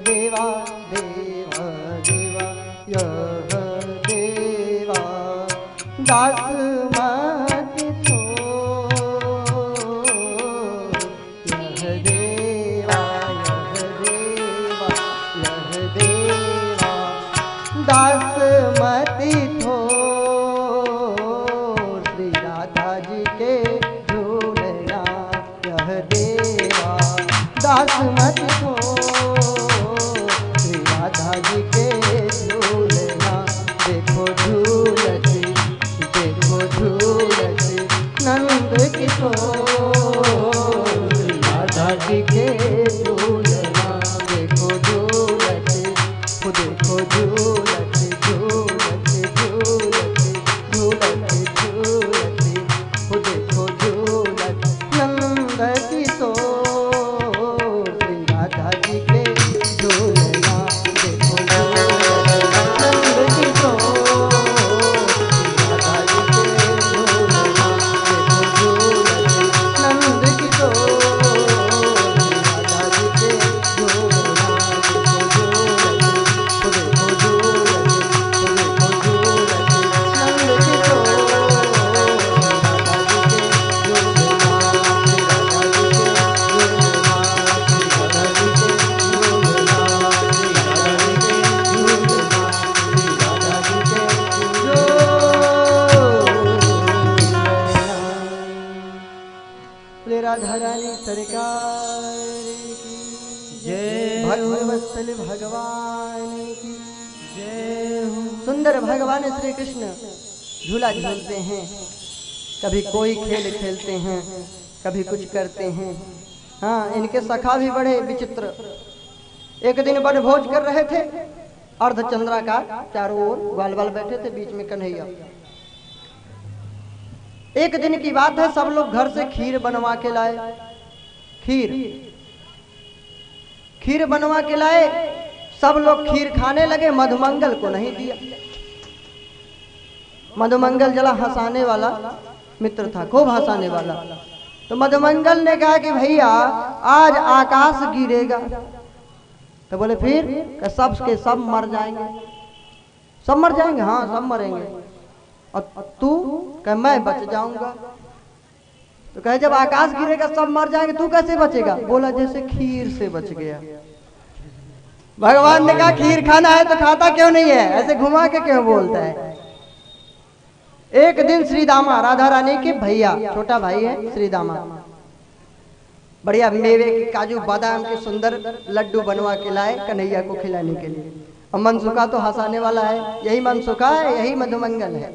देवा देवा देवा यह देवा दास मत छोड़ यह देवा यह देवा दास मत छोड़ श्री राधा जी के झूलना यह देवा दास मत छोड़ श्री राधा जी के झूलना देखो झूलती नंद किशोर श्री राधा जी के झूलना देखो झूलते देखो झूलते झूलते झूलते झूलते झूलते देखो झूलते नंद किशोर श्री राधा जी के झूलना देखो झूलते नंद किशोर राधा जी के झूलना देखो झूलते नंद किशोर राधा जी के झूलना देखो झूलते नंद किशोर राधा जी के झूलना राधा जी के झूलना राधा जी के झूलना राधा जी के झूलना राधा जी के बोले राधा रानी सरकार की जय भक्तवत्सल भगवान की जय हो। सुंदर भगवान श्री कृष्ण झूला झूलते हैं, कभी कोई खेल खेलते हैं, कभी कुछ करते हैं। हाँ, इनके सखा भी बड़े विचित्र। एक दिन वनभोज कर रहे थे, अर्धचंद्रा का चारों ओर ग्वाल बाल बैठे थे, बीच में कन्हैया। एक दिन की बात है, सब लोग घर से खीर बनवा के लाए। खीर बनवा के लाए, सब लोग खीर खाने लगे, मधुमंगल को नहीं दिया। मधुमंगल जरा हंसाने वाला मित्र था, खूब हंसाने वाला। तो मधुमंगल ने कहा कि भैया आज आकाश गिरेगा। तो बोले फिर? सब के सब मर जाएंगे। सब मर जाएंगे? हाँ, सब मरेंगे। और तू? कह मैं बच जाऊंगा। तो कहे जब आकाश गिरेगा सब मर जाएंगे, तू कैसे बचेगा? बोला जैसे खीर से बच गया। भगवान ने कहा खीर खाना है तो खाता क्यों नहीं है? ऐसे घुमा के क्यों बोलता है? एक दिन श्री दामा, राधा रानी के भैया, छोटा भाई है श्री दामा, बढ़िया मेवे के, काजू बादाम के सुंदर लड्डू बनवा के लाए कन्हैया को खिलाने के लिए। और मनसुखा तो हंसाने वाला है, यही मनसुखा है, यही मधुमंगल है,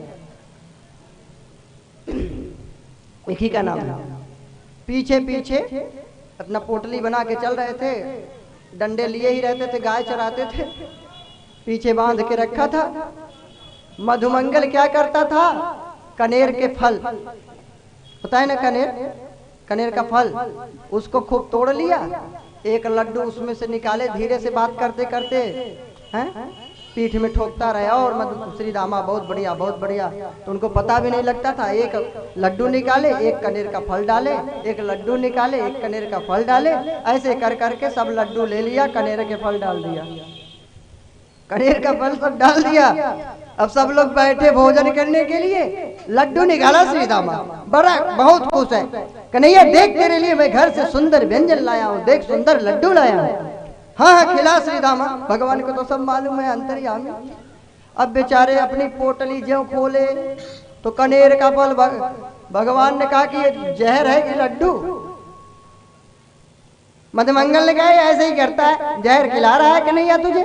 एक ही का नाम है। पीछे पीछे अपना पोटली बना के चल रहे थे, डंडे लिए ही रहते थे, गाय चराते थे, पीछे बांध के रखा था। मधुमंगल क्या करता था? कनेर के फल होता है ना, कनेर का फल, उसको खूब तोड़ लिया, एक लड्डू उसमें से निकाले, धीरे से बात करते करते हैं पीठ में ठोकता रहा और मत श्री दामा बहुत बढ़िया बहुत बढ़िया। तो उनको पता भी नहीं लगता था, एक लड्डू निकाले, एक कनेर का फल डाले, एक लड्डू निकाले, एक कनेर का फल डाले, ऐसे कर करके सब लड्डू ले लिया, कनेर के फल डाल दिया, कनेर का फल सब डाल दिया। अब सब लोग बैठे भोजन करने के लिए, लड्डू निकाला श्री दामा, बड़ा बहुत खुश है, कन्हैया देख तेरे लिए मैं घर से सुंदर व्यंजन लाया हूँ, देख सुंदर लड्डू लाया हूँ। हाँ हाँ खिला श्री दामा, भगवान को तो सब मालूम है अंतर्यामी। अब बेचारे अपनी पोटली ज्यों खोले तो कनेर का फल, भगवान ने कहा कि ये जहर है कि लड्डू? मधुमंगल ने कहा ऐसे ही करता है, जहर खिला रहा है कन्हैया तुझे,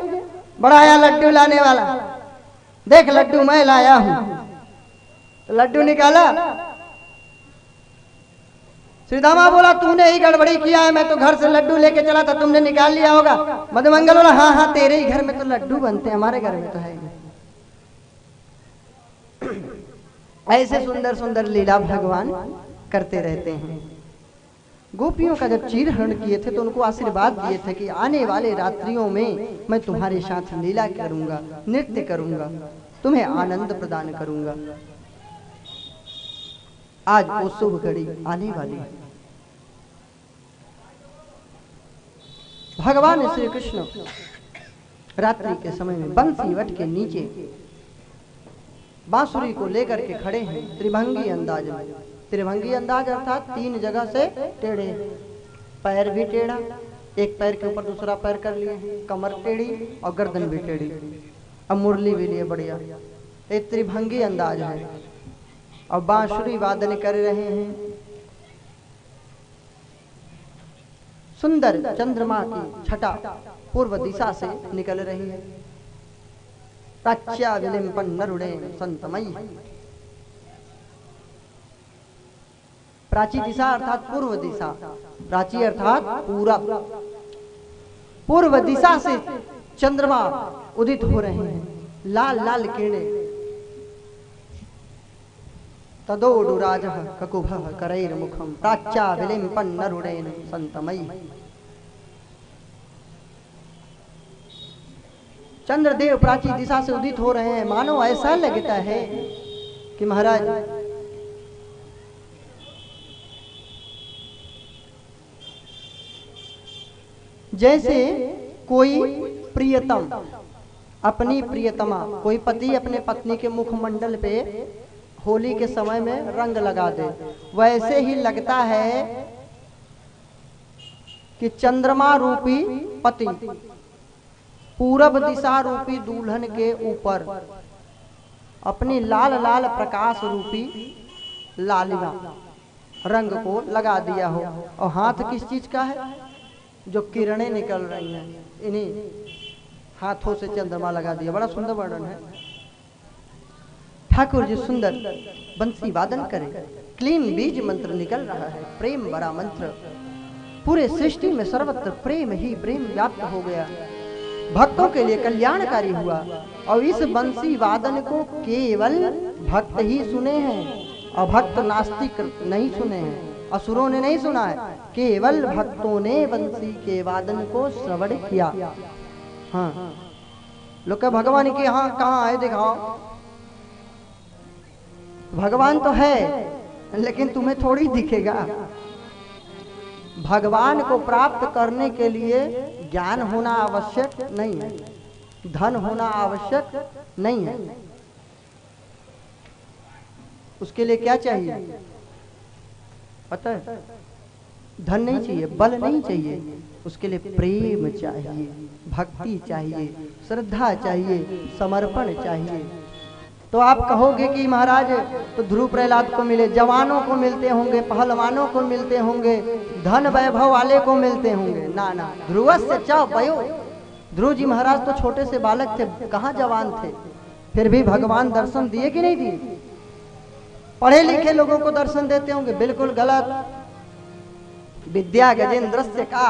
बड़ा आया लड्डू लाने वाला, देख लड्डू मैं लाया हूं। तो लड्डू निकाला, श्री दामा बोला तूने ही गड़बड़ी किया है, मैं तो घर से लड्डू लेके चला था, तुमने निकाल लिया होगा। मधुमंगल बोला हाँ हाँ तेरे ही घर में तो लड्डू बनते हैं, हमारे घर में तो है ही। ऐसे सुंदर सुंदर लीला भगवान करते रहते हैं। गोपियों का जब चीरहरण किए थे तो उनको आशीर्वाद दिए थे कि आने वाले रात्रियों में मैं तुम्हारे साथ लीला करूंगा, नृत्य करूंगा, तुम्हें आनंद प्रदान करूंगा। आज वो शुभ घड़ी आने वाली है। भगवान श्री कृष्ण रात्रि के समय में बंसी वट के नीचे बांसुरी को लेकर के खड़े हैं त्रिभंगी अंदाज में। त्रिभंगी अंदाज अर्थात 3 जगह से टेढ़े, पैर भी टेढ़ा, एक पैर के ऊपर दूसरा पैर कर लिए, कमर टेढ़ी और गर्दन भी टेढ़ी, अब मुरली भी लिए बढ़िया। एक त्रिभंगी अंदाज है और बांसुरी वादन कर रहे हैं। सुंदर चंद्रमा की छटा पूर्व दिशा से निकल रही है। प्राच्या विलिंपन नरुणे संतमयी, प्राची दिशा अर्थात पूर्व दिशा, प्राची अर्थात पूरब, पूर्व दिशा से चंद्रमा उदित हो रहे हैं, लाल लाल किरणें। तदोडुराजः ककुभः करैर्मुखं प्राच्या विलिंपन नरुणेन संतमयी। चंद्रदेव प्राची दिशा से उदित हो रहे हैं, मानो ऐसा लगता है कि महाराज जैसे कोई प्रियतम अपनी प्रियतमा, कोई पति अपने पत्नी के मुखमंडल पे होली के समय में रंग लगा दे, वैसे ही लगता है कि चंद्रमा रूपी पति पूरब दिशा रूपी दुल्हन के ऊपर अपनी लाल लाल प्रकाश रूपी लालिमा रंग को लगा दिया हो। और हाथ किस चीज का है? जो किरणें निकल रही हैं, इन्हीं हाथों से चंद्रमा लगा दिया। बड़ा सुंदर वर्णन है। ठाकुर जी सुंदर बंसी वादन करें, क्लीन बीज मंत्र निकल रहा है, प्रेम बड़ा मंत्र। पूरे सृष्टि में सर्वत्र प्रेम ही प्रेम व्याप्त हो गया, भक्तों के लिए कल्याणकारी हुआ। और इस बंसी वादन को केवल भक्त ही सुने हैं, अभक्त नास्तिक नहीं सुने हैं, असुरों ने नहीं सुना है, केवल भक्तों ने बंसी के वादन को श्रवण किया। हाँ, लोग कहे भगवान की हाँ कहाँ है दिखाओ। भगवान तो है लेकिन तुम्हें थोड़ी दिखेगा। भगवान को प्राप्त करने के लिए ज्ञान होना आवश्यक नहीं है, धन होना आवश्यक नहीं है। उसके लिए क्या चाहिए पता है? धन नहीं चाहिए, बल नहीं चाहिए, उसके लिए प्रेम चाहिए, भक्ति चाहिए, श्रद्धा चाहिए, समर्पण चाहिए। तो आप कहोगे कि महाराज तो ध्रुव प्रहलाद को मिले, जवानों को मिलते होंगे, पहलवानों को मिलते होंगे, धन वैभव वाले को मिलते होंगे। ना ना, ध्रुवस्य च वयो, ध्रुव जी महाराज तो छोटे से बालक थे, कहाँ जवान थे, फिर भी भगवान दर्शन दिए कि नहीं दिए? पढ़े लिखे लोगों को दर्शन देते होंगे, बिल्कुल गलत। विद्या गजेंद्रस्य का,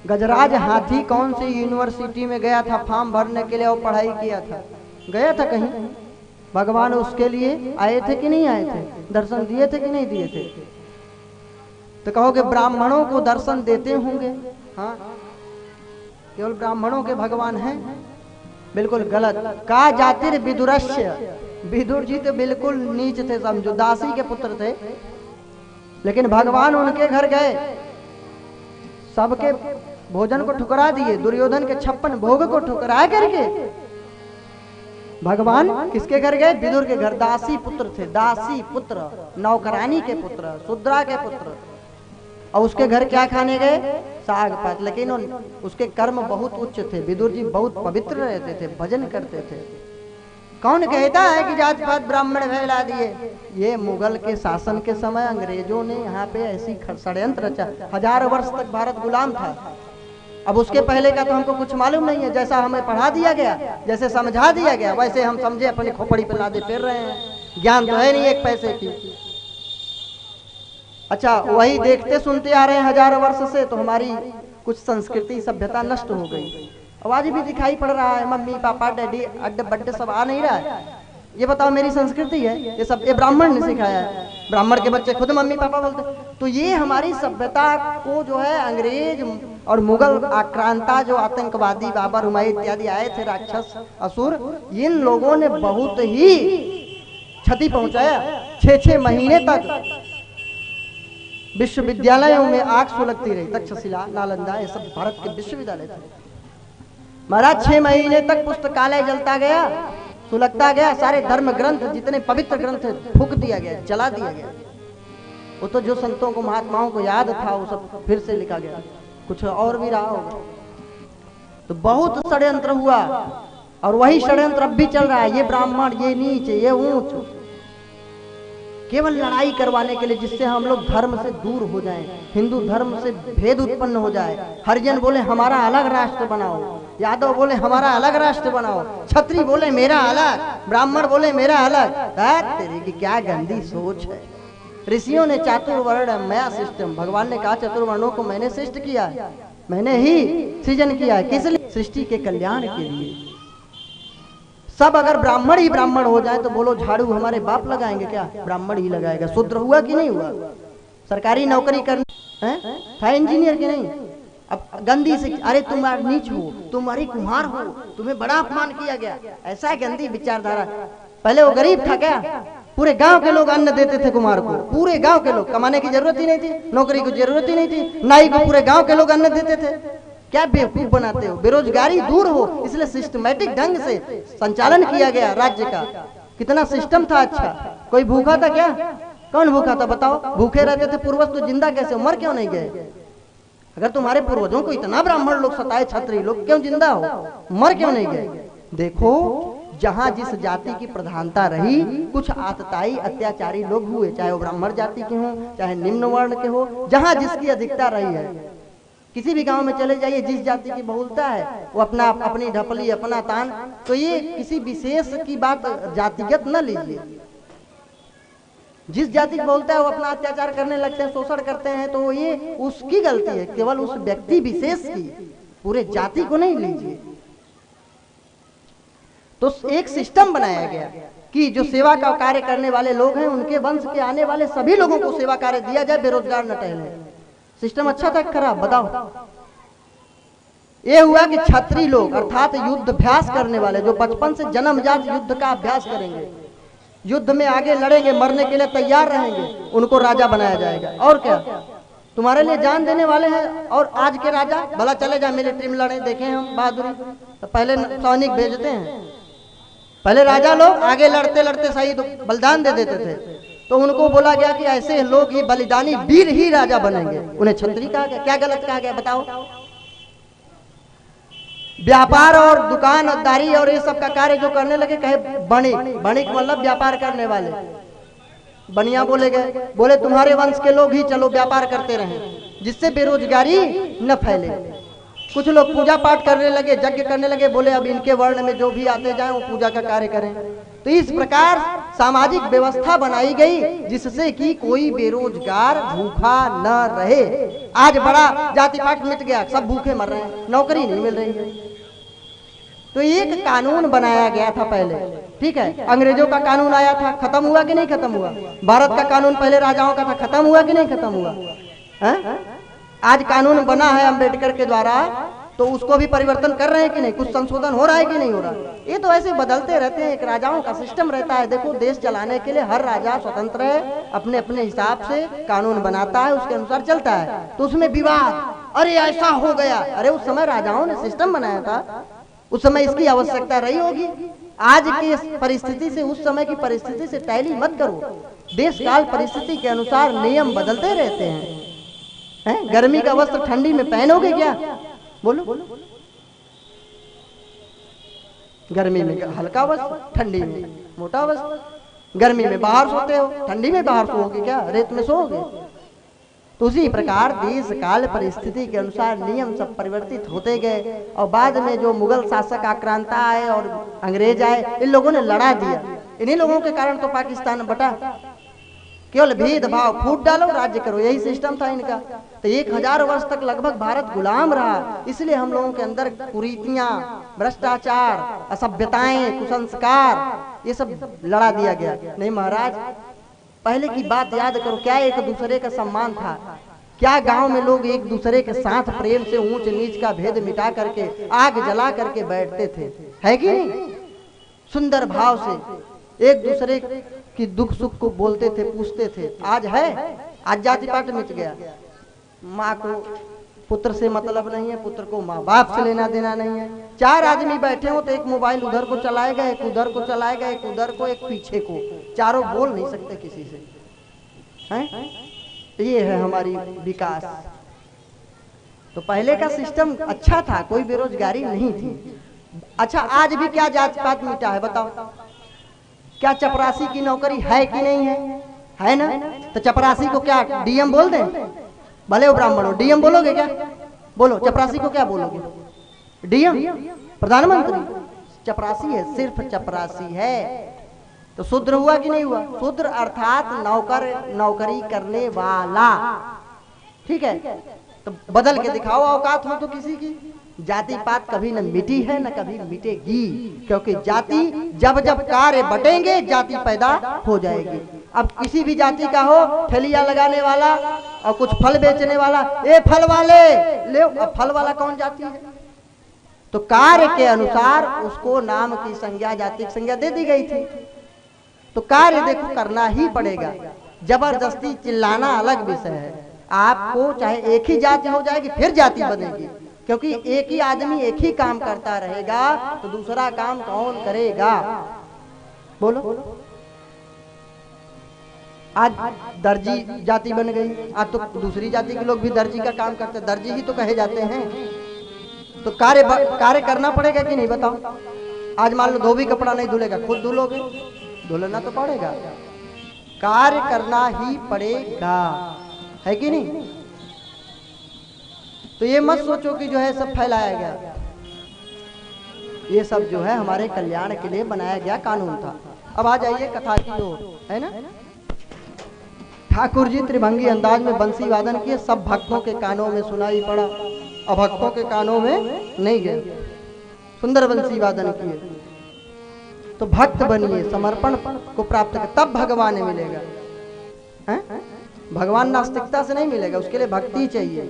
गजराज हाथी कौन सी यूनिवर्सिटी में गया था फॉर्म भरने के लिए और पढ़ाई किया था? गया था कहीं? भगवान उसके लिए आए थे कि नहीं आए थे? दर्शन दिए थे कि नहीं दिए थे? तो कहोगे ब्राह्मणों को दर्शन देते होंगे। हाँ, केवल ब्राह्मणों के भगवान हैं? बिल्कुल गलत। का जातिर विदुरस्य, विदुर जी तो बिल्कुल नीच थे, समझो दासी के पुत्र थे, लेकिन भगवान उनके घर गए, सबके भोजन को ठुकरा दिए, दुर्योधन के 56 भोग को ठुकरा करके भगवान किसके घर गए? विदुर के घर। दासी पुत्र थे, दासी पुत्र, नौकरानी के पुत्र, शूद्रा के पुत्र, और उसके घर क्या खाने गए? साग पात। लेकिन उसके कर्म बहुत उच्च थे, विदुर जी बहुत पवित्र रहते थे, भजन करते थे। कौन कहता है कि जात पात ब्राह्मण फैला दिए? ये मुगल के शासन के समय अंग्रेजों ने यहाँ पे ऐसी षड्यंत्र रचा। 1000 वर्ष तक भारत गुलाम था। अब उसके पहले का तो हमको कुछ मालूम नहीं है। जैसा हमें पढ़ा दिया गया, जैसे समझा दिया गया, वैसे हम समझे अपनी खोपड़ी पे लादे फिर रहे हैं। ज्ञान तो है नहीं एक पैसे की। अच्छा, वही देखते सुनते आ रहे हैं 1000 वर्ष से, तो हमारी कुछ संस्कृति सभ्यता नष्ट हो गई। आवाज भी दिखाई पड़ रहा है, मम्मी पापा डैडी अड्डे बड्डे सब आ नहीं रहा है। ये बताओ मेरी संस्कृति है ये सब? ये ब्राह्मण ने सिखाया है। ब्राह्मण के बच्चे खुद मम्मी पापा बोलते। तो ये हमारी सभ्यता को जो है अंग्रेज और मुगल आक्रांता, जो आतंकवादी बाबर हुमायूं इत्यादि आए थे, राक्षस असुर, इन लोगों ने बहुत ही क्षति पहुंचाया। 6-6 महीने तक विश्वविद्यालयों में आग सुलगती रही। तक्षशिला, नालंदा, ये सब भारत के विश्वविद्यालय थे महाराज। 6 महीने तक पुस्तकालय जलता गया, सुलगता गया। सारे धर्म ग्रंथ, जितने पवित्र ग्रंथ थे, फूंक दिया गया, जला दिया गया। वो तो जो संतों को, महात्माओं को याद था, वो सब फिर से लिखा गया। कुछ और भी रहा होगा। तो बहुत षड्यंत्र हुआ, और वही षड्यंत्र अब भी चल रहा है। ये ब्राह्मण, ये नीच, ये ऊंच, केवल लड़ाई करवाने के लिए, जिससे हम लोग धर्म से दूर हो जाएं, हिंदू धर्म से भेद उत्पन्न हो जाए। हरिजन बोले हमारा अलग राष्ट्र बनाओ, यादव बोले हमारा अलग राष्ट्र बनाओ, क्षत्रिय बोले मेरा अलग, ब्राह्मण बोले मेरा अलग। तेरे की क्या गंदी सोच है। ऋषियों ने चातुर्वर्ण मया सिस्टम, भगवान ने कहा चतुर्वर्णों को मैंने सृष्ट किया है, मैंने ही सृजन किया है। किस लिए? सृष्टि के कल्याण के लिए। सब अगर ब्राह्मण ही ब्राह्मण हो जाए तो बोलो झाड़ू हमारे बाप लगाएंगे क्या? ब्राह्मण ही लगाएगा। शूद्र हुआ कि नहीं हुआ? सरकारी नौकरी करनी था, इंजीनियर की नहीं। अब गंदी से, अरे तुम नीच हो, तुम्हारी कुम्हार हो, तुम्हें बड़ा अपमान किया गया, ऐसा गंदी विचारधारा। पहले वो गरीब था क्या? पूरे गांव के लोग अन्न देते थे कुम्हार को, पूरे गांव के लोग। कमाने की जरूरत ही नहीं थी, नौकरी की जरूरत ही नहीं थी, नाई को पूरे गांव के लोग अन्न देते थे। क्या बेवकूफ बनाते हो? बेरोजगारी दूर हो, इसलिए सिस्टमैटिक ढंग से संचालन किया गया राज्य का। कितना सिस्टम था अच्छा। कोई भूखा था क्या? कौन भूखा था बताओ? भूखे रहते थे पूर्वज तो जिंदा कैसे, मर क्यों नहीं गए? अगर तुम्हारे पूर्वजों को इतना ब्राह्मण लोग सताए, क्षत्रिय लोग, क्यों जिंदा हो, मर क्यों नहीं गए? देखो, जहां जिस जाति की प्रधानता रही, कुछ आतताई अत्याचारी लोग हुए, चाहे वो ब्राह्मण जाति के हों, चाहे निम्न वर्ण के हो, जहां जिसकी अधिकता रही है। किसी भी गांव में चले जाइए, जिस जाति की बहुलता है वो अपनी ढपली, अपना तान। तो ये किसी विशेष की बात जातिगत न लीजिए। जिस जाति की बहुलता है वो अपना अत्याचार करने लगते हैं, शोषण करते हैं, तो ये उसकी गलती है, केवल उस व्यक्ति विशेष की, पूरे जाति को नहीं लीजिए। तो एक सिस्टम बनाया गया कि जो सेवा का कार्य करने वाले लोग हैं, उनके वंश के आने वाले सभी लोगों को सेवा कार्य दिया जाए, बेरोजगार न टहले। सिस्टम अच्छा था खराब बताओ? ये हुआ कि क्षत्रिय लोग अर्थात युद्ध अभ्यास करने वाले, जो बचपन से जन्मजात युद्ध का अभ्यास करेंगे, युद्ध में आगे लड़ेंगे, मरने के लिए तैयार रहेंगे, उनको राजा बनाया जाएगा। और क्या? तुम्हारे लिए जान देने वाले हैं। और आज के राजा भला चले जाए मिलिट्री में लड़े, देखे हम बहादुरी। तो पहले सैनिक भेजते हैं, पहले राजा लोग आगे लड़ते लड़ते शहीद बलिदान दे देते थे। तो उनको बोला गया कि ऐसे लोग ही बलिदानी वीर ही राजा बनेंगे, उन्हें क्षत्रिय कहा गया। क्या गलत कहा गया बताओ? व्यापार और दुकानदारी और ये सब का कार्य जो करने लगे, कहे बणिक, बणिक मतलब व्यापार करने वाले, बनिया बोले गए। बोले तुम्हारे वंश के लोग ही चलो व्यापार करते रहें, जिससे बेरोजगारी न फैले। कुछ लोग पूजा पाठ करने लगे, यज्ञ करने लगे, बोले अब इनके वर्ण में जो भी आते जाएं वो पूजा का कार्य करें। तो इस प्रकार सामाजिक व्यवस्था बनाई गई, जिससे कि कोई बेरोजगार भूखा न रहे। आज बड़ा जाति पात मिट गया, सब भूखे मर रहे हैं, नौकरी नहीं मिल रही है। तो एक कानून बनाया गया था पहले, ठीक है? अंग्रेजों का कानून आया था, खत्म हुआ कि नहीं खत्म हुआ? भारत का कानून पहले राजाओं का था, खत्म हुआ कि नहीं खत्म हुआ? आज कानून बना है अंबेडकर के द्वारा तो उसको भी परिवर्तन कर रहे हैं कि नहीं, कुछ संशोधन हो रहा है कि नहीं हो रहा। ये तो ऐसे बदलते रहते हैं, एक राजाओं का सिस्टम रहता है। देखो देश चलाने के लिए हर राजा स्वतंत्र है, अपने अपने हिसाब से कानून बनाता है, उसके अनुसार चलता है। तो उसमें विवाद, अरे ऐसा हो गया, अरे उस समय राजाओं ने सिस्टम बनाया था, उस समय इसकी आवश्यकता रही होगी। आज की परिस्थिति से, उस समय की परिस्थिति से टैली मत करो। देश काल परिस्थिति के अनुसार नियम बदलते रहते हैं। गर्मी का वस्त्र ठंडी में पहनोगे क्या? बोलो, गर्मी में हल्का वस्त्र, ठंडी में मोटा वस्त्र। गर्मी में बाहर सोते हो, ठंडी में बाहर सोओगे क्या? रेत में सोओगे? तो उसी प्रकार देश काल परिस्थिति के अनुसार नियम सब परिवर्तित होते गए। और बाद में जो मुगल शासक आक्रांता आए और अंग्रेज आए, इन लोगों ने लड़ा दिया। इन्हीं लोगों के कारण तो पाकिस्तान बटा। केवल भेदभाव, फूट डालो राज्य करो, यही सिस्टम था इनका। तो 1000 वर्ष तक लगभग भारत गुलाम रहा। इसलिए हम लोगों के अंदर कुरीतियां, भ्रष्टाचार, असभ्यताएं, कुसंस्कार, ये सब लड़ा दिया गया। नहीं महाराज, पहले की बात याद करो, क्या एक दूसरे का सम्मान था? क्या गांव में लोग एक दूसरे के साथ प्रेम से ऊंच नीच का भेद मिटा करके, आग जला करके बैठते थे, है कि नहीं? सुंदर भाव से एक दूसरे की दुख सुख को बोलते थे, पूछते थे। आज है? आज जाति पात मिट गया। माँ को पुत्र से मतलब नहीं है, पुत्र को माँ बाप से लेना देना नहीं है। 4 आदमी बैठे हो तो एक मोबाइल उधर को चलाएगा, एक उधर को चलाएगा, एक उधर को, एक पीछे को, चारों बोल नहीं सकते किसी से, हैं? ये है हमारी विकास। तो पहले का सिस्टम अच्छा था, कोई बेरोजगारी नहीं थी। अच्छा, आज भी क्या जात पात मिटा है बताओ? क्या चपरासी की नौकरी है कि नहीं है? है ना? तो चपरासी को क्या डीएम बोल दें? भले वो ब्राह्मण हो, डीएम बोलोगे क्या? बोलो, चपरासी को क्या बोलोगे? डीएम, प्रधानमंत्री? चपरासी है, सिर्फ चपरासी है। तो शूद्र हुआ कि नहीं हुआ? शूद्र अर्थात नौकर, नौकरी करने वाला। ठीक है, तो बदल के दिखाओ औकात हो तो किसी की। जाति पात कभी न मिटी है न कभी मिटेगी, क्योंकि जाति जब जब कार्य बटेंगे जाति पैदा हो जाएगी। अब किसी भी जाति का हो, ठेलिया लगाने वाला और कुछ फल बेचने वाला, ए फल वाले ले, अब फल वाला कौन जाति है? तो कार्य के अनुसार उसको नाम की संज्ञा, जाति की संज्ञा दे दी गई थी। तो कार्य देखो करना ही पड़ेगा। जबरदस्ती चिल्लाना अलग विषय है। आपको चाहे एक ही जाति हो जाएगी फिर जाति बनेगी, क्योंकि एक ही आदमी एक ही काम करता रहेगा तो दूसरा काम कौन करेगा? बोलो, आज दर्जी जाति बन गई, आज तो दूसरी जाति के लोग भी दर्जी का काम करते, दर्जी ही तो कहे जाते हैं। तो कार्य करना पड़ेगा कि नहीं बताओ? आज मान लो धोबी कपड़ा नहीं धुलेगा, खुद धुलोगे? धुलना तो पड़ेगा, कार्य करना ही पड़ेगा, है कि नहीं? तो ये मत सोचो कि जो है सब फैलाया गया, ये सब जो है हमारे कल्याण के लिए बनाया गया कानून था। अब आ जाइए कथा की ओर, है ना? ठाकुर जी त्रिभंगी अंदाज में बंसी वादन किए, सब भक्तों के कानों में सुनाई पड़ा, अभक्तों के कानों में नहीं गए। सुंदर बंसी वादन किए। तो भक्त बनिए, समर्पण को प्राप्त कर, तब भगवान मिलेगा। हैं? भगवान नास्तिकता से नहीं मिलेगा, उसके लिए भक्ति चाहिए,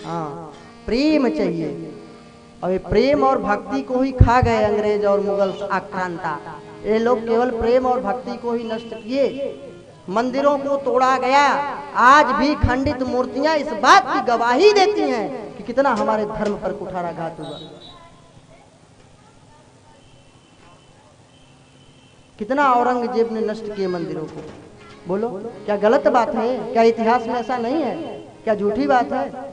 हाँ प्रेम चाहिए। और ये प्रेम और भक्ति को ही खा गए अंग्रेज और मुगल आक्रांता। ये लोग केवल प्रेम और भक्ति को ही नष्ट किए। मंदिरों को तोड़ा गया। आज भी खंडित मूर्तियां इस बात की गवाही देती हैं कि कितना हमारे धर्म पर कुठाराघात हुआ, कितना औरंगजेब ने नष्ट किए मंदिरों को। बोलो, क्या गलत बात है? क्या इतिहास में ऐसा नहीं है? क्या झूठी बात है?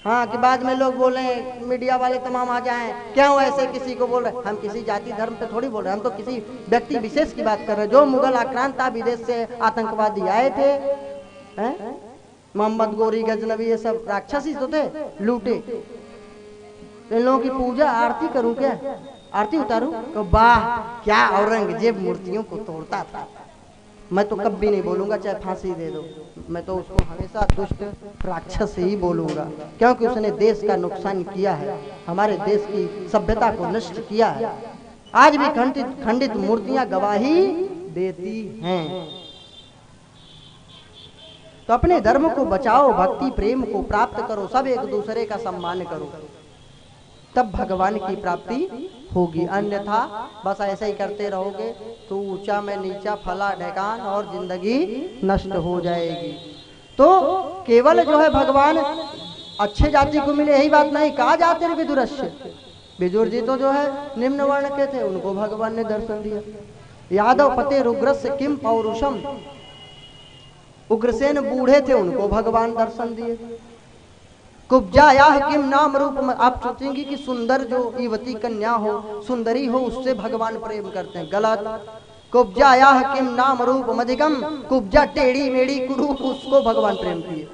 हाँ, कि बाद में लोग बोले, मीडिया वाले तमाम आ जाएं, क्यों ऐसे किसी को बोल रहे? हम किसी जाति धर्म पे थोड़ी बोल रहे, हम तो किसी व्यक्ति विशेष की बात कर रहे हैं। जो मुगल आक्रांत था, विदेश से आतंकवादी आए थे, हैं? मोहम्मद गोरी, गजनबी, ये सब राक्षसी तो थे, लूटे। इन लोगों की पूजा आरती करूं क्या? आरती उतारूं? तो वाह, क्या औरंगजेब मूर्तियों को तोड़ता था। मैं तो कभी नहीं बोलूंगा चाहे फांसी दे दो, मैं तो उसको हमेशा दुष्ट राक्षस ही बोलूंगा, क्योंकि उसने देश का नुकसान किया है, हमारे देश की सभ्यता को नष्ट किया है। आज भी खंडित मूर्तियां गवाही देती हैं। तो अपने धर्म को बचाओ, भक्ति प्रेम को प्राप्त करो, सब एक दूसरे का सम्मान करो। तब भगवान की प्राप्ति होगी, अन्यथा बस ऐसे ही करते रहोगे तो ऊंचा में नीचा, फला ढेकान और जिंदगी नष्ट हो जाएगी। तो केवल जो है भगवान अच्छे जाति को मिले यही बात नहीं, कहा जाते विदुरस्य, विदुर जी तो जो है निम्न वर्ण के थे, उनको भगवान ने दर्शन दिया। यादव पते रुग्रस्य किम पौरुषम, उग्रसेन बूढ़े थे, उनको भगवान दर्शन दिए। कुब्जाया किम नाम रूप, आप सोचेंगे कि सुंदर जो युवती कन्या हो, सुंदरी हो, उससे भगवान प्रेम करते हैं, गलत। कुब्जाया किम नाम रूप मधिकम, कुब्जा टेढ़ी मेढ़ी कुरूप, उसको भगवान प्रेम किए।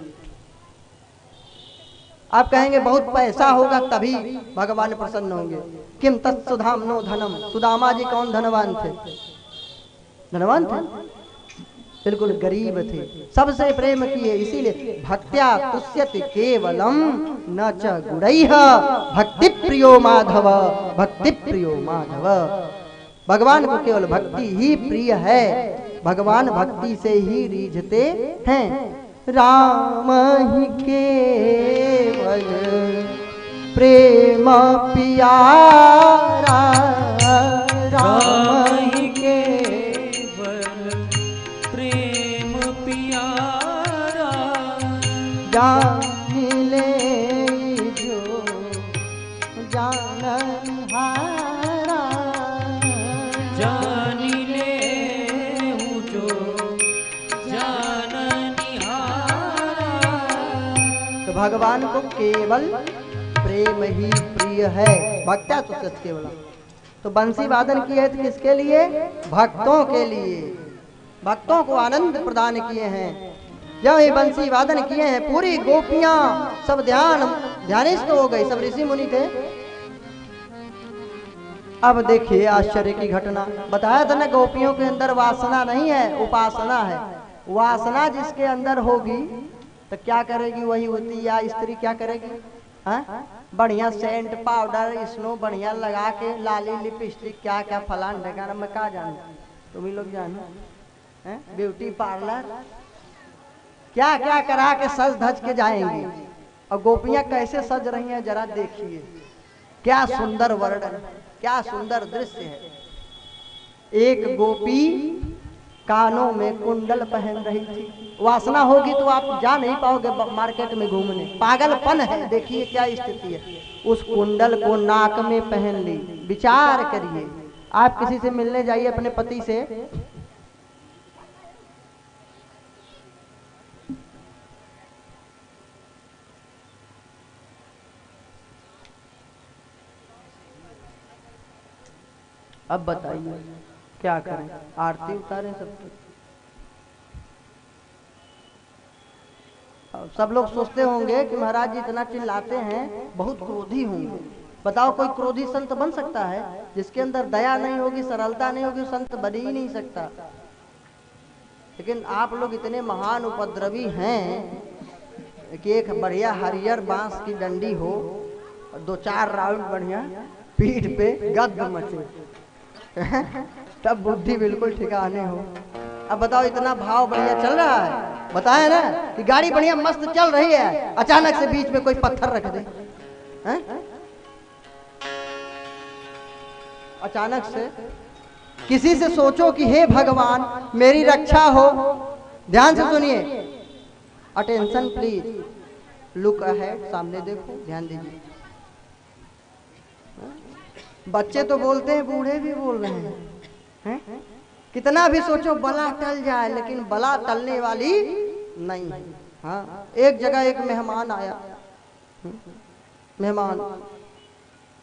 आप कहेंगे बहुत पैसा होगा तभी भगवान प्रसन्न होंगे। किम तत्सुधामनो धनम, सुदामा जी कौन धनवान थे? धनवान थे? बिल्कुल गरीब थे, सबसे प्रेम किए। इसीलिए भक्त्या तुष्यति केवलम न च गुणैः, भक्ति प्रियो माधव, भक्ति प्रियो माधव। भगवान को केवल भक्ति ही प्रिय है, भगवान भक्ति से ही रीझते हैं। राम ही केवल प्रेम प्यारा, राम ही केवल प्रेम प्यारा, जान ले जो जानहारा, जान ले जो जाननिहारा। तो भगवान को केवल प्रेम ही प्रिय है, भक्त्या तो सच केवल। तो बंसी वादन की है तो किसके लिए? भक्तों के लिए, भक्तों को आनंद प्रदान किए हैं। जब ये बंसी वादन किए हैं, पूरी गोपियां सब ध्यानिष्ठ हो गई, सब ऋषि मुनि थे। अब देखिए आश्चर्य की घटना, बताया था ना गोपियों के अंदर वासना नहीं है, उपासना है। वासना जिसके अंदर होगी तो क्या करेगी? वही होती या स्त्री क्या करेगी? हाँ, बढ़िया सेंट पाउडर स्नो बढ़िया लगा के, लाली लिपस्टिक क्या क्या फलान ढकाना, मैं क्या जानू, तुम ही लोग जानो, ब्यूटी पार्लर क्या क्या करा के सज धज के जाएंगी। और गोपियां कैसे सज रही हैं जरा देखिए, क्या सुंदर वर्णन, क्या सुंदर दृश्य है। एक गोपी कानों में कुंडल पहन रही थी। वासना होगी तो आप जा नहीं पाओगे मार्केट में घूमने, पागलपन है। देखिए क्या स्थिति है, उस कुंडल को नाक में पहन ली। विचार करिए, आप किसी से मिलने जाइए अपने पति से, अब बताइए क्या करें? आरती उतारें सबकी? सब लोग सोचते होंगे कि महाराज जी इतना चिल्लाते हैं, बहुत क्रोधी होंगे। बताओ कोई क्रोधी संत बन सकता है? जिसके अंदर दया नहीं होगी, सरलता नहीं होगी, संत बन ही नहीं सकता। लेकिन आप लोग इतने महान उपद्रवी हैं कि एक बढ़िया हरियर बांस की डंडी हो, 2-4 राउंड बढ़िया पीठ पे गद मचे तब बुद्धि बिल्कुल ठिकाने हो। अब बताओ इतना भाव बढ़िया चल रहा है, बताया ना कि गाड़ी बढ़िया मस्त चल रही है, अचानक से बीच में कोई पत्थर रख दे, हैं? अचानक से किसी से सोचो कि हे भगवान मेरी रक्षा हो। ध्यान से सुनिए, अटेंशन प्लीज, लुक अहेड, सामने देखो, ध्यान दीजिए। बच्चे तो बोलते हैं, बूढ़े भी बोल रहे हैं, कितना भी सोचो बला टल जाए, लेकिन बला टलने वाली नहीं है। हाँ, एक जगह एक मेहमान आया, मेहमान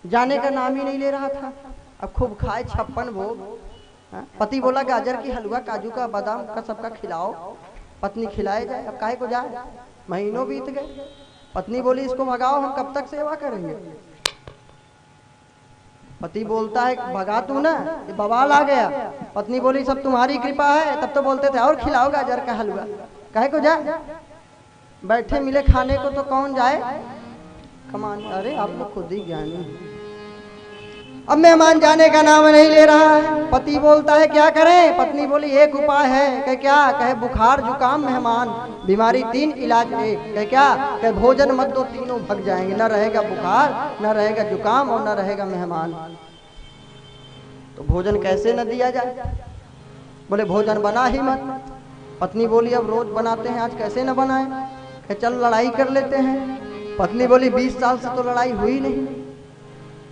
जाने का नाम ही नहीं ले रहा था। अब खूब खाए 56 भोग। पति बोला गाजर की हलवा, काजू का, बादाम का सबका खिलाओ। पत्नी खिलाए जाए, अब काहे को जाए, महीनों बीत गए। पत्नी बोली इसको भगाओ, हम कब तक सेवा करेंगे। पति बोलता है भगा तू ना, ये बवाल आ गया। पत्नी बोली सब तुम्हारी कृपा है। तब तो बोलते थे और खिलाओ गाजर का हलवा, काहे को जाए, बैठे मिले खाने को तो कौन जाए कमान। अरे आप लोग खुद ही ज्ञानी, अब मेहमान जाने का नाम नहीं ले रहा है। पति बोलता है क्या करें? पत्नी बोली एक उपाय है। कहे क्या? कहे बुखार जुकाम मेहमान बीमारी 3 इलाज एक। कहे क्या? कहे भोजन मत दो, तीनों भग जाएंगे, न रहेगा बुखार, न रहेगा जुकाम और न रहेगा मेहमान। तो भोजन कैसे न दिया जाए? बोले भोजन बना ही मत। पत्नी बोली अब रोज बनाते हैं, आज कैसे न बनाए? कहे चल लड़ाई कर लेते हैं। पत्नी बोली 20 साल से तो लड़ाई हुई नहीं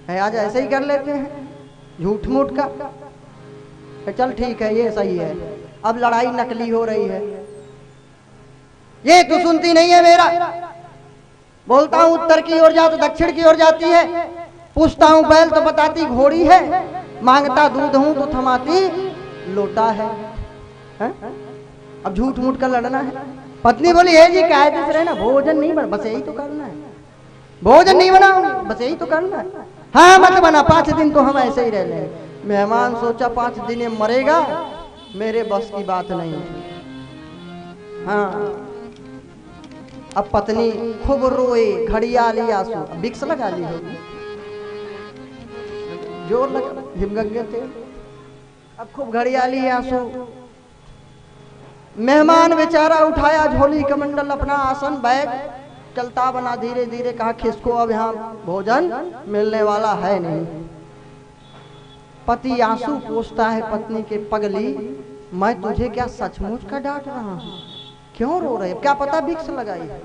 है, आज ऐसे ही कर लेते हैं झूठ मूठ का। चल ठीक है, ये सही है। अब लड़ाई नकली हो रही है। ये तो सुनती नहीं है मेरा। बोलता हूं उत्तर की ओर जा तो दक्षिण की ओर जाती है। पूछता हूं बैल तो बताती घोड़ी है। मांगता दूध हूं तो थमाती लोटा है। अब झूठ मूठ का लड़ना है। पत्नी बोली है जी कायदे से रहना, भोजन नहीं बना, बस यही तो करना है। भोजन नहीं बनाऊंगी, बस यही तो करना है। हाँ मत बना, 5 दिन तो हम ऐसे ही रह लेंगे। मेहमान सोचा 5 दिन ये मरेगा, मेरे बस की बात नहीं। हाँ अब पत्नी खूब रोए, घड़ियाली आंसू, विक्स लगा ली होगी, जोर लगा हिमगंगे थे। अब खूब घड़ियाली आंसू। मेहमान बेचारा उठाया झोली कमंडल अपना आसन बैग, चलता बना धीरे धीरे। कहा खिसको, अब यहाँ भोजन मिलने वाला है नहीं। पति आंसू पोंछता है पत्नी के, पगली मैं तुझे क्या सचमुच का डांट रहा हूँ? क्यों रो रही है? क्या पता विक्स लगाई है,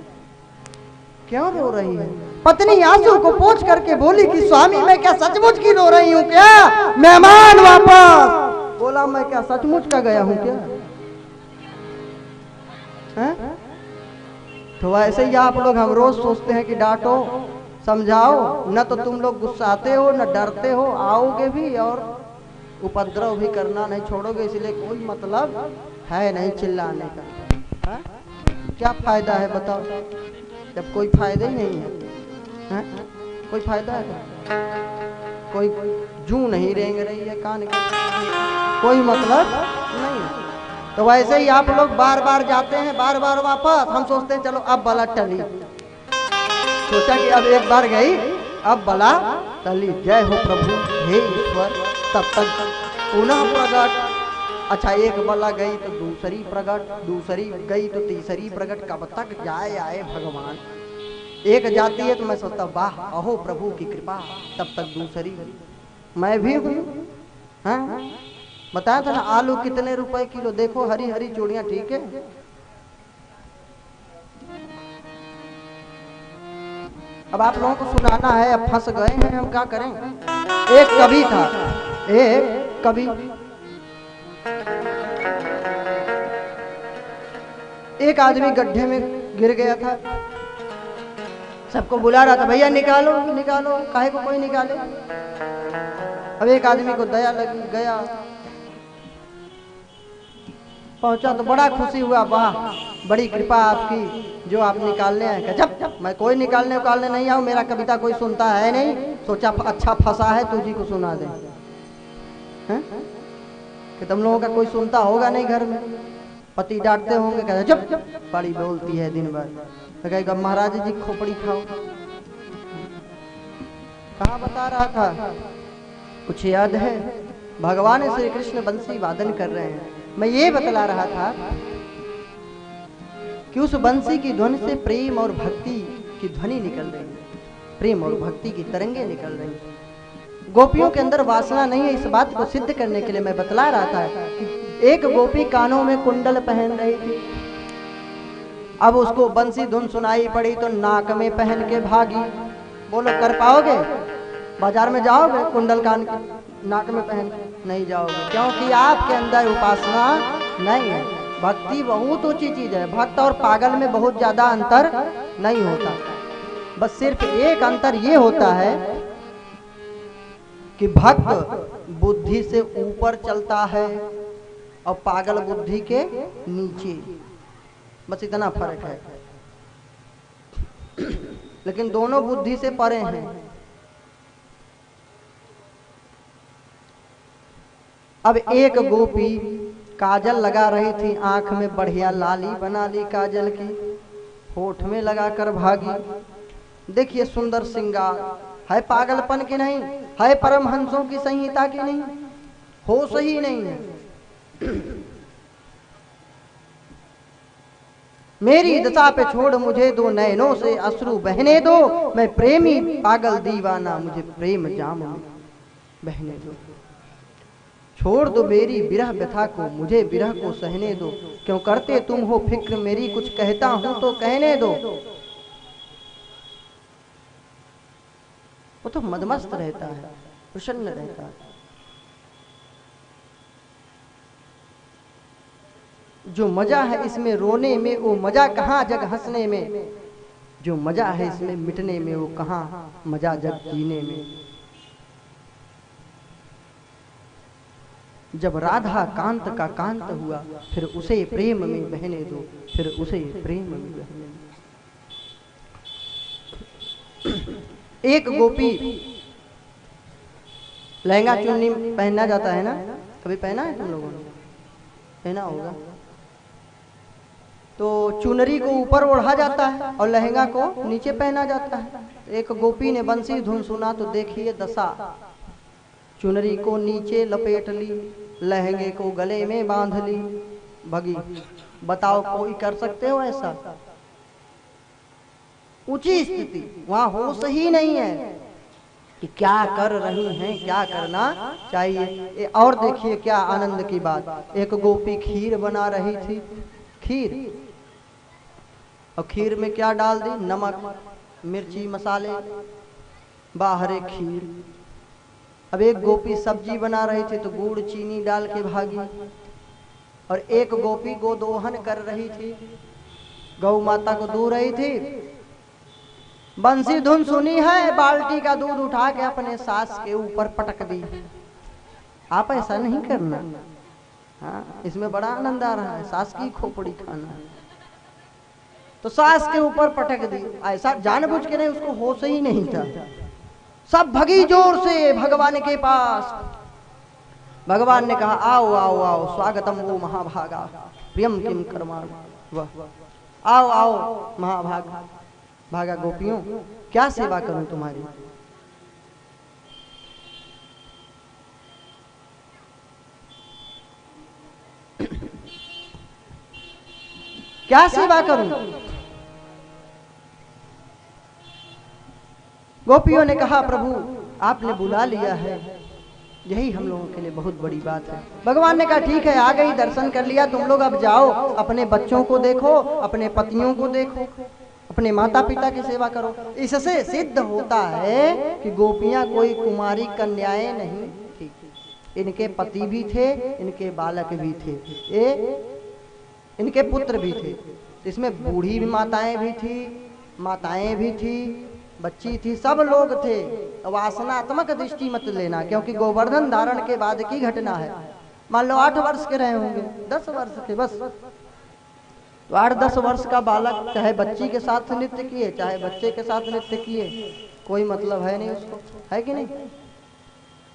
क्यों रो रही है? पत्नी आंसू को पोंछ करके बोली कि स्वामी मैं क्या सचमुच की रो रही हूँ क्या? मेहमान वापस। बोला मैं क्या सचमुच का गया हूँ क्या? है? तो ऐसे ही आप लोग हम रोज सोचते हैं कि डांटो समझाओ, न तो तुम लोग गुस्साते हो न डरते हो, आओगे भी और उपद्रव भी करना नहीं छोड़ोगे। इसलिए कोई मतलब है नहीं चिल्लाने का। है? क्या फायदा है बताओ, जब कोई फायदा ही नहीं है। कोई फायदा है? कोई जू नहीं रेंग रही है कान के, कोई मतलब नहीं। तो वैसे ही आप लोग बार बार जाते हैं, बार बार वापस। हम सोचते हैं चलो अब बला टली, सोचा कि अब एक बार गई अब बला टली। जय हो प्रभु हे ईश्वर, तब तक पुनः प्रगट। अच्छा एक बला गई तो दूसरी प्रगट, दूसरी गई तो तीसरी प्रगट। कब तक जाए आए भगवान? एक जाती है तो मैं सोचता वाह अहो प्रभु की कृपा, तब तक दूसरी। मैं भी हूँ। हाँ बताया था ना आलू कितने रुपए किलो, देखो हरी हरी चूड़ियां, ठीक है। अब आप लोगों को सुनाना है, अब फंस गए हैं हम क्या करें। एक कवि था, एक कवि, एक आदमी गड्ढे में गिर गया था। सबको बुला रहा था भैया निकालो निकालो, काहे को कोई निकाले। अब एक आदमी को दया लगी, गया पहुंचा तो बड़ा खुशी हुआ, वाह बड़ी कृपा आपकी जो आप निकालने आए। जब मैं कोई निकालने उकालने नहीं आऊँ, मेरा कविता कोई सुनता है नहीं, सोचा अच्छा फंसा है तुझी को सुना दे। कि तुम लोगों का कोई सुनता होगा नहीं घर में, पति डांटते होंगे, कहते जब बड़ी बोलती है दिन भर। तो कहेगा महाराज जी खोपड़ी खाओ। कहाँ बता रहा था कुछ याद है? भगवान श्री कृष्ण बंसी वादन कर रहे हैं। मैं ये बतला रहा था कि उस बंसी की ध्वनि से प्रेम और भक्ति की ध्वनि निकल रही है, प्रेम और भक्ति की तरंगे निकल रही है। गोपियों के अंदर वासना नहीं है, इस बात को सिद्ध करने के लिए मैं बतला रहा था कि एक गोपी कानों में कुंडल पहन रही थी। अब उसको बंसी धुन सुनाई पड़ी तो नाक में पहन के भागी। बोलो कर पाओगे? बाजार में जाओगे कुंडल कान के नाक में पहन के? नहीं जाओगे, क्योंकि आपके अंदर उपासना नहीं है। भक्ति बहुत ऊंची चीज है। भक्त और पागल में बहुत ज्यादा अंतर नहीं होता, बस सिर्फ एक अंतर ये होता है कि भक्त बुद्धि से ऊपर चलता है और पागल बुद्धि के नीचे, बस इतना फर्क है। लेकिन दोनों बुद्धि से परे हैं। अब एक गोपी काजल लगा रही थी, आंख में बढ़िया लाली बना ली काजल की, होठ में लगाकर भागी। देखिए सुंदर सिंगार है, पागलपन की नहीं, है परमहंसों की संहिता की नहीं, होश ही नहीं है। मेरी दशा पे छोड़ मुझे दो, नैनों से अश्रु बहने दो, मैं प्रेमी पागल दीवाना, मुझे प्रेम जाम में बहने दो। छोड़ दो मेरी विरह व्यथा को, मुझे विरह को सहने दो, क्यों करते तुम हो फिक्र मेरी, कुछ कहता हूं तो कहने दो। वो तो मदमस्त रहता है, प्रसन्न रहता है। जो मजा है इसमें रोने में, वो मजा कहाँ जग हंसने में। जो मजा है इसमें मिटने में, वो कहाँ मजा जग जीने में। जब राधा कांत का कांत हुआ, फिर उसे प्रेम में बहने दो, फिर उसे प्रेम में बहने दो। एक गोपी, लहंगा चुन्नी पहनना जाता है ना, कभी पहना है तुम लोगों ने? पहना होगा। तो चुनरी को ऊपर ओढ़ा जाता है और लहंगा को नीचे पहना जाता है। एक गोपी ने बंसी धुन सुना तो देखिए दशा, चुनरी को नीचे लपेट ली, लहंगे को गले में बांध ली। भगी, बताओ कोई कर सकते हो ऐसा? ऊंची स्थिति, वहां होश ही नहीं है कि क्या कर रही हैं, क्या करना चाहिए। और देखिए क्या आनंद की बात, एक गोपी खीर बना रही थी, खीर, और खीर में क्या डाल दी? नमक, मिर्ची, मसाले, बाहर एक खीर। अब एक गोपी सब्जी बना रही थी तो गुड़ चीनी डाल के भागी, और एक गोपी गोदोहन कर रही थी, गौ माता को दू रही थी। बंसी धुन सुनी है, बाल्टी का दूध उठा के अपने सास के ऊपर पटक दी। आप ऐसा नहीं करना। हाँ, इसमें बड़ा आनंद आ रहा है, सास की खोपड़ी खाना है। तो सास के ऊपर पटक दी, ऐसा जानबूझ के नहीं, उसको होश ही नहीं था। सब भगी जोर से भगवान के पास। भगवान ने कहा आओ आओ आओ, स्वागतम वो महाभागा, प्रियम किम कर्माण। वह आओ आओ महाभाग, भागा गोपियों, क्या सेवा करूं तुम्हारी? क्या सेवा करूं? गोपियों ने कहा प्रभु आपने बुला लिया है, यही हम लोगों के लिए बहुत बड़ी बात है। भगवान ने कहा ठीक है, आ गई, दर्शन कर लिया तुम लोग, अब जाओ, अपने बच्चों को देखो, अपने पतियों को देखो, अपने माता पिता की सेवा करो। इससे सिद्ध होता है कि गोपियां कोई कुमारी कन्याएं नहीं थी, इनके पति भी थे, इनके बालक भी थे, इनके पुत्र भी थे। इसमें बूढ़ी भी माताएं भी थी, माताएं भी थी, बच्ची थी, सब लोग थे। वासनात्मक दृष्टि मत लेना, क्योंकि गोवर्धन धारण के बाद की घटना है। मान लो 8 वर्ष के रहे होंगे, 10 वर्ष के, बस तो 8-10 वर्ष का बालक चाहे बच्ची के साथ नृत्य किए, चाहे बच्चे के साथ नृत्य किए, कोई मतलब है नहीं उसको, है कि नहीं?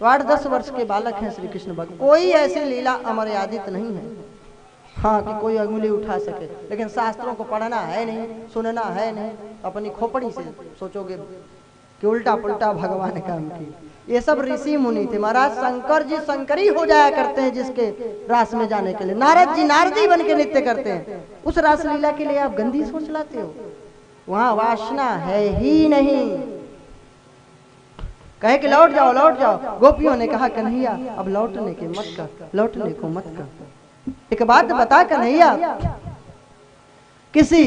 तो 8-10 वर्ष के बालक हैं श्री कृष्ण भगवान। कोई ऐसी लीला अमर्यादित नहीं है, हाँ, कि कोई अंगुली उठा सके। लेकिन शास्त्रों को पढ़ना है नहीं, सुनना है नहीं, अपनी खोपड़ी से सोचोगे कि उल्टा पुल्टा भगवान काम की। ये सब ऋषि मुनि थे महाराज। शंकर जी शंकरी हो जाया करते हैं जिसके रास में जाने के लिए, नारद जी नारदी बन के नृत्य करते हैं। उस रास लीला के लिए आप गंदी सोच लाते हो, वहां वासना है ही नहीं। कहे कि लौट जाओ लौट जाओ। गोपियों ने कहा कन्हैया अब लौटने के मत कर, लौटने को मत कर। एक बात बता कन्हैया, किसी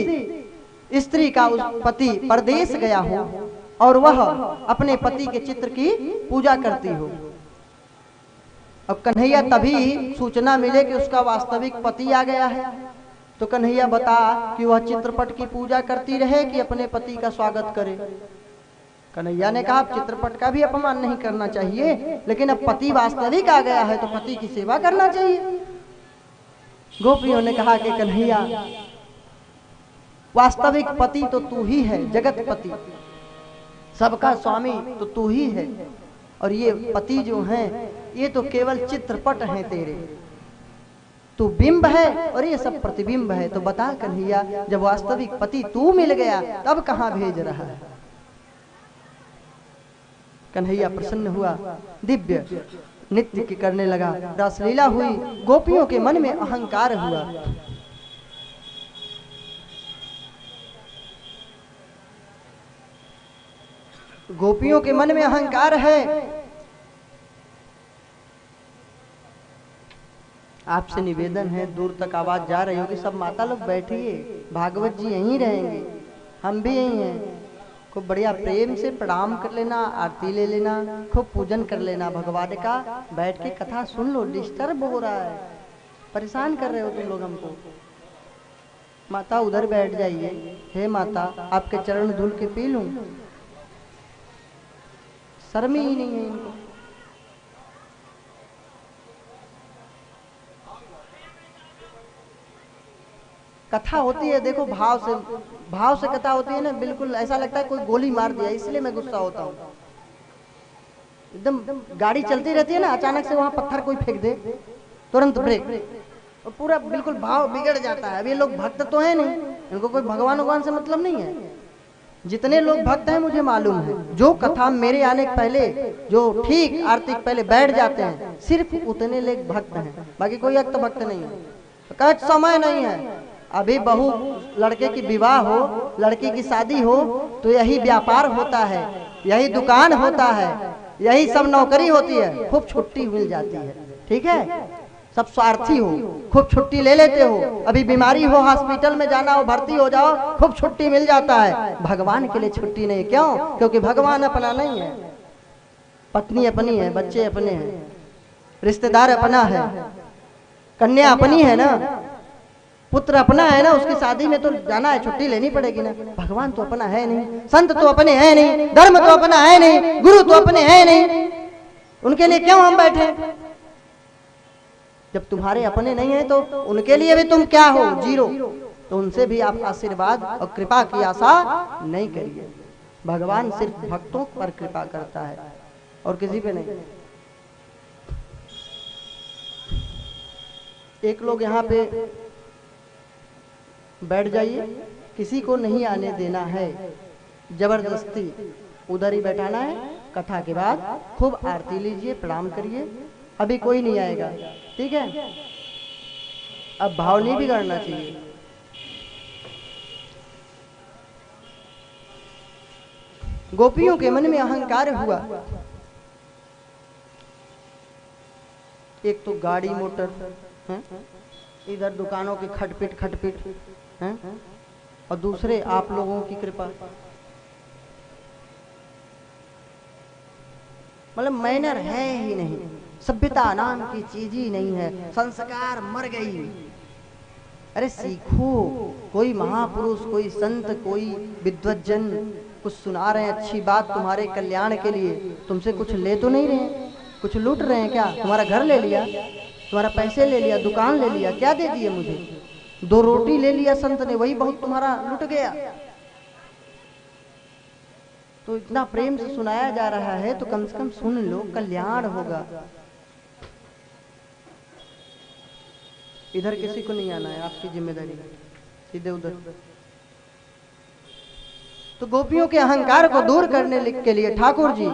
स्त्री का उस पति परदेश गया हो और वह अपने पति के चित्र की पूजा करती हो, अब कन्हैया तभी सूचना मिले कि उसका वास्तविक पति आ गया है, तो कन्हैया बता कि वह चित्रपट की पूजा करती रहे कि अपने पति का स्वागत करे। कन्हैया ने कहा चित्रपट का भी अपमान नहीं करना चाहिए, लेकिन अब पति वास्तविक आ गया है तो पति की सेवा करना चाहिए। गोपियों ने कहा कि कन्हैया वास्तविक पति तो तू ही है, जगत पति, सबका स्वामी तो तू ही है, और ये पति जो हैं ये तो केवल चित्रपट हैं तेरे, तू बिंब है और ये सब प्रतिबिंब है। तो बता कन्हैया जब वास्तविक पति तू मिल गया तब कहां भेज रहा है? कन्हैया प्रसन्न हुआ, दिव्य नृत्य की करने लगा, रासलीला हुई, गोपियों के मन में अहंकार हुआ। गोपियों के मन में अहंकार है। आपसे निवेदन है, दूर तक आवाज जा रही होगी, सब माता लोग बैठिए, भागवत जी यहीं रहेंगे, हम भी यहीं हैं। खूब बढ़िया प्रेम से प्रणाम कर लेना, आरती ले लेना, खूब पूजन कर लेना भगवान का, बैठ के कथा सुन लो। डिस्टर्ब हो रहा है, परेशान कर रहे हो तुम लोग हमको। माता उधर बैठ जाइए। हे माता, आपके चरण धुल के पी लूं, शर्म ही नहीं है इनको। कथा होती है, देखो भाव से कथा होती है ना, बिल्कुल ऐसा लगता है कोई गोली मार दिया, इसलिए मैं गुस्सा होता हूँ। एकदम गाड़ी चलती रहती है ना, अचानक से वहां पत्थर कोई फेंक दे, तुरंत ब्रेक, और पूरा बिल्कुल भाव बिगड़ जाता है। अब ये लोग भक्त तो है नहीं, इनको कोई भगवान से मतलब नहीं है। जितने लोग भक्त हैं मुझे मालूम है, जो कथा मेरे आने के पहले, जो ठीक आरती के पहले बैठ जाते हैं, सिर्फ उतने लोग भक्त हैं, बाकी कोई एक तो भक्त नहीं है। तो समय नहीं है, अभी बहू लड़के की विवाह हो, लड़की की शादी हो, तो यही व्यापार होता है, यही दुकान होता है, यही सब नौकरी होती है, खूब छुट्टी मिल जाती है। ठीक है, सब स्वार्थी हो, खूब छुट्टी ले लेते हो। अभी बीमारी हो, हॉस्पिटल में जाना हो, भर्ती हो जाओ, खूब छुट्टी मिल जाता है। भगवान के लिए छुट्टी नहीं, क्यों? क्योंकि भगवान अपना नहीं है, पत्नी अपनी है, बच्चे अपने हैं, रिश्तेदार अपना है, कन्या अपनी है ना, पुत्र अपना है ना, उसकी शादी में तो जाना है, छुट्टी लेनी पड़ेगी ना। भगवान तो अपना है नहीं, संत तो अपने है नहीं, धर्म तो अपना है नहीं, गुरु तो अपने है नहीं, उनके लिए क्यों हम बैठे? जब तुम्हारे अपने नहीं है तो उनके लिए भी तुम क्या हो? जीरो। तो उनसे भी आप आशीर्वाद और कृपा की आशा नहीं करिए। भगवान सिर्फ भक्तों पर कृपा करता है और किसी पे नहीं। एक लोग यहाँ पे बैठ जाइए, किसी को नहीं आने देना है, जबरदस्ती उधर ही बैठाना है। कथा के बाद खूब आरती लीजिए, प्रणाम करिए, अभी कोई नहीं आएगा, ठीक है? अब भाव नहीं बिगड़ना चाहिए। गोपियों के मन में अहंकार हुआ। एक तो गाड़ी मोटर है, इधर दुकानों की खटपिट हैं, और दूसरे आप लोगों की कृपा। मतलब मैनर है ही नहीं, सभ्यता नाम की चीज ही नहीं है, संस्कार मर गई। अरे सीखो, कोई महापुरुष, कोई संत, कोई विद्वज्जन कुछ सुना रहे हैं अच्छी बात तुम्हारे कल्याण के लिए, तुमसे कुछ ले तो नहीं रहे, कुछ लूट रहे हैं क्या? तुम्हारा घर ले लिया, तुम्हारा पैसे ले लिया, दुकान ले लिया, क्या दे दिए मुझे? 2 रोटी ले लिया संत ने, वही बहुत तुम्हारा लुट गया। तो इतना प्रेम से सुनाया जा रहा है तो कम से कम सुन लो, कल्याण होगा। इधर किसी को नहीं आना है, आपकी जिम्मेदारी, सीधे उधर। तो गोपियों के अहंकार को दूर करने के लिए ठाकुर जी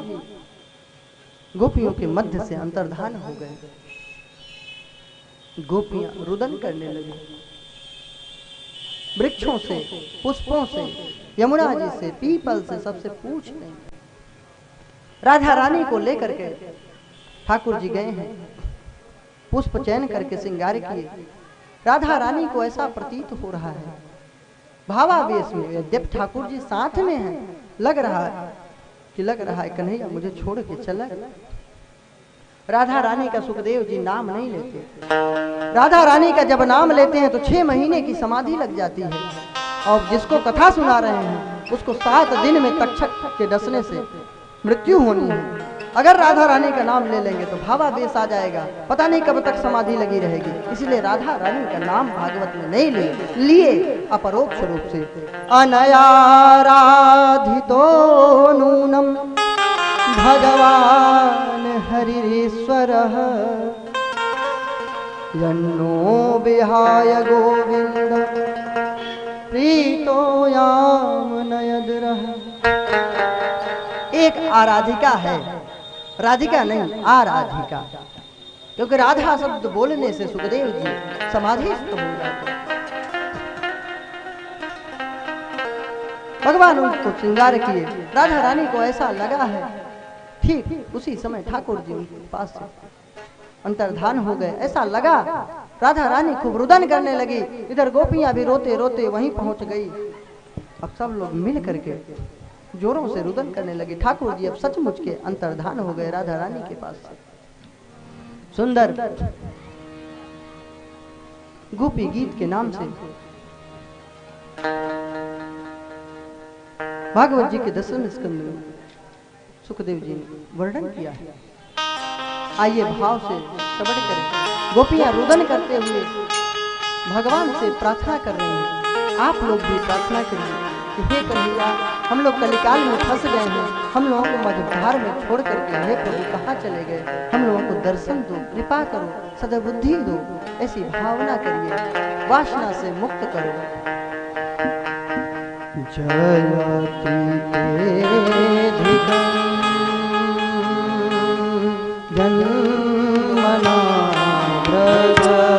गोपियों के मध्य से अंतर्धान हो गए। गोपियां रुदन करने लगी, वृक्षों से, पुष्पों से, यमुना जी से, पीपल से, सबसे पूछ नहीं। राधा रानी को लेकर के ठाकुर जी गए हैं, पुष्प चयन करके श्रृंगार किए। राधा रानी को ऐसा प्रतीत हो रहा है भावावेश में, यद्यप ठाकुर जी साथ में हैं, लग रहा है कन्हैया मुझे छोड़ के चला। राधा रानी का सुखदेव जी नाम नहीं लेते। राधा रानी का जब नाम लेते हैं तो 6 महीने की समाधि लग जाती है, और जिसको कथा सुना रहे हैं उसको 7 दिन में तक्षक के डसने से मृत्यु होनी है। अगर राधा रानी का नाम ले लेंगे तो भावावेश आ जाएगा, पता नहीं कब तक समाधि लगी रहेगी। इसलिए राधा रानी का नाम भागवत में नहीं लिए अपरोक्ष रूप से। अनयाराधितो नूनम भगवान हरिश्वरः यन्नो विहाय गोविंद प्रीतो याम नयद्रः। एक एक आराधिका है, राधिका नहीं आराधिका, क्योंकि राधा शब्द बोलने से सुखदेव जी समाधिस्थ हो जाते। भगवान उनको श्रृंगार किए, राधा रानी को ऐसा लगा है। ठीक उसी समय ठाकुर जी उनके पास से अंतर्धान हो गए। ऐसा लगा राधा रानी खूब रुदन करने लगी, इधर गोपियां भी रोते रोते वहीं पहुंच गई। अब सब लोग मिल करके जोरों से रुदन करने लगे। ठाकुर जी अब सचमुच के अंतर्धान हो गए राधा रानी के पास से। सुंदर गोपी गीत के नाम से भागवत जी के 10वें स्कंद में सुखदेव जी ने वर्णन किया है। आइए भाव से श्रवण करें। गोपियां रुदन करते हुए भगवान से प्रार्थना कर रही हैं। आप लोग भी प्रार्थना करिए कि हे कन्हैया, हम लोग कलिकाल में फंस गए हैं, हम लोगों को मझधार में छोड़ करके हे प्रभु कहाँ चले गए, हम लोगों को दर्शन दो, कृपा करो, सद्बुद्धि दो, ऐसी भावना करिए, वासना से मुक्त करो। जयति तेधिकं जन्मना व्रजः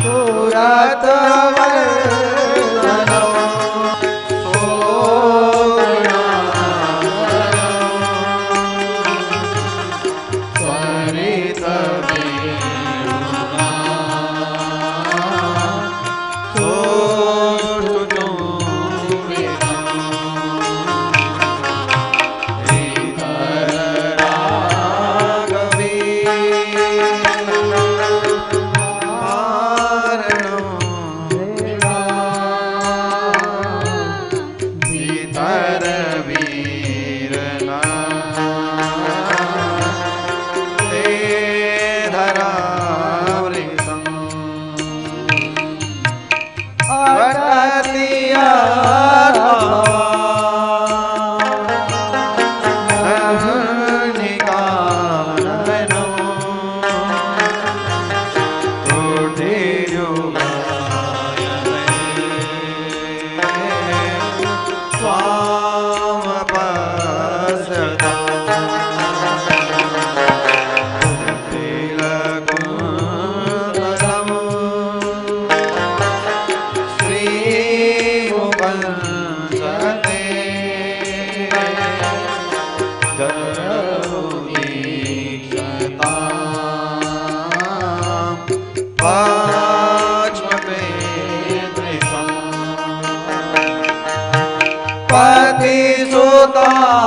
सूरत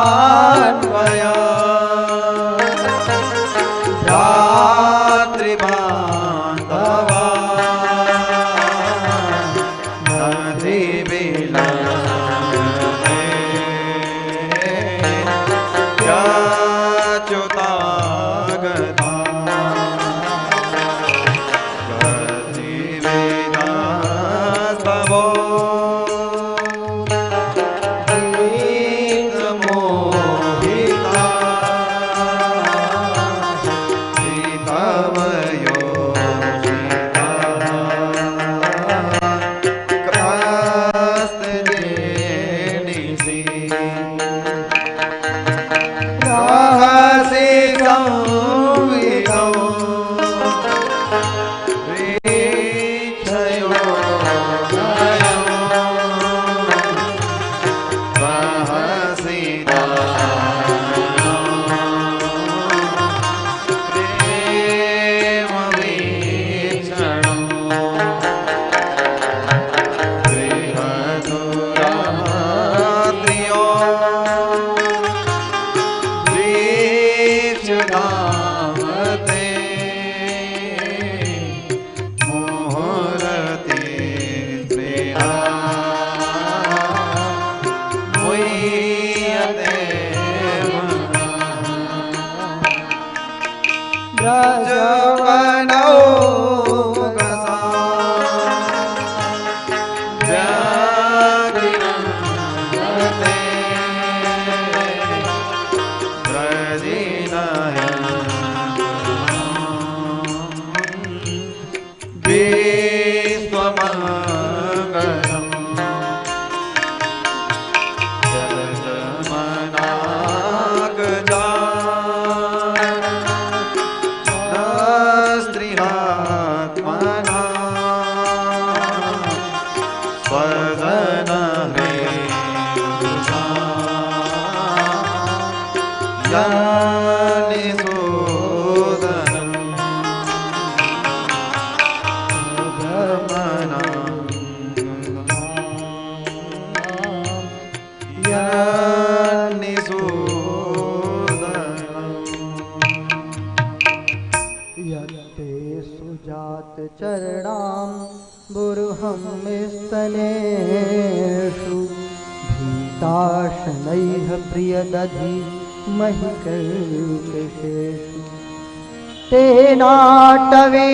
पतिसुतान्वया भ्रातृबान्धवा नदीविलम्बे याच्युतागता गतिविदास्तवो चरणां बुरुहं स्तनेषु भीताशनैः प्रियदधि महिकर्कशेषु तेनाटवे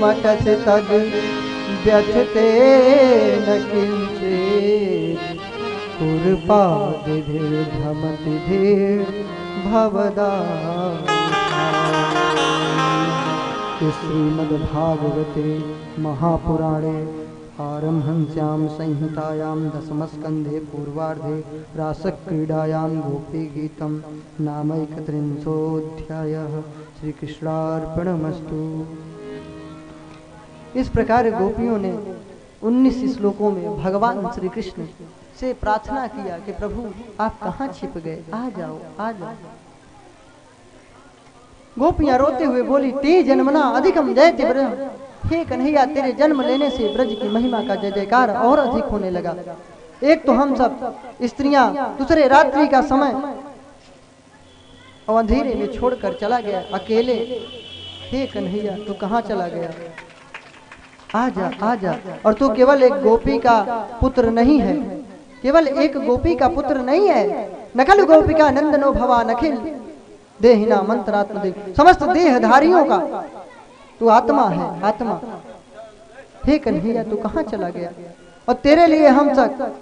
मटस तद् व्यथते न किञ्चित् कुर्पादिभिर्भ्रमतिभिर्भवदा श्रीमद्भागवते महापुराणे पारमहंस्यां संहितायां दशमस्कन्धे पूर्वार्धे रासक्रीडायां गोपीगीतं नामैकत्रिंशोऽध्यायः। श्रीकृष्णार्पणमस्तु। इस प्रकार गोपियों ने 19 श्लोकों में भगवान श्री कृष्ण से प्रार्थना किया कि प्रभु आप कहाँ छिप गए, आ जाओ आ जाओ। गोपियां रोते हुए बोली, ते जन्मना अधिकम जयते ब्रह्म। हे कन्हैया, तेरे जन्म लेने से ब्रज की महिमा का जय जयकार और अधिक होने लगा। एक तो हम सब स्त्रियां दूसरे रात्रि का समय और अंधेरे में छोड़कर चला गया अकेले। हे कन्हैया, तू कहाँ चला गया? आजा आजा। और तू केवल एक गोपी का पुत्र नहीं है, केवल एक गोपी का पुत्र नहीं है। नकल गोपिका नंदनो भवा नखिल देहिना मंत्रात्म दे, समस्त देहधारियों का तू आत्मा है, आत्मा। हे कन्हैया तू कहाँ चला गया? और तेरे लिए हम सब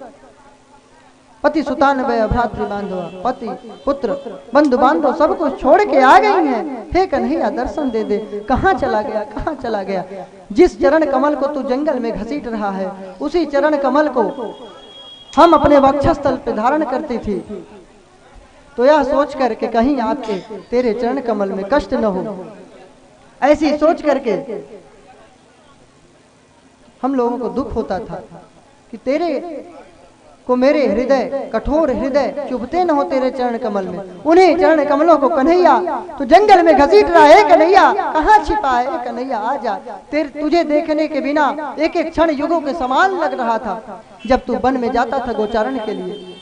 पति सुतान वय भ्रातृ बांधवा, पति पुत्र बंधु बांधव सब कुछ छोड़ के आ गई हैं। हे कन्हैया दर्शन दे दे, कहाँ चला गया, कहाँ चला गया? जिस चरण कमल को तू जंगल में घसीट रहा है, उसी चरण कमल को हम अपने वक्षस्थल पे धारण करती थी। तो यह सोच करके कहीं आपके तेरे चरण कमल में कष्ट न हो, ऐसी सोच करके हम लोगों को दुख होता था कि तेरे को मेरे हृदय कठोर हृदय चुभते न हो तेरे चरण कमल में। उन्हीं चरण कमलों को कन्हैया तो जंगल में घसीट रहा है। कन्हैया कहाँ छिपा है? कन्हैया आ जा, तुझे देखने के बिना एक एक क्षण युगों के समान लग रहा था जब तू वन में जाता था गोचारण के लिए।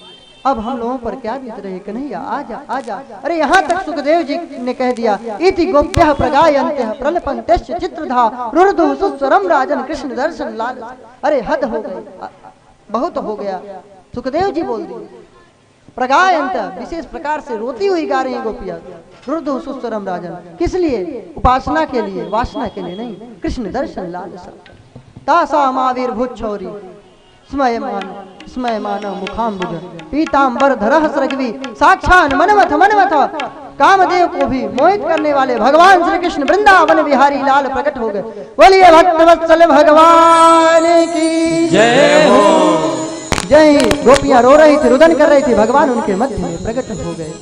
अब हम लोगों पर क्या बीत रही? कन्हैया आजा आजा। अरे यहाँ तक सुखदेव जी ने कह दिया, इति गोप्यः प्रगायन्त्यः प्रलपन्त्यश्च चित्रधा रुरुदुः सुस्वरम राजन कृष्ण दर्शन लाल। अरे हद हो गई, बहुत हो गया। सुखदेव जी बोल दिए प्रगायंत, विशेष प्रकार से रोती हुई गा रही हैं गोपियां। रुरुदुः सुस्वरम राजन, किस लिए? उपासना के लिए, वासना के लिए नहीं। कृष्ण दर्शन लालसा तासा महावीर छोरी स्मयमान मुखाम्बुज पीतांबर धरह सृग्वी साक्षान मनमथ मनमथ। कामदेव को भी मोहित करने वाले भगवान श्री कृष्ण वृंदावन बिहारी लाल प्रकट हो गए। बोलिए भक्तवत्सल भगवान की जय हो। जय। गोपियां रो रही थी, रुदन कर रही थी, भगवान उनके मध्य में प्रकट हो गए।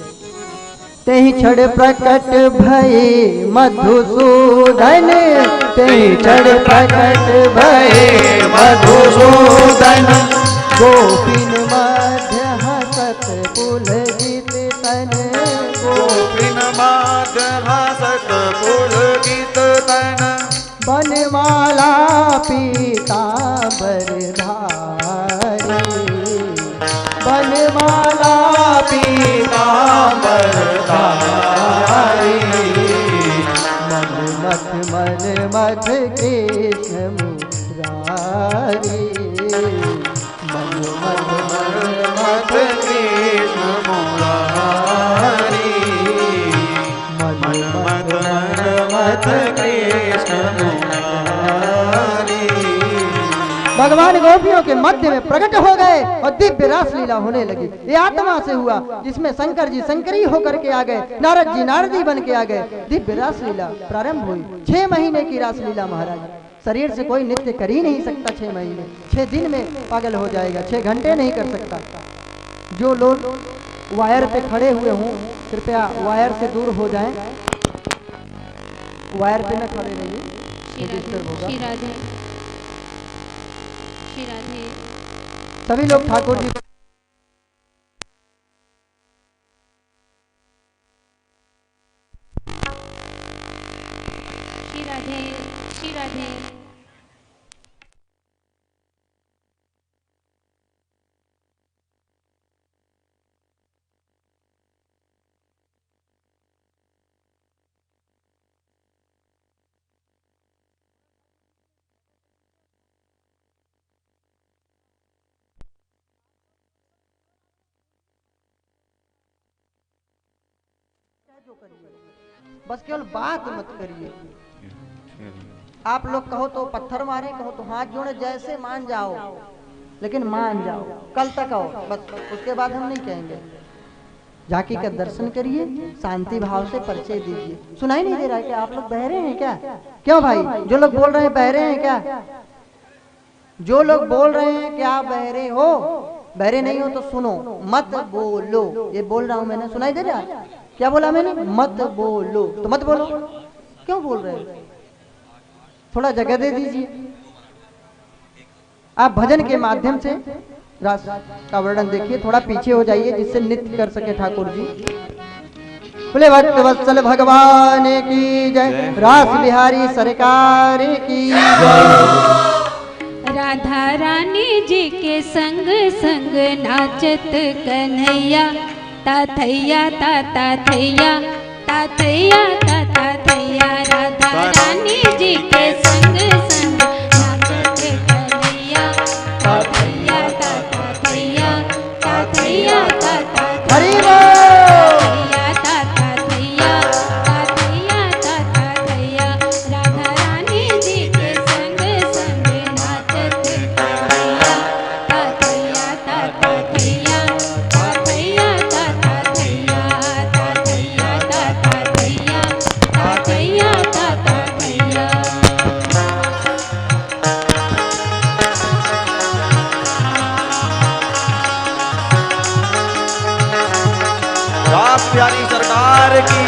तेहि क्षण प्रकट भये मधुसूदन, तेहि क्षण प्रकट भये मधुसूदन। गोपिन मध्य हसत पुलकित तन, गोपिन मध्य हसत पुलकित तन। बनमाला पीतांबर धारी, बनमाला पीतांबर धारी। मनमथ मनमथ कृष्ण मुरारी, मनमथ मनमथ कृष्ण मुरारी। मनमथ मनमथ कृष्ण मुरारी। भगवान गोपियों के मध्य में प्रकट हो गए और दिव्य रास लीला होने लगी। ये आत्मा से हुआ जिसमें शंकर जी शंकरी होकर के आ गए, नारद जी नारदी बन के आ गए। दिव्य रास लीला प्रारंभ हुई। 6 महीने की रास लीला महाराज। शरीर से कोई नृत्य कर ही नहीं सकता 6 महीने। 6 दिन में पागल हो जाएगा, 6 घंटे नहीं कर सकता। जो लोग वायर पे खड़े हुए हों कृपया वायर से दूर हो जाएं, वायर पे न खड़े रहिए, डिस्टर्ब होगा। श्री राधे, श्री राधे। सभी लोग ठाकुर जी श्री राधे, श्री राधे। बस केवल बात मत करिए। आप लोग कहो तो पत्थर मारे, कहो तो हाथ जोड़े, जैसे मान जाओ, लेकिन मान जाओ। कल तक आओ, बस उसके बाद हम नहीं कहेंगे। झांकी का दर्शन करिए, शांति भाव से परिचय दीजिए। सुनाई नहीं दे रहा है क्या? आप लोग बहरे हैं क्या? क्यों भाई? जो लोग बोल रहे हैं बहरे हैं क्या? जो लोग बोल रहे हैं क्या बहरे हो? बहरे नहीं हो तो सुनो, मत बोलो। ये बोल रहा हूं मैंने, सुनाई दे रहा है? क्या बोला मैंने? मत बोलो। तो मत बोलो। क्यों बोल रहे हैं? थोड़ा जगह दे दीजिए। आप भजन के माध्यम से रास का वर्णन देखिए, थोड़ा पीछे हो जाइए जिससे नृत्य कर सके ठाकुर जी। बोले भक्तवत्सल भगवान की जय, रास बिहारी सरकार की जय। राधा रानी जी के संग संग नाचत कन्हैया, ताथैया ताता थैया, ताथैया ताता थैया। राधा रानी जी के संग संग नाचत कन्हैया, ताथैया ताता थैया, ताथैया ताता थैया, ताता थैया, ताथैया ताता थैया। राधा रानी जी के संग संग बिहारी सरकार की।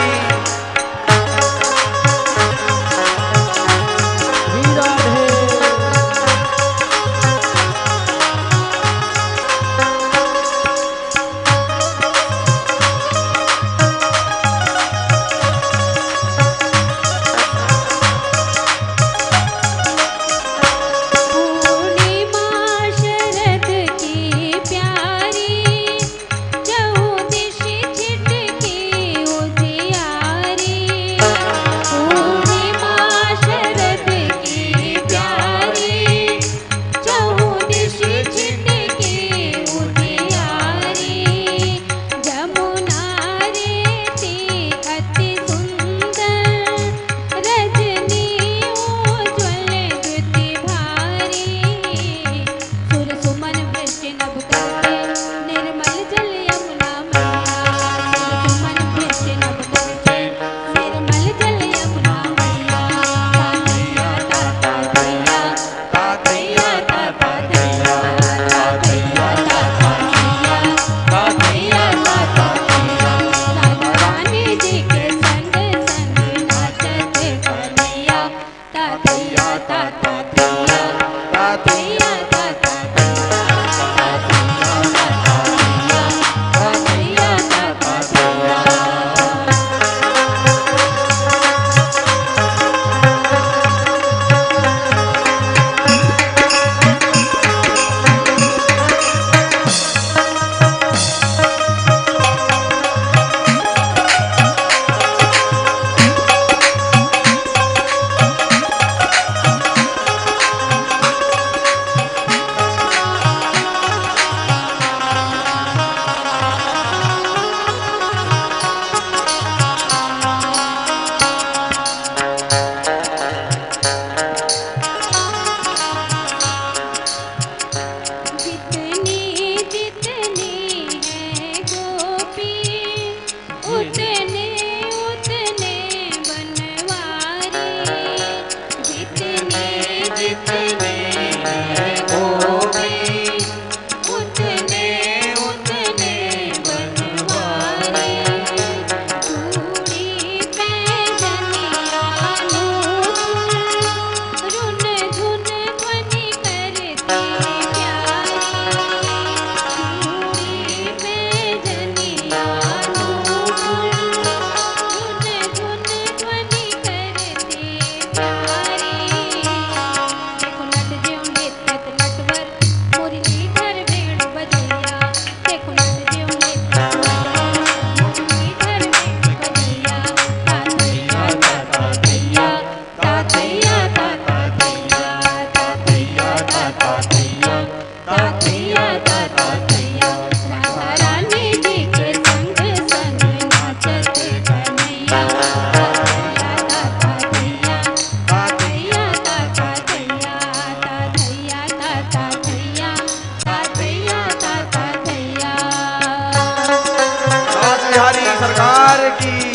सरकार की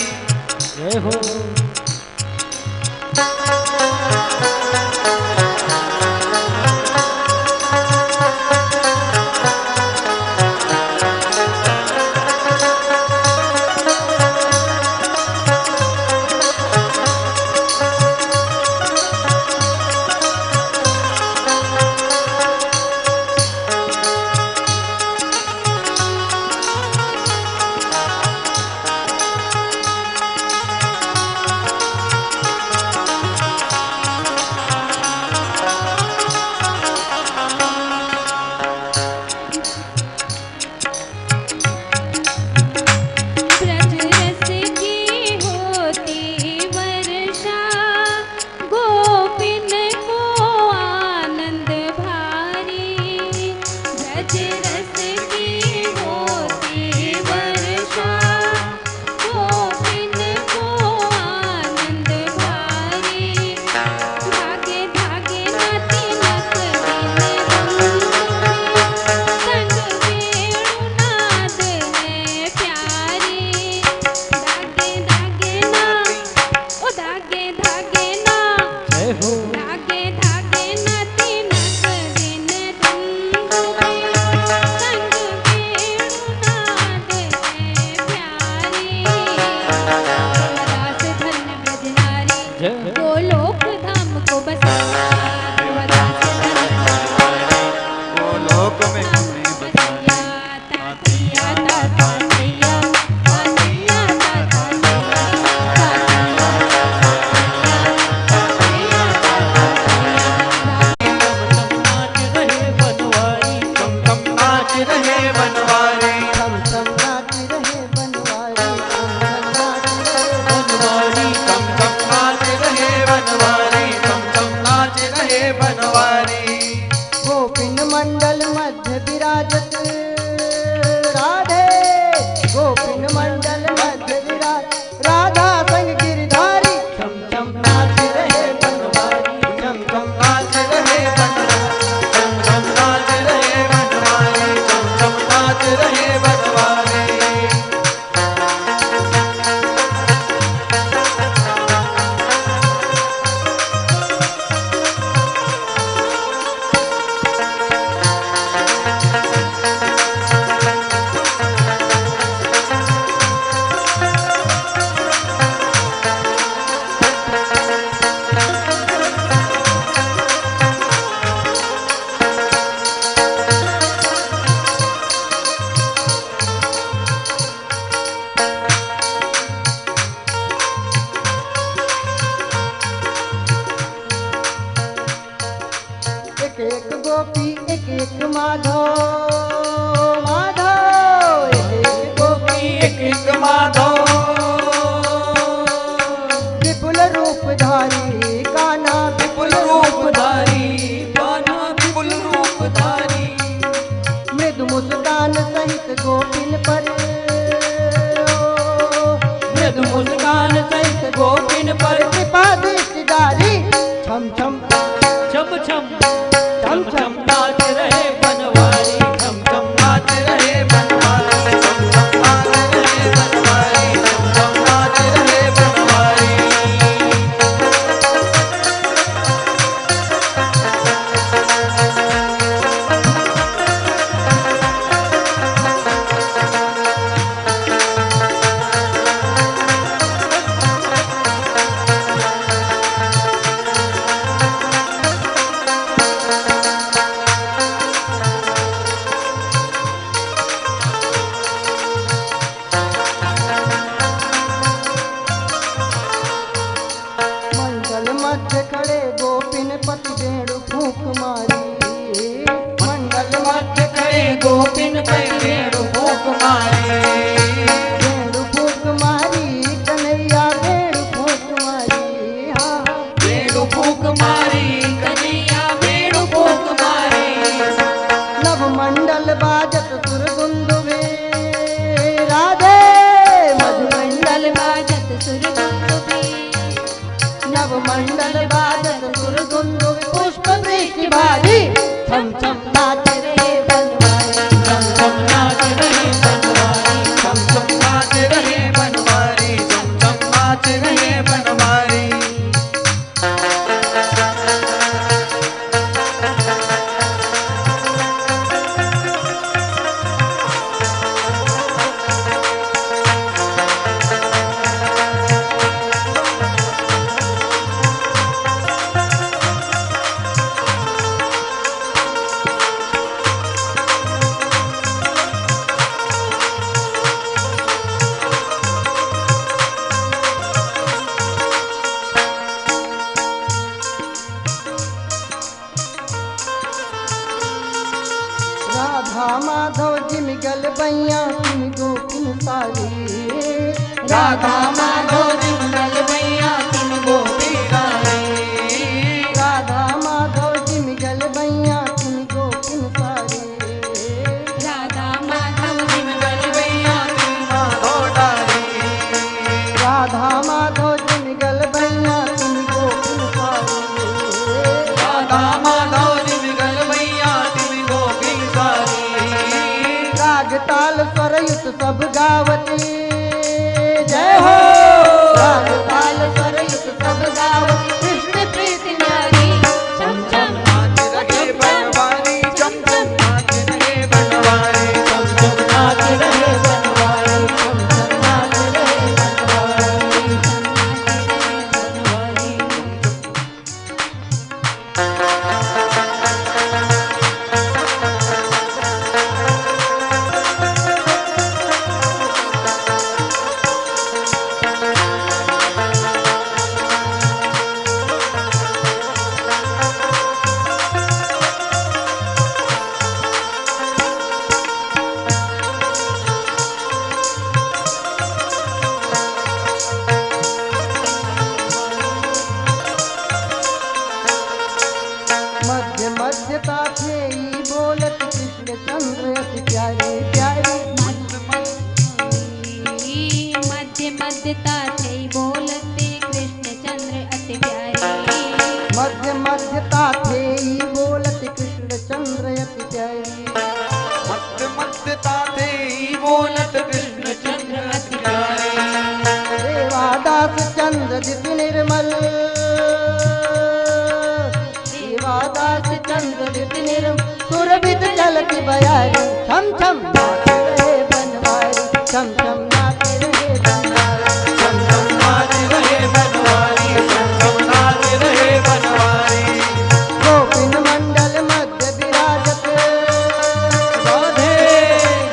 जय हो। मंडल मध्य विराजत राधे, गोपिन मंडल मध्य विराज, राधा संग गिरधारी, छम छम नाच रहे बनवारी, चम चम नाच रहे बनवारी, चम चम नाच रहे बनवारी, चम चम नाच रहे बनवारी। एक एक गोपी एक एक माधव, माधव एक एक गोपी एक एक माधव, विपुल रूपधारी कान्हा, विपुल रूपधारी कान्हा, विपुल रूपधारी, मृदु मुस्कान सहित गोपिन पर, मृदु मुस्कान सहित गोपिन पर, कृपा दृष्टि डाली, छम छम छम छम छम छम नाच रहे बनवारी, छम छम नाच रहे बनवारी, चम चम नाच रहे बनवारी, चम चम नाच रहे बनवारी। मंडल मध्य खड़े गोपिन पति वेणु फूंक मारी, मंडल मध्य खड़े गोपिन पे वेणु फूंक मारे, वेणु फूंक मारी, कन्हैया वेणु फूंक मारी, हाँ हाँ वेणु फूंक मारी, कन्हैया वेणु फूंक मारे, नव मंडल बाजत सुर दुंदुभे राधे, मधुमंडल बाजत सुर दुंदुभे, नव मंडल बाजत सुर दुंदुभे, पुष्प वृष्टि भारी, छम छम नाच रहे बनवारी, छम छम नाच रहे बनवारी, चम चम नाच रहे बनवारी, चम चम नाच रहे बनवारी। राधा माधव जिम गल बैया तुम गोपिन सारी, राधा माधव जिमगल मैया तुम गोपी रानी, राधा माधव जिम गल बैया तुम गोपिन सारी, राधा माधव जिमगल मैया तुम माधो डाली, राधा माधव जिम गल बैया तुम गोपिन सारी, राधा माधव जिमगल मैया तुम गोपी सारी, राग ताल स्वर युत सब गावती, जय हो राग ताल स्वर युत सब गावती, कृष्ण प्रीति न्यारी, छम छम नाच रहे बनवारी, चम चम नाच रहे बनवारी, छम छम नाच रहे बनवारी, छम छम नाच रहे बनवारी, बनवारी, मध्य मध्यता थे बोल कृष्ण चंद्र अति प्यारे प्यारे मध्य मध्यता थे बोलते कृष्ण चंद्र अति प्यारे मध्य मध्यता थे ही बोलत कृष्ण चंद्र अति प्यारे मध्य मध्यता थे बोलत कृष्ण चंद्र अति प्यारे देवादास चंद्र दिति निर्मल देवादास चंद्र दिति निर्मल सुरभित चलति बयारी छम छम नाच रहे बनवारी छम छम नाच रहे बनवारी छम छम नाच रहे बनवारी छम छम नाच रहे बनवारी गोपिन मंडल मध्य विराजत राधे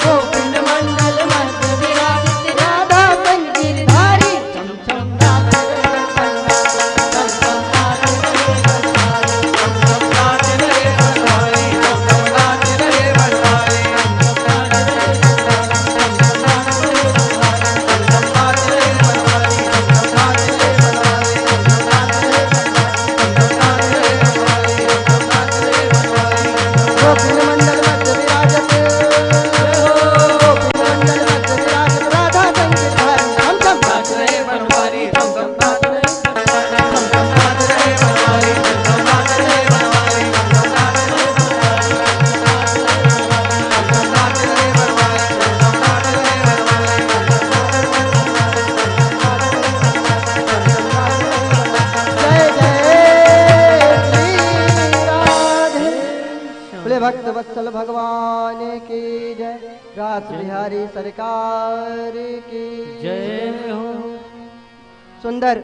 गोपिन मंडल मध्य विराजत राधा संग गिरधारी छम छम नाच रहे बनवारी छम छम नाच रहे बनवारी छम छम नाच रहे बनवारी छम छम नाच रहे बनवारी गोपिन मंडल मध्य विराजत गोपिन मंडल मध्य विराजत राधा संग गिरधारी छम छम नाच रहे बनवारी छम छम नाच रहे बनवारी छम छम नाच रहे बनवारी छम छम नाच रहे बनवारी छम छम नाच रहे बनवारी छम छम नाच रहे बनवारी छम छम नाच रहे जय जय श्री राधे बोले भक्त वत्सल भगवान की जय रास बिहारी सरकार की जय हो। सुंदर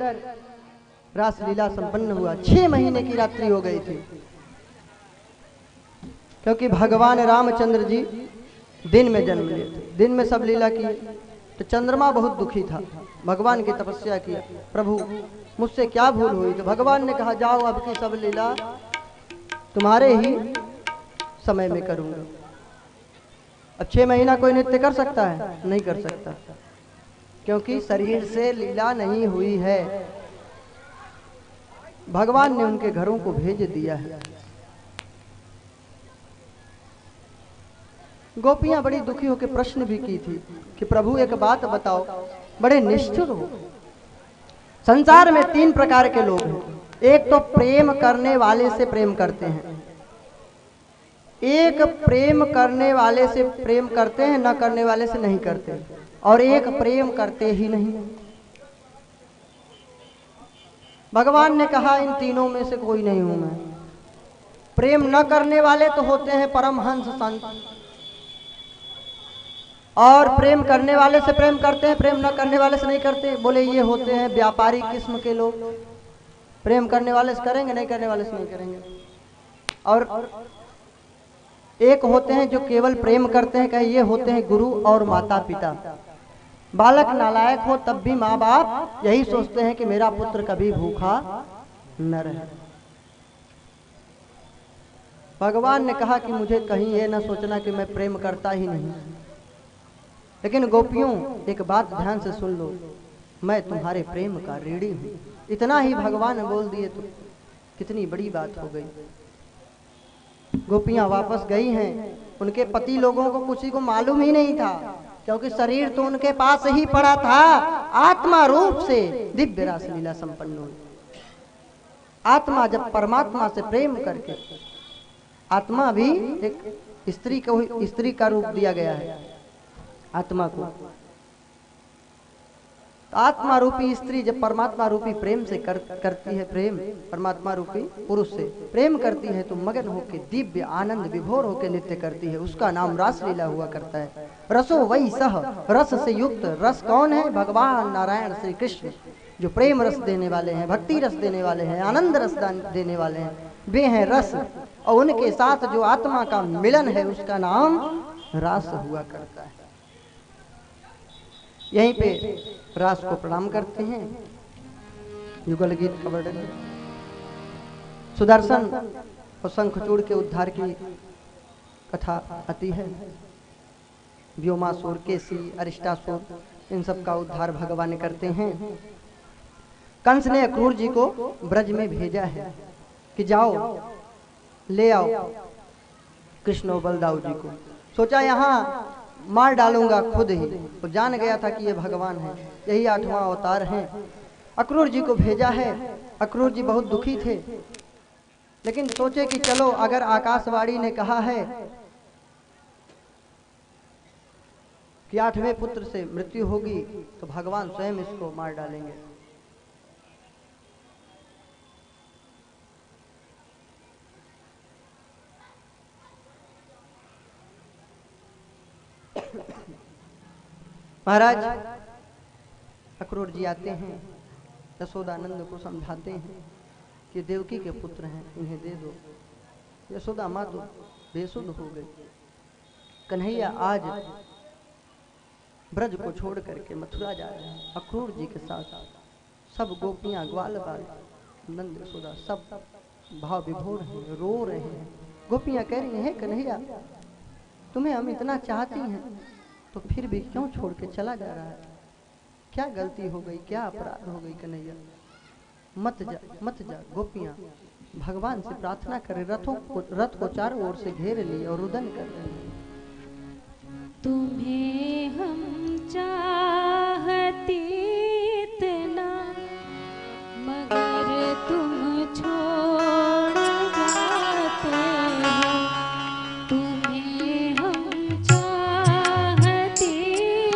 रास लीला संपन्न हुआ। 6 महीने की रात्रि हो गई थी क्योंकि भगवान रामचंद्र जी दिन में जन्म लिए थे, दिन में सब लीला की। तो चंद्रमा बहुत दुखी था, भगवान की तपस्या किया, प्रभु मुझसे क्या भूल हुई। तो भगवान ने कहा जाओ अब की सब लीला तुम्हारे ही समय में करूंगा। अब 6 महीना कोई नृत्य कर सकता है? नहीं कर सकता, क्योंकि शरीर से लीला नहीं हुई है। भगवान ने उनके घरों को भेज दिया है। गोपियां बड़ी दुखी होकर प्रश्न भी की थी कि प्रभु एक बात बताओ, बड़े निष्ठुर हो। संसार में 3 प्रकार के लोग हैं। एक तो प्रेम करने वाले से प्रेम करते हैं, एक प्रेम करने वाले से प्रेम करते हैं, न करने वाले से नहीं करते, और एक प्रेम करते ही नहीं। भगवान ने कहा इन तीनों में से कोई नहीं हूं मैं। प्रेम न करने वाले तो होते हैं परमहंस संत, और प्रेम करने वाले से प्रेम करते हैं, प्रेम न करने वाले से नहीं करते। बोले ये होते हैं व्यापारी किस्म के लोग, प्रेम करने वाले से करेंगे, नहीं करने वाले से नहीं करेंगे। और एक होते हैं जो केवल प्रेम करते हैं, कहे ये होते हैं गुरु और माता पिता। बालक नालायक हो तब भी माँ बाप यही सोचते हैं कि मेरा पुत्र कभी भूखा न रहे। भगवान ने कहा कि मुझे कहीं ये न सोचना कि मैं प्रेम करता ही नहीं। लेकिन गोपियों एक बात ध्यान से सुन लो, मैं तुम्हारे प्रेम का ऋणी हूं। इतना ही भगवान बोल दिए तो कितनी बड़ी बात हो गई। गोपियां वापस गई हैं। उनके पति लोगों को किसी को मालूम ही नहीं था, क्योंकि शरीर तो उनके पास ही पड़ा था। आत्मा रूप से दिव्य रास लीला संपन्न हुई। आत्मा जब परमात्मा से प्रेम करके, आत्मा भी एक स्त्री का रूप दिया गया है आत्मा को। तो आत्मा रूपी स्त्री जब परमात्मा रूपी प्रेम से करती है, प्रेम परमात्मा रूपी पुरुष से प्रेम करती है, तो मगन होके दिव्य आनंद विभोर होके नृत्य करती है। उसका नाम रासलीला हुआ करता है। रसो वही सह, रस से युक्त। रस कौन है? भगवान नारायण श्री कृष्ण, जो प्रेम रस देने वाले हैं, भक्ति रस देने वाले हैं, आनंद रस देने वाले हैं, वे हैं रस। और उनके साथ जो आत्मा का मिलन है उसका नाम रास हुआ करता है। यहीं पे रास को प्रणाम करते हैं। युगल गीत का वर्णन है। सुदर्शन और शंखचूड़ के उद्धार की कथा आती है। व्योमासुर, केसी, अरिष्टासुर, इन सब का उद्धार भगवान करते हैं। कंस ने अक्रूर जी को ब्रज में भेजा है कि जाओ ले आओ कृष्ण और बलदाऊ जी को। सोचा यहाँ मार डालूंगा खुद ही, तो जान गया था कि ये भगवान है, यही 8वां अवतार हैं। अक्रूर जी को भेजा है। अक्रूर जी बहुत दुखी थे, लेकिन सोचे कि चलो अगर आकाशवाणी ने कहा है कि 8वें पुत्र से मृत्यु होगी तो भगवान स्वयं इसको मार डालेंगे। महाराज अक्रूर जी आते हैं, यशोदानंद को समझाते हैं कि देवकी के पुत्र हैं, इन्हें दे दो। यशोदा माँ तो बेसुध हो गई। कन्हैया आज ब्रज को छोड़ करके मथुरा जा रहे हैं अक्रूर जी के साथ। सब गोपियां ग्वाल बाल नंद यशोदा सब भाव विभोर हैं, रो रहे हैं। गोपियां कह रही हैं, कन्हैया तुम्हें हम इतना चाहती हैं तो फिर भी क्यों छोड़ के चला जा रहा है? क्या गलती हो गई, क्या अपराध हो गई कन्हैया? मत जा मत जा। गोपियां भगवान से प्रार्थना करें, रथ को चारों ओर से घेर लिए और रुदन कर रहे हैं। तुम्हें हम चाहती इतना, मगर तुम छोड़ जाते हो। तुम्हें हम चाहती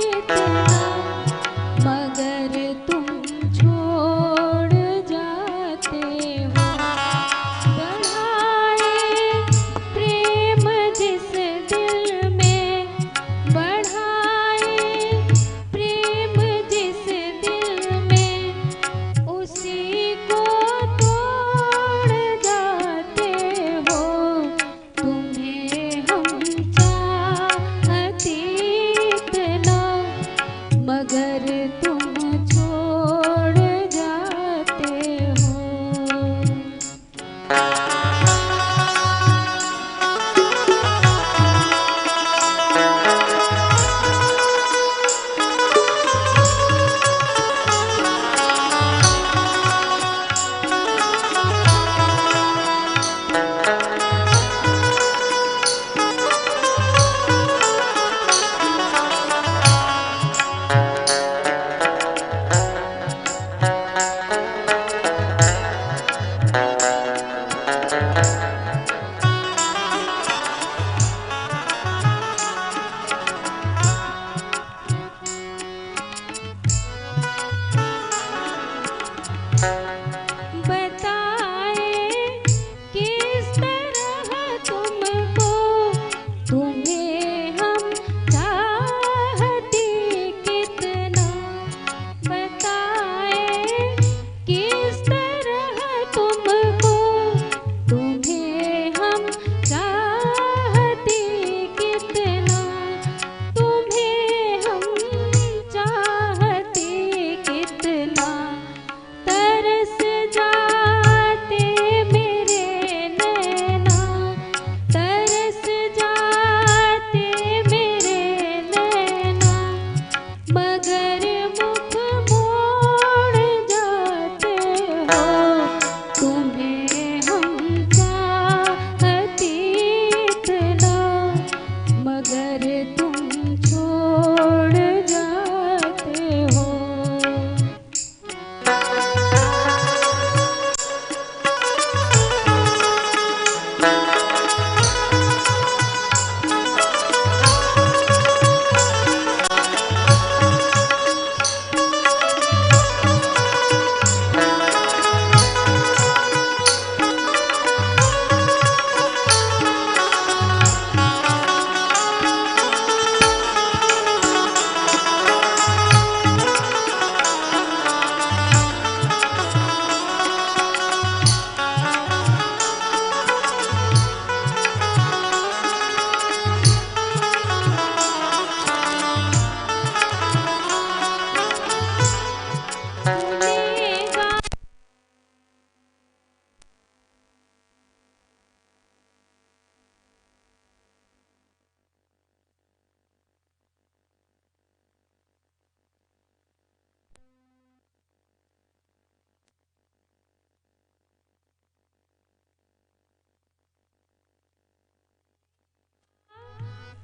इतना, मगर तुम छोड़ जाते हो। बढ़ाए प्रेम जिस दिल में, बढ़ाए प्रेम जिस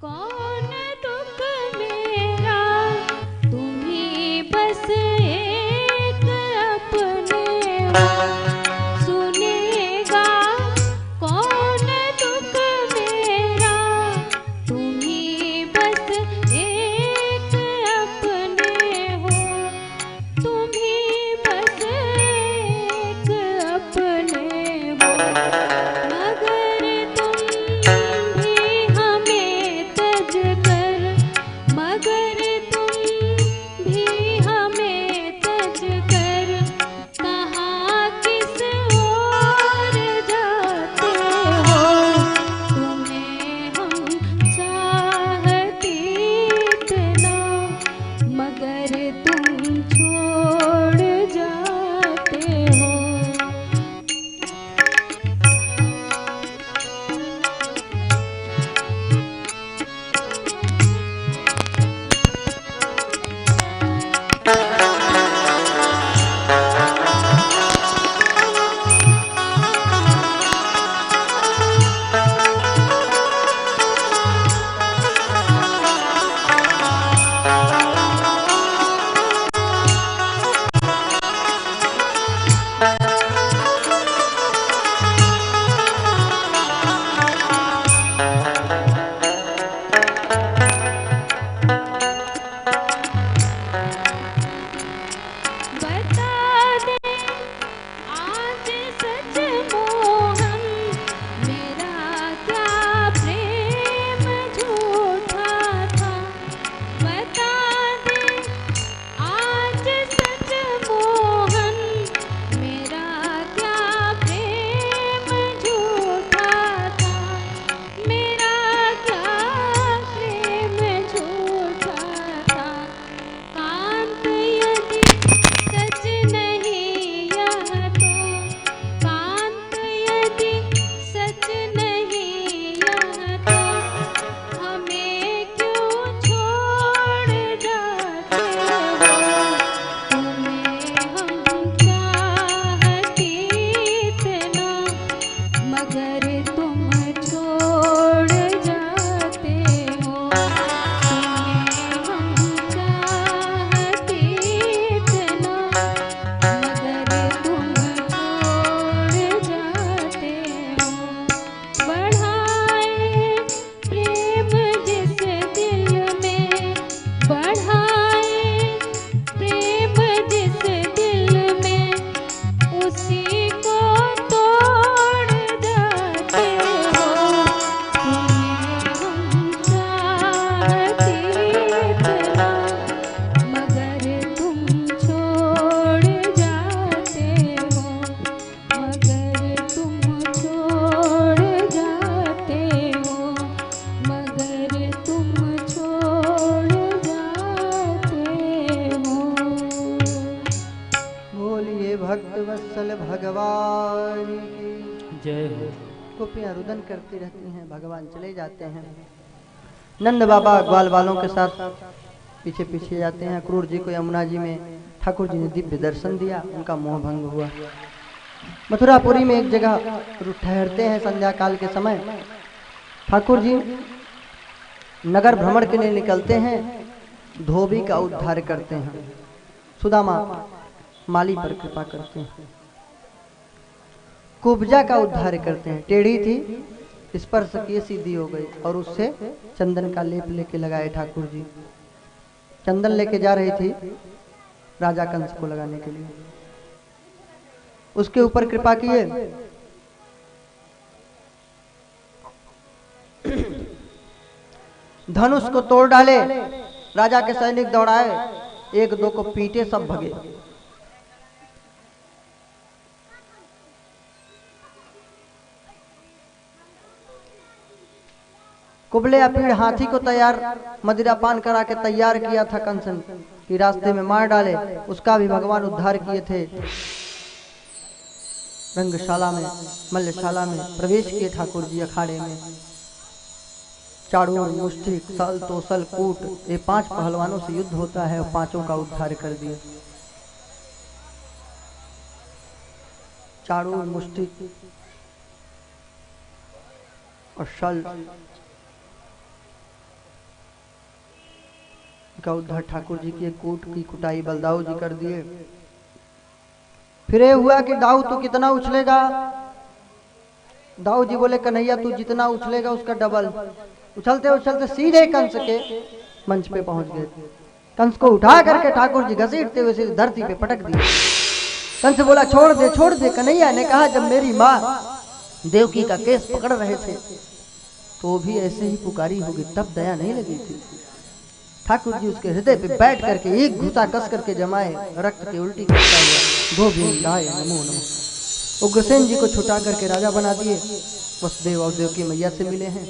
कौन दुख मेरा तुम्ही बस एक अपने हो सुनेगा कौन दुख मेरा तुम्ही बस एक अपने हो तुम्ही बस एक अपने हो मगर तुम भी हमें तज कर मगर तुम भी हमें तज कर कहाँ किस ओर जाते हो तुम्हें हम चाहती इतना मगर तुम छोड़ जाते हो बता दे आज सच मोहन मेरा क्या प्रेम झूठा था बता दे आज सच मोहन मेरा क्या प्रेम झूठा था मेरा क्या प्रेम झूठा था कांत यदि सच नहीं यह तो कांत यदि सच नहीं यह तो हमें क्यों छोड़ जाते हो तुम्हें हम चाहती इतना मगर तुम छोड़ जाते हो तुम्हें हम चाहती इतना मगर तुम छोड़ जाते हो बढ़ाए प्रेम जिस दिल में बढ़ाए प्रेम जिस दिल में उसी को तोड़ जाते हो तुम्हें हम चाहती इतना मगर तुम छोड़ जाते हो मगर तुम छोड़ जाते हो मगर तुम छोड़ जाते हो बोलिए भक्त वत्सल भगवान की जय हो। गोपियाँ रुदन करती रहती हैं भगवान चले जाते हैं नंद बाबा ग्वाल वालों के साथ पीछे पीछे जाते हैं क्रूर जी को यमुना जी में ठाकुर जी ने दिव्य दर्शन दिया उनका मोह भंग हुआ मथुरापुरी में एक जगह ठहरते हैं संध्या काल के समय ठाकुर जी नगर भ्रमण के लिए निकलते हैं धोबी का उद्धार करते हैं सुदामा माली पर कृपा करते हैं कुब्जा का उद्धार करते हैं टेढ़ी थी स्पर्श किए सीधी हो गई और उससे चंदन का लेप लेके लगाए ठाकुर जी चंदन लेके जा रही थी राजा कंस को लगाने के लिए उसके ऊपर कृपा किए धनुष को तोड़ डाले राजा के सैनिक दौड़ाए एक दो को पीटे सब भगे कुबले अपीड़ हाथी को तैयार मदिरा पान करा के तैयार किया था कंसन कि रास्ते में मार डाले उसका भी भगवान उद्धार किए थे रंगशाला में मल्लशाला में प्रवेश किए ठाकुर जी अखाड़े में चाड़ूर मुष्टिक सल तोसल कूट ये 5 पहलवानों से युद्ध होता है और 5 का उद्धार कर दिए चाड़ूर मुष्टिक और सल का उद्धार ठाकुर जी की कूट की कुटाई बलदाऊ जी कर दिए। फिर ये हुआ कि दाऊ तू कितना उछलेगा? दाऊ जी बोले कन्हैया तू जितना उछलेगा उसका डबल। उछलते उछलते सीधे कंस के मंच पे पहुंच गए। कंस को उठा करके ठाकुर जी घसीटते हुए सीधे धरती पे पटक दिए। कंस बोला छोड़ दे छोड़ दे। कन्हैया ने कहा जब मेरी माँ देवकी का केस पकड़ रहे थे तो भी ऐसे ही पुकारी होगी, तब दया नहीं लगी थी। ठाकुर जी उसके हृदय पे बैठ करके एक घुसा कस करके जमाए, रक्त की उल्टी करता हुआ गोविंदाय नमो नमः। उग्रसेन जी को छुटा करके राजा बना दिए। वसुदेव और देवकी मैया से मिले हैं।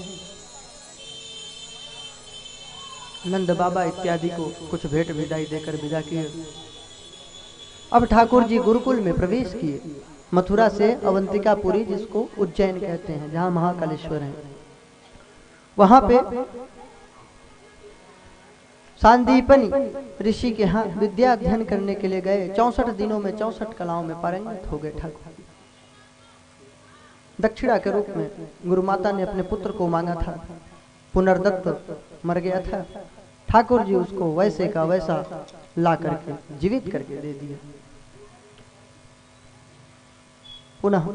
नंद बाबा इत्यादि को कुछ भेंट विदाई देकर विदा किए। अब ठाकुर जी गुरुकुल में प्रवेश किए। मथुरा से अवंतिकापुरी, जिसको उज्जैन कहते हैं, जहां महाकालेश्वर हैं, वहां पे सांदीपनी ऋषि के यहाँ विद्या अध्ययन करने के लिए गए। 64 दिनों में 64 कलाओं में पारंगत हो गए ठाकुर। दक्षिणा के रूप में गुरु माता ने अपने पुत्र को मांगा था। पुनर्दत्त मर गया था। ठाकुर जी उसको वैसे का वैसा ला करके जीवित करके दे दिया। पुनः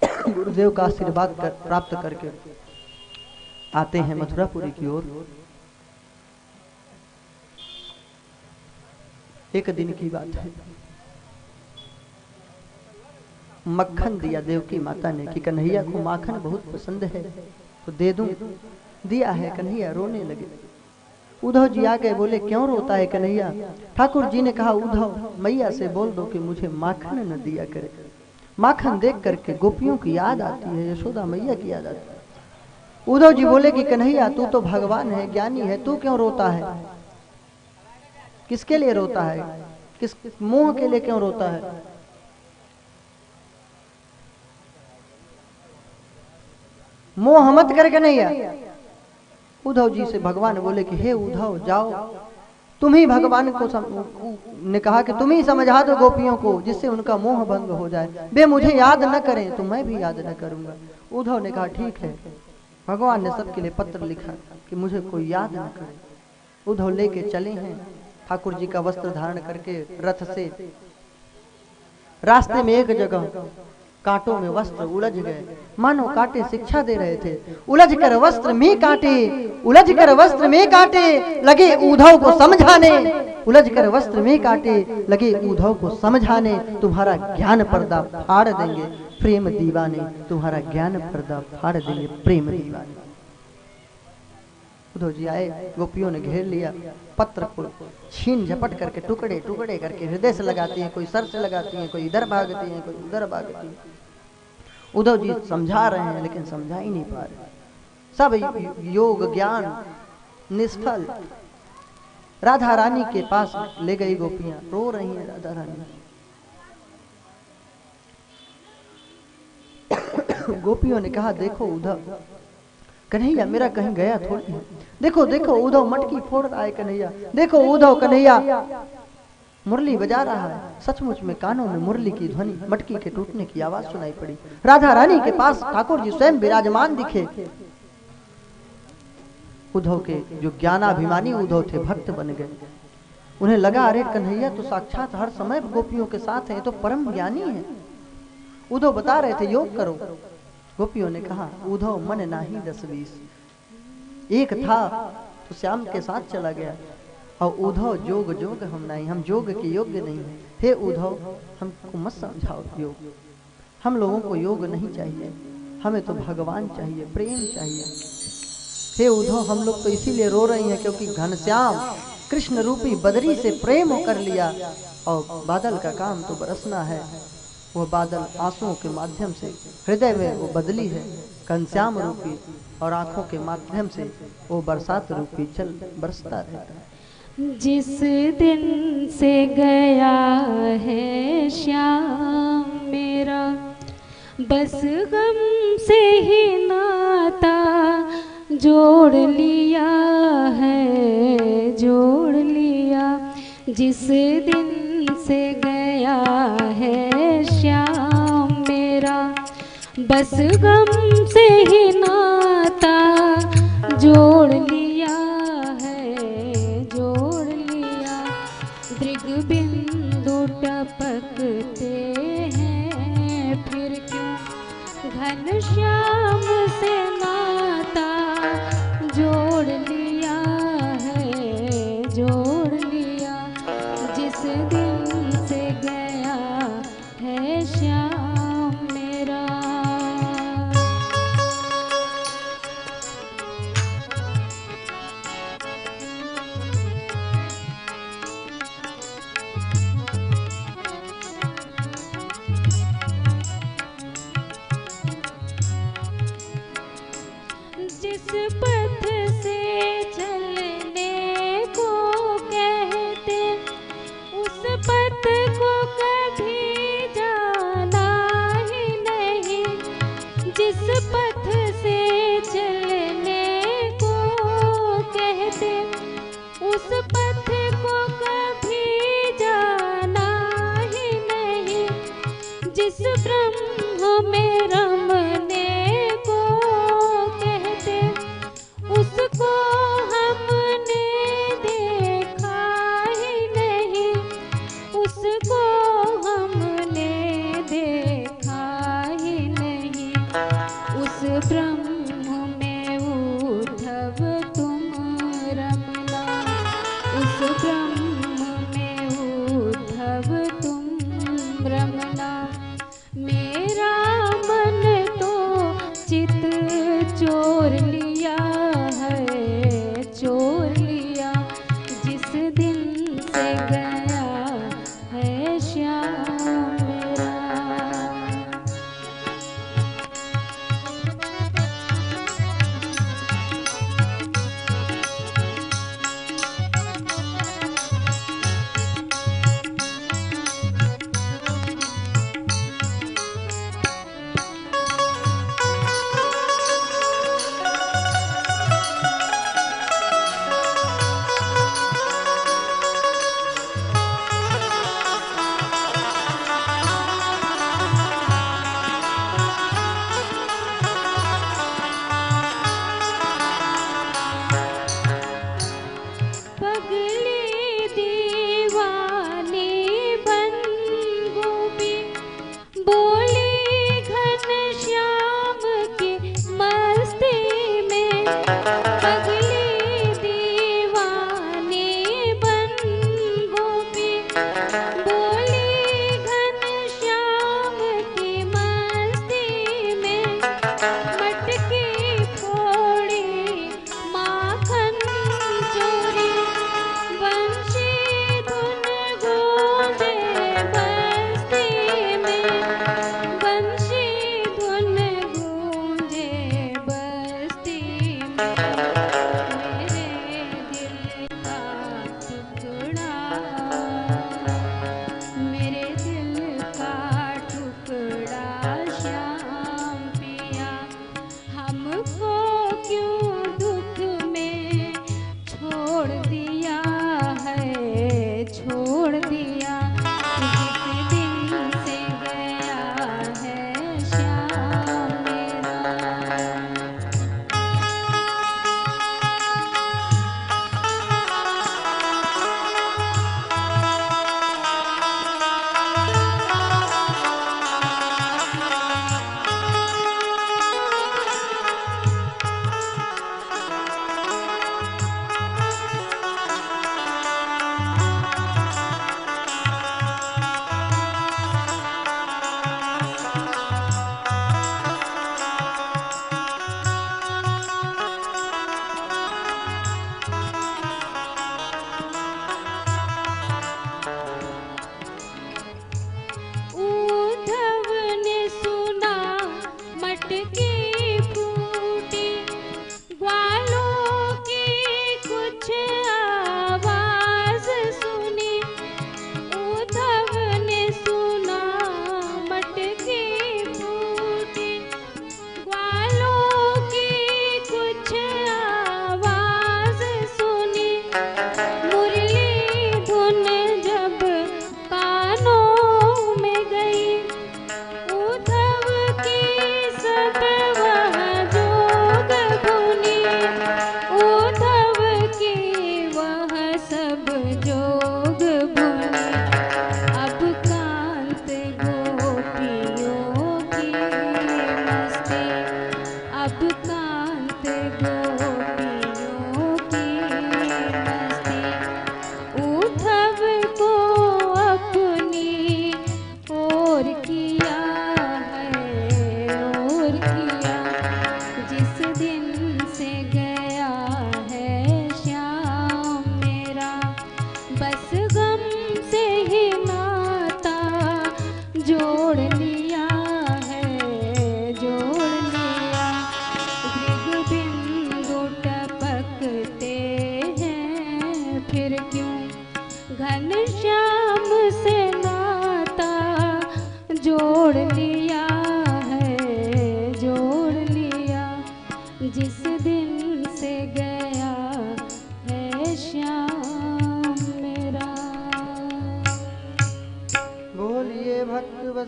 गुरुदेव का आशीर्वाद प्राप्त करके आते हैं मथुरापुरी की ओर। एक दिन की बात है, मक्खन दिया देवकी माता ने कि कन्हैया को माखन बहुत पसंद है तो दे दूं। दिया है, कन्हैया रोने लगे। उद्धव जी आ गए, बोले क्यों रोता है कन्हैया? ठाकुर जी ने कहा उद्धव मैया से बोल दो कि मुझे माखन न दिया करे। माखन देख करके गोपियों की याद आती है, यशोदा मैया की याद आती है। उद्धव जी बोले कि कन्हैया तू तो भगवान है, ज्ञानी है, तू क्यों रोता है? किसके लिए रोता है? किस मोह के लिए क्यों रोता है? मोह मत कर कन्हैया। उद्धव जी से भगवान बोले कि हे उद्धव जाओ, तुम ही भगवान को ने कहा कि तुम ही समझा दो गोपियों को, जिससे उनका मोह भंग हो जाए। वे मुझे याद न करें तो मैं भी याद न करूंगा। उद्धव ने कहा ठीक है। भगवान ने सबके लिए पत्र लिखा कि मुझे कोई याद न करे। उद्धव लेके चले हैं ठाकुर जी का वस्त्र धारण करके रथ से। रास्ते में एक जगह कांटों में वस्त्र उलझ गए, मानो कांटे शिक्षा दे रहे थे। उलझ कर वस्त्र में कांटे, उलझ कर वस्त्र में कांटे लगे उद्धव को समझाने। उलझ कर वस्त्र में कांटे लगे उद्धव को समझाने। तुम्हारा ज्ञान पर्दा फाड़ देंगे प्रेम दीवाने, तुम्हारा ज्ञान पर्दा फाड़ देंगे प्रेम दीवाने। उद्धव जी आए, गोपियों ने घेर लिया। पत्र को छीन झपट करके टुकड़े टुकड़े करके हृदय से लगाती हैं, कोई सर से लगाती हैं, कोई इधर भागती हैं, कोई उधर भागती हैं। उद्धव जी समझा रहे हैं लेकिन समझा ही नहीं पा रहे। सब योग ज्ञान निष्फल। राधा रानी के पास ले गई गोपियां, रो रही हैं राधा रानी। गोपियों ने कहा देखो उद्धव, कन्हैया मेरा कहीं गया थोड़ी है। देखो देखो उद्धव मटकी फोड़ रहा है कन्हैया। देखो उद्धव कन्हैया मुरली बजा रहा है। सचमुच में कानों में मुरली की ध्वनि, मटकी के टूटने की आवाज सुनाई पड़ी। राधा रानी के पास ठाकुर जी स्वयं विराजमान दिखे। उद्धव के जो ज्ञानाभिमानी उद्धव थे भक्त बन गए। उन्हें लगा अरे कन्हैया तो साक्षात हर समय गोपियों के साथ है, तो परम ज्ञानी है। उद्धव बता रहे थे योग करो। गोपियों ने कहा उद्धव मन नाही 10-20। एक था तो श्याम के साथ चला गया, और उद्धव जोग जोग हम नहीं, हम जोग के योग्य नहीं है। हे उद्धव हमको मत समझाओ योग, हम लोगों को योग नहीं चाहिए, हमें तो भगवान चाहिए, प्रेम चाहिए। हे उद्धव हम लोग तो इसीलिए रो रही हैं क्योंकि घनश्याम कृष्ण रूपी बदरी से प्रेम कर लिया, और बादल का काम तो बरसना है। वह बादल आंसुओं के माध्यम से हृदय में वो बदली है घनश्याम रूपी, और आंखों के माध्यम से वो बरसात रूपी चल बरसता रहता है। जिस दिन से गया है श्याम मेरा, बस गम से ही नाता जोड़ लिया है, जोड़ लिया। जिस दिन से गया है श्याम मेरा, बस गम से ही नाता जोड़ लिया है, जिस पथ से चलने को कहते उस पथ को कभी जाना ही नहीं। जिस पथ से चलने को कहते उस पथ को कभी जाना ही नहीं। जिस ब्रह्म में रमने को कहते उसको हमने देखा ही नहीं। उसको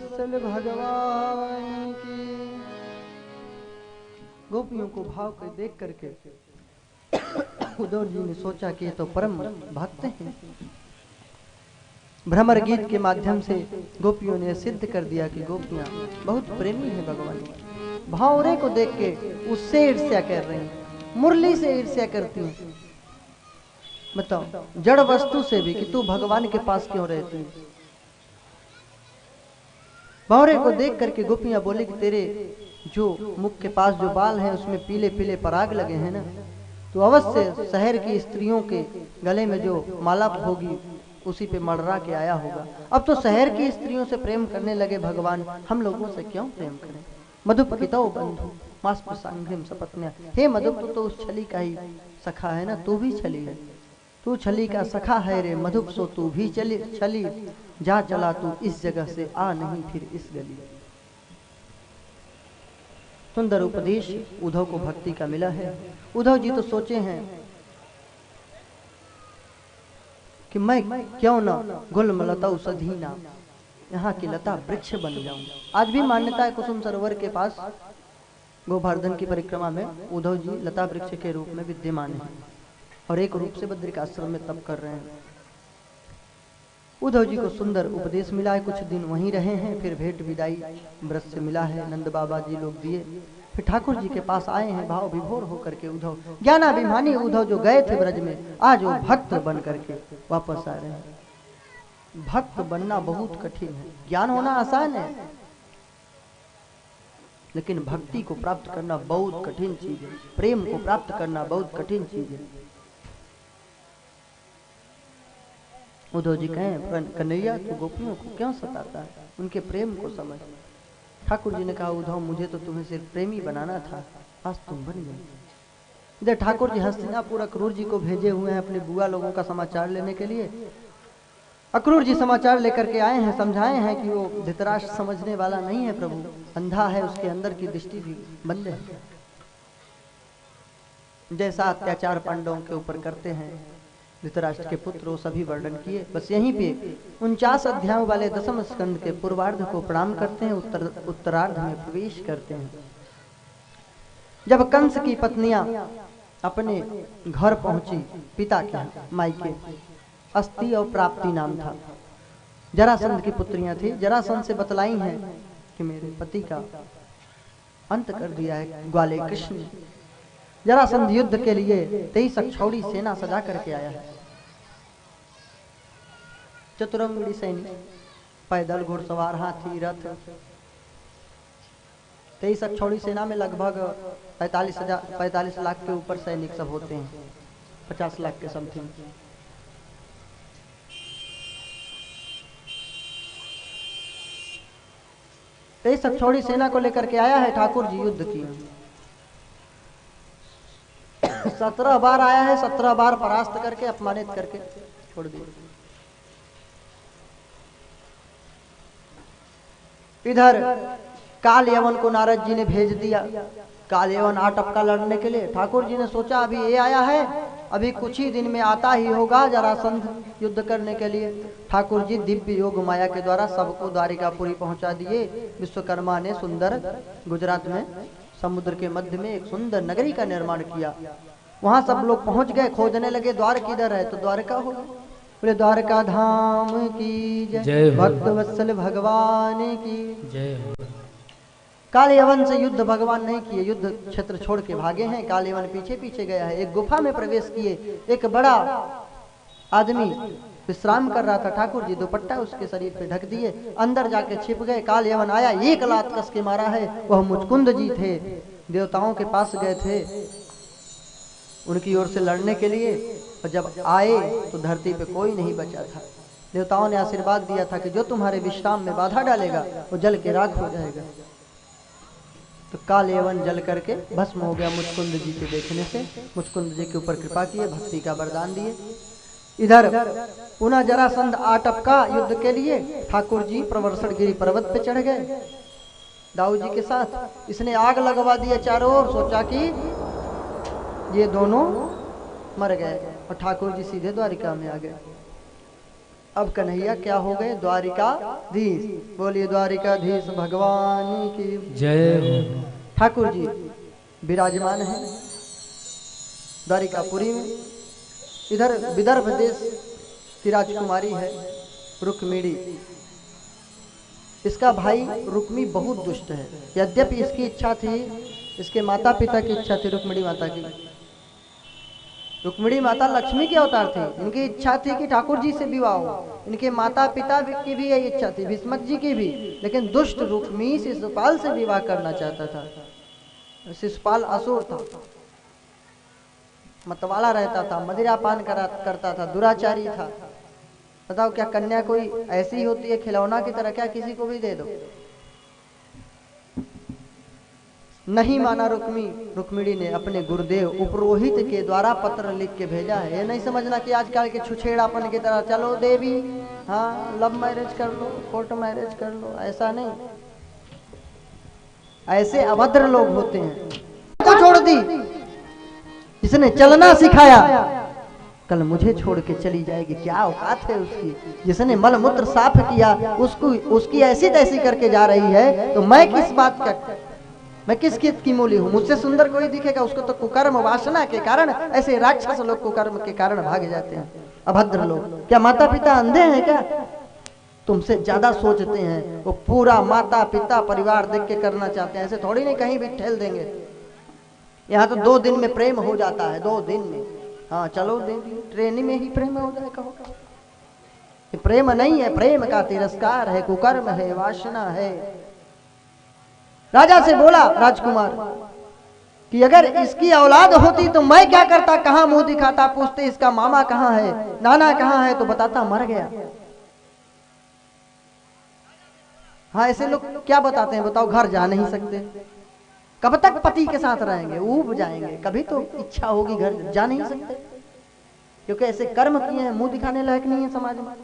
वत्सल भगवान की। गोपियों को भाव कर देख करके उद्धव जी ने सोचा कि ये तो परम भक्त हैं। भ्रमर गीत के माध्यम से गोपियों ने सिद्ध कर दिया कि गोपियां बहुत प्रेमी हैं भगवान की। भावरे को देख के उससे ईर्ष्या कर रही हैं, मुरली से ईर्ष्या करती हैं। बताओ, जड़ वस्तु से भी कि तू भगवान के पास क्यों रहती है। भावरे को देख करके गोपियां बोले कि तेरे जो मुख के पास जो बाल हैं उसमें पीले पीले पराग लगे हैं ना, तो अवश्य शहर की स्त्रियों के गले में जो माला होगी उसी पे मड़रा के आया होगा। अब तो शहर की स्त्रियों से प्रेम करने लगे भगवान, हम लोगों से क्यों प्रेम करें। मधुपकितो बंधु मास प्रसंगिम सपत्न्या। हे मधुप, तो उस छली का ही सखा है ना, तू भी छली है, तू छली का सखा है रे मधुप, सो तू भी चली छली, जा चला तू इस जगह से, आ नहीं फिर इस गली। सुंदर उपदेश उद्धव को भक्ति का मिला है। उद्धव जी तो सोचे हैं कि मैं क्यों ना गुलमलता औषधीना, यहाँ की लता वृक्ष बन जाऊं। आज भी मान्यता है कुसुम सरोवर के पास गोवर्धन की परिक्रमा में उद्धव जी लता वृक्ष के रूप में विद्यमान हैं और एक रूप से बद्रिकाश्रम में तप कर रहे हैं। उद्धव जी को सुंदर उपदेश मिला है, कुछ दिन वहीं रहे हैं, फिर भेंट विदाई व्रत से मिला है, नंद बाबा जी लोग दिए, फिर ठाकुर जी के पास आए हैं भाव विभोर होकर के। उद्धव ज्ञानाभिमानी उद्धव जो गए थे ब्रज में, आज वो भक्त बन करके वापस आ रहे हैं। भक्त बनना बहुत कठिन है, ज्ञान होना आसान है, लेकिन भक्ति को प्राप्त करना बहुत कठिन चीज है, प्रेम को प्राप्त करना बहुत कठिन चीज है। उद्धव जी कहें, कन्हैया तू गोपियों को क्यों सताता है, उनके प्रेम को समझ। ठाकुर जी ने कहा, उद्धव मुझे तो तुम्हें सिर्फ प्रेमी बनाना था, आज तुम बन गए। इधर ठाकुर जी हस्तिनापुर अक्रूर जी को भेजे हुए हैं अपने बुआ लोगों का समाचार लेने के लिए। अक्रूर जी समाचार लेकर के आए हैं, समझाए हैं कि वो धृतराष्ट्र समझने वाला नहीं है प्रभु, अंधा है, उसके अंदर की दृष्टि भी बंद है। जैसा अत्याचार पांडवों के ऊपर करते हैं धृतराष्ट्र के पुत्र, वो सभी वर्णन किए। बस यहीं पे 49 अध्यायों वाले दसम स्कंद के पूर्वार्ध को प्रणाम करते हैं, उत्तरार्ध में प्रवेश करते हैं। जब कंस की पत्नियां अपने घर पहुंची, पिता के मायके, अस्ति और प्राप्ति नाम था, जरासंध की पुत्रियां थी। जरासंध से बतलाई हैं कि मेरे पति का अंत कर दिया है ग्वाले कृष्ण ने। जरासंध युद्ध के लिए 23 अक्षौड़ी सेना सजा करके आया है। चतुरंगड़ी सैनिक, पैदल, घुड़सवार, हाथी, रथ। 23 अक्षौड़ी सेना में लगभग 45 लाख के ऊपर सैनिक सब होते हैं, 50 लाख के समथिंग। तेईस अक्षौड़ी सेना को लेकर के आया है ठाकुर जी, युद्ध किए। 17 बार आया है, 17 बार परास्त करके अपमानित करके छोड़ दिया। इधर काल यवन को नारद जी ने भेज दिया, काल यवन आटपका लड़ने के लिए। ठाकुर जी ने सोचा अभी ये आया है, अभी कुछ ही दिन में आता ही होगा जरासंध युद्ध करने के लिए। ठाकुर जी दिव्य योग माया के द्वारा सबको द्वारिकापुरी पहुंचा दिए। विश्वकर्मा ने सुंदर गुजरात में समुद्र के मध्य में एक सुंदर नगरी का निर्माण किया। वहां सब लोग पहुंच गए, खोजने लगे द्वार किधर है, तो द्वारका हो गई। बोले द्वारका धाम की जय, भक्त वत्सल भगवान की जय। काल यवन से युद्ध भगवान नहीं किए, युद्ध क्षेत्र छोड़ के भागे हैं। काल यवन पीछे पीछे गया है। एक गुफा में प्रवेश किए, एक बड़ा आदमी विश्राम कर रहा था। ठाकुर जी दुपट्टा उसके शरीर पे ढक दिए, अंदर जाके छिप गए। काल यवन आया, एक लात कस के मारा है। वह मुचकुंद जी थे, देवताओं के पास गए थे उनकी ओर से लड़ने के लिए, और जब आए तो धरती पे कोई नहीं बचा था। देवताओं ने आशीर्वाद दिया था कि जो तुम्हारे विश्राम में बाधा डालेगा वो जल के राख हो जाएगा। तो काल यवन जल करके भस्म हो गया मुचकुंद जी के देखने से। मुचकुंद जी के ऊपर कृपा किए, भक्ति का वरदान दिए। इधर पुनः जरासंध आटपका युद्ध के लिए ठाकुर जी प्रवर्षण गिरी पर्वत पे चढ़ गए दाऊ जी के साथ। इसने आग लगवा दिया चारों ओर, सोचा कि ये दोनों मर गए, और ठाकुर जी सीधे द्वारिका में आ गए। अब कन्हैया क्या हो गए? द्वारिकाधीश। बोलिए द्वारिकाधीश भगवान की जय हो। ठाकुर जी विराजमान है द्वारिकापुरी में। इधर विदर्भ देश की राजकुमारी है रुक्मिणी। इसका भाई रुक्मी बहुत दुष्ट है। यद्यपि इसकी इच्छा थी, इसके माता पिता की इच्छा थी, रुक्मिणी माता की। रुक्मिणी माता लक्ष्मी के अवतार थी। इनकी इच्छा थी कि ठाकुर जी से विवाह हो। इनके माता पिता की भी यही इच्छा थी, भीष्मक जी की भी। लेकिन दुष्ट रुक्मी शिशुपाल से विवाह करना चाहता था। शिशुपाल असुर था, मतवाला रहता था, मदिरापान करता था, दुराचारी था। बताओ क्या कन्या कोई ऐसी होती है खिलौना की तरह? क्या किसी को भी दे दो? नहीं माना रुक्मिणी ने अपने गुरुदेव उपरोहित के द्वारा पत्र लिख के भेजा है। ये नहीं समझना कि आजकल के छुछेड़ापन की तरह चलो देवी, हाँ लव मैरिज कर लो, कोर्ट मैरिज कर लो, ऐसा नहीं। ऐसे अभद्र लोग होते हैं। तो छोड़ दी, इसने चलना सिखाया, कल मुझे छोड़ के चली जाएगी। क्या औकात है उसकी? जिसने मल मूत्र साफ किया उसकी ऐसी तैसी करके जा रही है, तो मैं किस बात का, मैं किस खेत की मूली हूँ? मुझसे सुंदर कोई दिखेगा उसको तो कुकर्म वासना के कारण, ऐसे राक्षस लोग कुकर्म के कारण भाग जाते हैं, अभद्र लोग। क्या माता पिता अंधे हैं क्या? तुमसे ज्यादा सोचते हैं। वो पूरा माता पिता परिवार देख के करना चाहते हैं, ऐसे थोड़ी नहीं कहीं भी ठेल देंगे। यहाँ तो 2 दिन में प्रेम हो जाता है, 2 दिन में। हाँ चलो देवी, ट्रेनिंग में ही प्रेम हो जाए कहो। ये प्रेम नहीं है, प्रेम का तिरस्कार है, कुकर्म है, वासना है। राजा से बोला राजकुमार कि अगर इसकी औलाद होती तो मैं क्या करता, कहां मुंह दिखाता? पूछते इसका मामा कहां है, नाना कहां है, तो बताता मर गया। हाँ ऐसे लोग क्या बताते हैं बताओ? घर जा नहीं सकते, कब तक पति के साथ रहेंगे? ऊब जाएंगे। कभी तो इच्छा होगी, घर जा नहीं सकते, क्योंकि ऐसे कर्म किए हैं, मुंह दिखाने लायक नहीं है समाज में।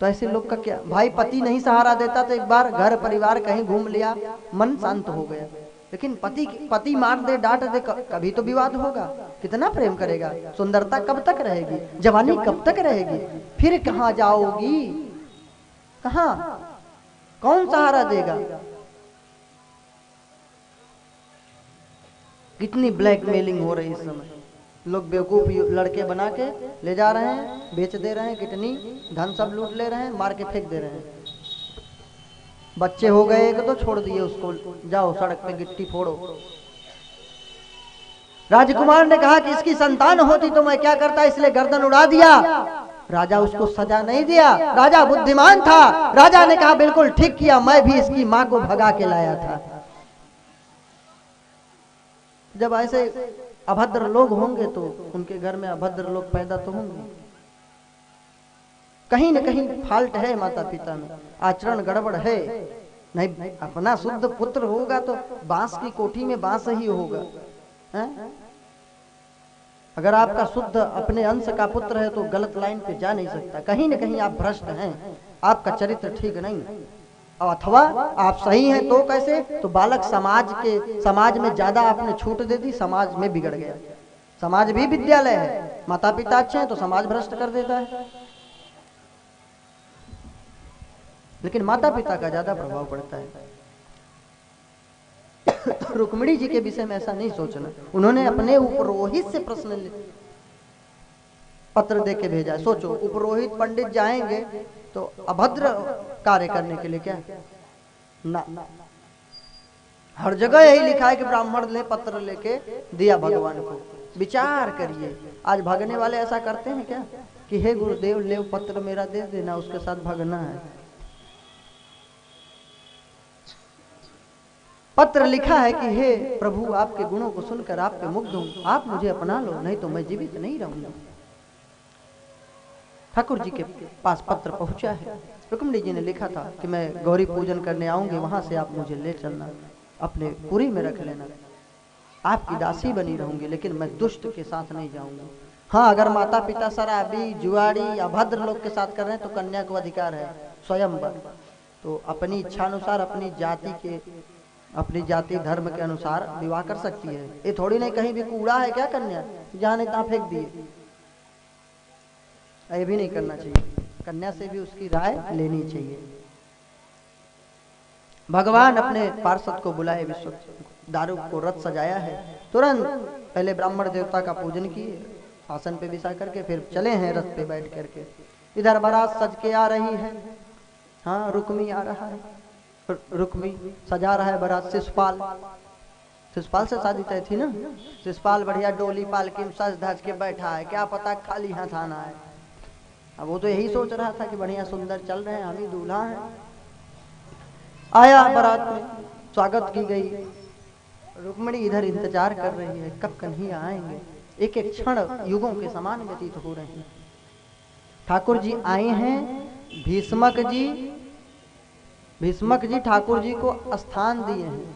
तो ऐसे लोग का क्या? भाई पति नहीं सहारा देता तो एक बार घर परिवार कहीं घूम लिया, मन शांत हो गया। लेकिन पति मार दे, डांट दे, कभी तो विवाद होगा। कितना प्रेम करेगा? सुंदरता कब तक रहेगी? जवानी कब तक रहेगी? फिर कहाँ जाओगी? कहाँ? कौन सहारा देगा? कितनी ब्लैकमेलिंग हो रही इस समय। लोग बेवकूफ लड़के बना के ले जा रहे हैं, बेच दे रहे हैं, कितनी धन सब लूट ले रहे हैं, मार के फेंक दे रहे हैं। बच्चे हो गए एक तो छोड़ दिए उसको, जाओ सड़क पे गिट्टी फोड़ो। राजकुमार ने कहा कि इसकी संतान होती तो मैं क्या करता, इसलिए गर्दन उड़ा दिया। राजा उसको सजा नहीं दिया, राजा बुद्धिमान था। राजा ने कहा बिल्कुल ठीक किया, मैं भी इसकी मां को भगा के लाया था। जब ऐसे अभद्र लोग होंगे तो उनके घर में अभद्र लोग पैदा तो होंगे। कहीं न कहीं फाल्ट है माता पिता में, आचरण गड़बड़ है। नहीं अपना शुद्ध पुत्र होगा तो बांस की कोठी में बांस ही होगा, है? अगर आपका शुद्ध अपने अंश का पुत्र है तो गलत लाइन पे जा नहीं सकता। कहीं न कहीं आप भ्रष्ट हैं, आपका चरित्र ठीक नहीं। अथवा आप सही हैं तो कैसे? तो बालक समाज में ज्यादा आपने छूट दे दी, समाज में बिगड़ गया। समाज भी विद्यालय है, माता पिता अच्छे हैं तो समाज भ्रष्ट कर देता है। लेकिन माता पिता का ज्यादा प्रभाव पड़ता है। रुक्मिणी जी के विषय में ऐसा नहीं सोचना। उन्होंने अपने उपरोहित से प्रश्न पत्र दे के भेजा। सोचो उपरोहित पंडित जाएंगे तो अभद्र कार्य करने के लिए क्या ना, हर जगह यही लिखा है कि ब्राह्मण ने पत्र लेके दिया भगवान को। विचार करिए, आज भागने वाले ऐसा करते हैं क्या कि हे गुरुदेव ले पत्र मेरा दे देना, उसके साथ भागना है। पत्र लिखा है कि हे प्रभु आपके गुणों को सुनकर आप पे मुग्ध हूं, आप मुझे अपना लो, नहीं तो मैं जीवित नहीं रहूंगा। ठाकुर जी के पास पत्र पहुंचा है। रुक्मिणी जी ने लिखा था कि मैं गौरी पूजन करने आऊंगी, वहां से आप मुझे ले चलना, अपने पुरी में रख लेना, आपकी दासी बनी रहूंगी, लेकिन मैं दुष्ट के साथ नहीं जाऊंगी। हाँ अगर माता पिता शराबी जुआड़ी या भद्र लोग के साथ कर रहे हैं तो कन्या को अधिकार है स्वयंवर, तो अपनी इच्छा अनुसार अपनी जाति धर्म के अनुसार विवाह कर सकती है। ये थोड़ी नहीं कहीं भी कूड़ा है क्या कन्या, जहां नहीं तहां फेंक दिए। ये भी नहीं करना चाहिए, कन्या से भी उसकी राय लेनी चाहिए। भगवान अपने पार्षद को बुलाए, विश्व दारू को रथ सजाया है, तुरंत पहले ब्राह्मण देवता का पूजन किए, आसन पे बिछा करके फिर चले हैं रथ पे बैठ करके। इधर बारात सज के आ रही है, हाँ रुक्मी आ रहा है, रुक्मी सजा रहा है बारात। शिशुपाल, शिशुपाल से शादी तय थी ना, शिशुपाल बढ़िया डोली पालकी में सज धज के बैठा है, क्या पता खाली हाथ आना है। अब वो तो यही सोच रहा था कि बढ़िया सुंदर चल रहे हैं, हम ही दूल्हा हैं। आया बारात में, स्वागत की गई। रुक्मिणी इधर इंतजार कर रही है, कब कन्हैया आएंगे। एक एक क्षण युगों के समान व्यतीत हो रहे हैं। ठाकुर जी आए हैं, भीष्मक जी ठाकुर जी को स्थान दिए हैं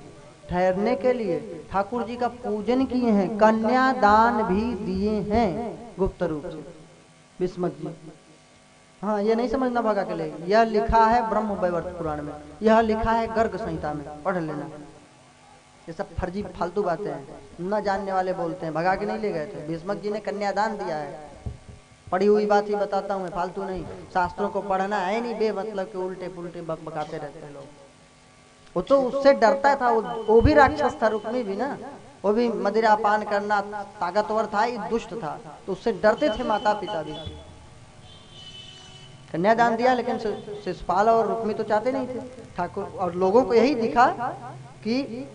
ठहरने के लिए, ठाकुर जी का पूजन किए हैं, कन्यादान भी दिए हैं गुप्त रूप से भीष्मक जी। हाँ, ये नहीं समझना भागा के लिए, यह लिखा है ब्रह्म वैवर्त पुराण में, यह लिखा है गर्ग संहिता में, पढ़ लेना। ये सब फर्जी फालतू बातें हैं, न जानने वाले बोलते हैं, भगा के नहीं ले गए थे। भीष्मक जी ने कन्यादान दिया है, पढ़ी हुई बात ही बताता हूँ मैं, फालतू नहीं। शास्त्रों को पढ़ना है नहीं बेमतलब के उल्टे पुल्टे बकबकाते रहते हैं लोग। वो तो उससे डरता था, वो भी राक्षस था, रुक्मी भी ना, वो भी मदिरा पान करना ताकतवर था, दुष्ट था, तो उससे डरते थे माता पिता भी। कन्यादान दिया, लेकिन शिशुपाल और रुक्मी तो चाहते नहीं थे। ठाकुर और लोगों को यही दिखा कि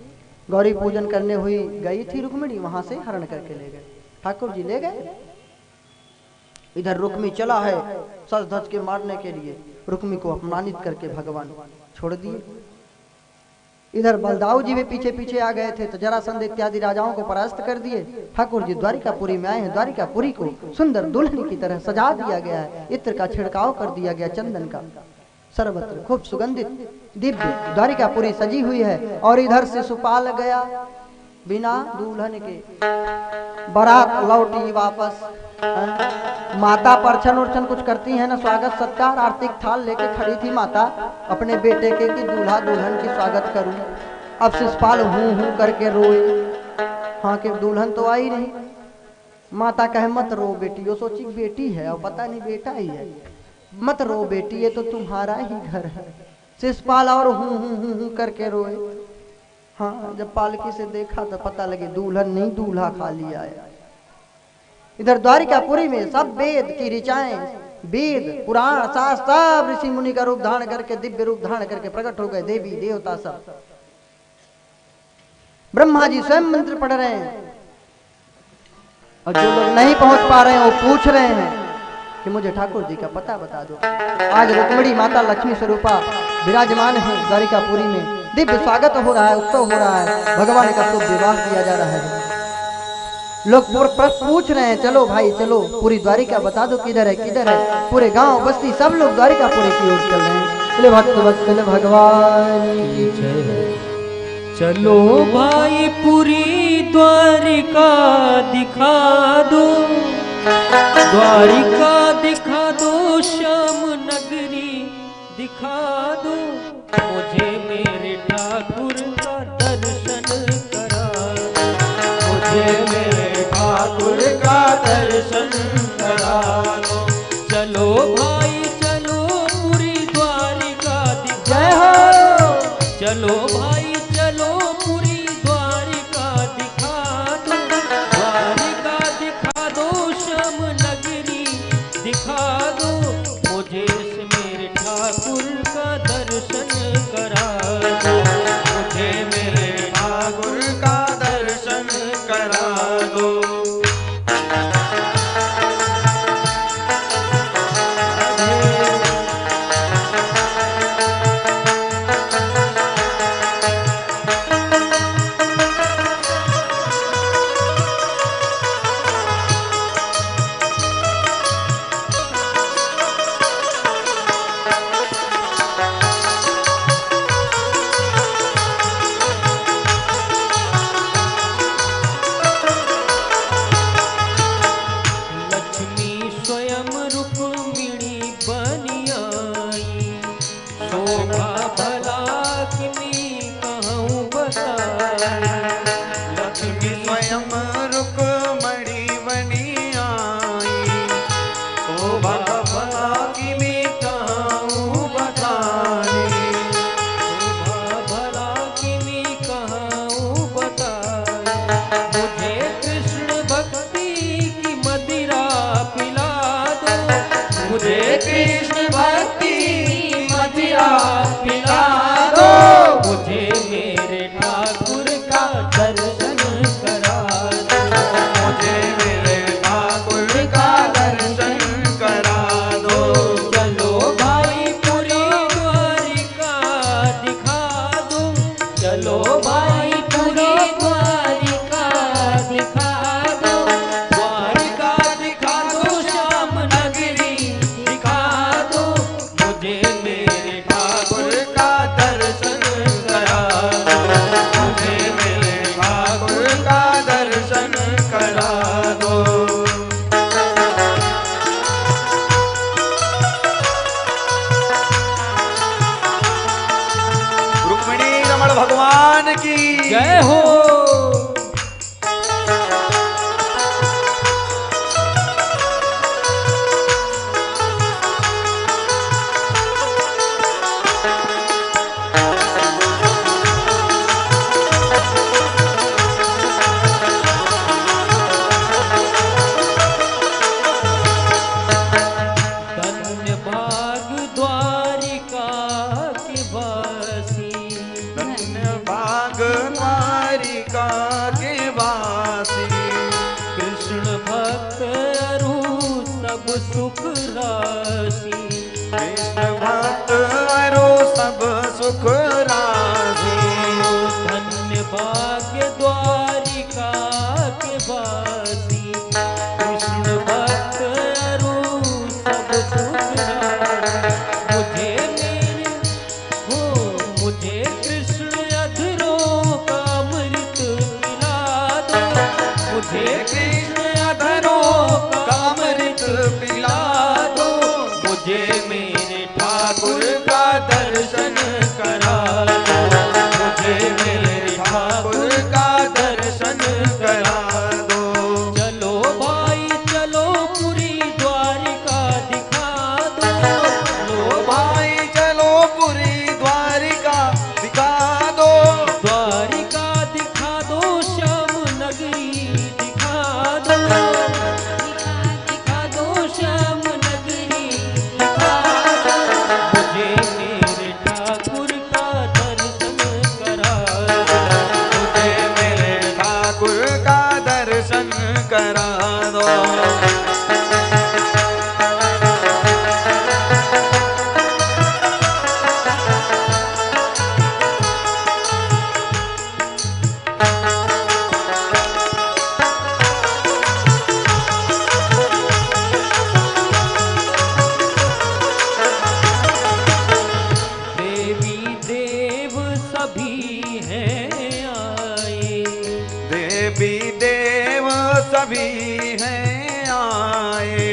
गौरी पूजन करने हुई गई थी रुक्मिणी, वहां से हरण करके ले गए, ठाकुर जी ले गए। इधर रुक्मी चला है सज धज के मारने के लिए, रुक्मी को अपमानित करके भगवान छोड़ दिए। इधर बलदाऊ जी भी पीछे पीछे आ गए थे, तो जरासंध इत्यादि राजाओं को परास्त कर दिए। ठाकुर जी द्वारिकापुरी में आए हैं, द्वारिकापुरी को सुंदर दुल्हन की तरह सजा दिया गया है, इत्र का छिड़काव कर दिया गया, चंदन का, सर्वत्र खूब सुगंधित दिव्य द्वारिकापुरी सजी हुई है। और इधर से शिशुपाल गया बिना दुल्हन के, बारात लौटी वापस। माता परछन उर्छन कुछ करती है ना, स्वागत सत्कार, आर्थिक थाल लेके खड़ी थी माता अपने बेटे के कि दूल्हा दुल्हन की स्वागत करूं। अब शिशुपाल हूं करके रोए, हाँ कि दुल्हन तो आई नहीं। माता कहे मत रो बेटी, वो सोची बेटी है और पता नहीं बेटा ही है, मत रो बेटी, ये तो तुम्हारा ही घर है। शिशुपाल और हूं करके रोए। हाँ, जब पालकी से देखा तो पता लगे दुल्हन नहीं, दूल्हा खाली आया। इधर द्वारिकापुरी में सब वेद की ऋचाएं, वेद पुराण शास्त्र सब ऋषि मुनि का रूप धारण करके, दिव्य रूप धारण करके प्रकट हो गए, देवी देवता सब। ब्रह्मा जी स्वयं मंत्र पढ़ रहे हैं, और जो लोग नहीं पहुंच पा रहे हैं वो पूछ रहे हैं कि मुझे ठाकुर जी का पता बता दो। आज रुक्मिणी माता लक्ष्मी स्वरूपा विराजमान है द्वारिकापुरी में, दिव्य स्वागत हो रहा है, उत्सव हो रहा है, भगवान का शुभ विवाह किया जा रहा है। लोग पूछ रहे हैं चलो भाई चलो, पूरी द्वारिका बता दो किधर है किधर है। पूरे गांव बस्ती सब लोग द्वारिकापुरी की ओर चल रहे हैं। बोले भक्त वत्सल भगवान की जय। चलो भाई पूरी द्वारिका दिखा दो, द्वारिका दिखा दो, श्याम नगरी दिखा दो, मुझे मेरे ठाकुर का दर्शन करा, मुझे मेरे ठाकुर का दर्शन करा दो। चलो भाई चलो पूरी द्वारिका दिखा दो, चलो भाई चलो पूरी द्वारिका दिखा दो, द्वारिका दिखा दो, श्याम नगरी दिखा दो, मुझे मेरे ठाकुर का दर्शन करा दो, मुझे मेरे ठाकुर का दर्शन करा दो। सुख राधे। धन्य भाग्य द्वारिका के वासी, कृष्ण भक्त अरु सब सुख राधे। मुझे कृष्ण अधरों का अमृत पिला दो, मुझे कृष्ण अधरों का अमृत पिला दो, मुझे मेरे ठाकुर का दर्शन करा दो, मुझे मेरे ठाकुर का दर्शन करा दो। चलो भाई चलो पुरी द्वारिका दिखा दो, चलो भाई चलो पुरी द्वारिका दिखा दो, द्वारिका दिखा दो, श्याम नगरी दिखा दो, दिखा दो श्याम नगरी दिखा दो, मुझे मेरे ठाकुर का दर्शन करा दो, मुझे मेरे ठाकुर का दर्शन करा दो। देवी देव सभी हैं आए, देवी देव सभी हैं आए,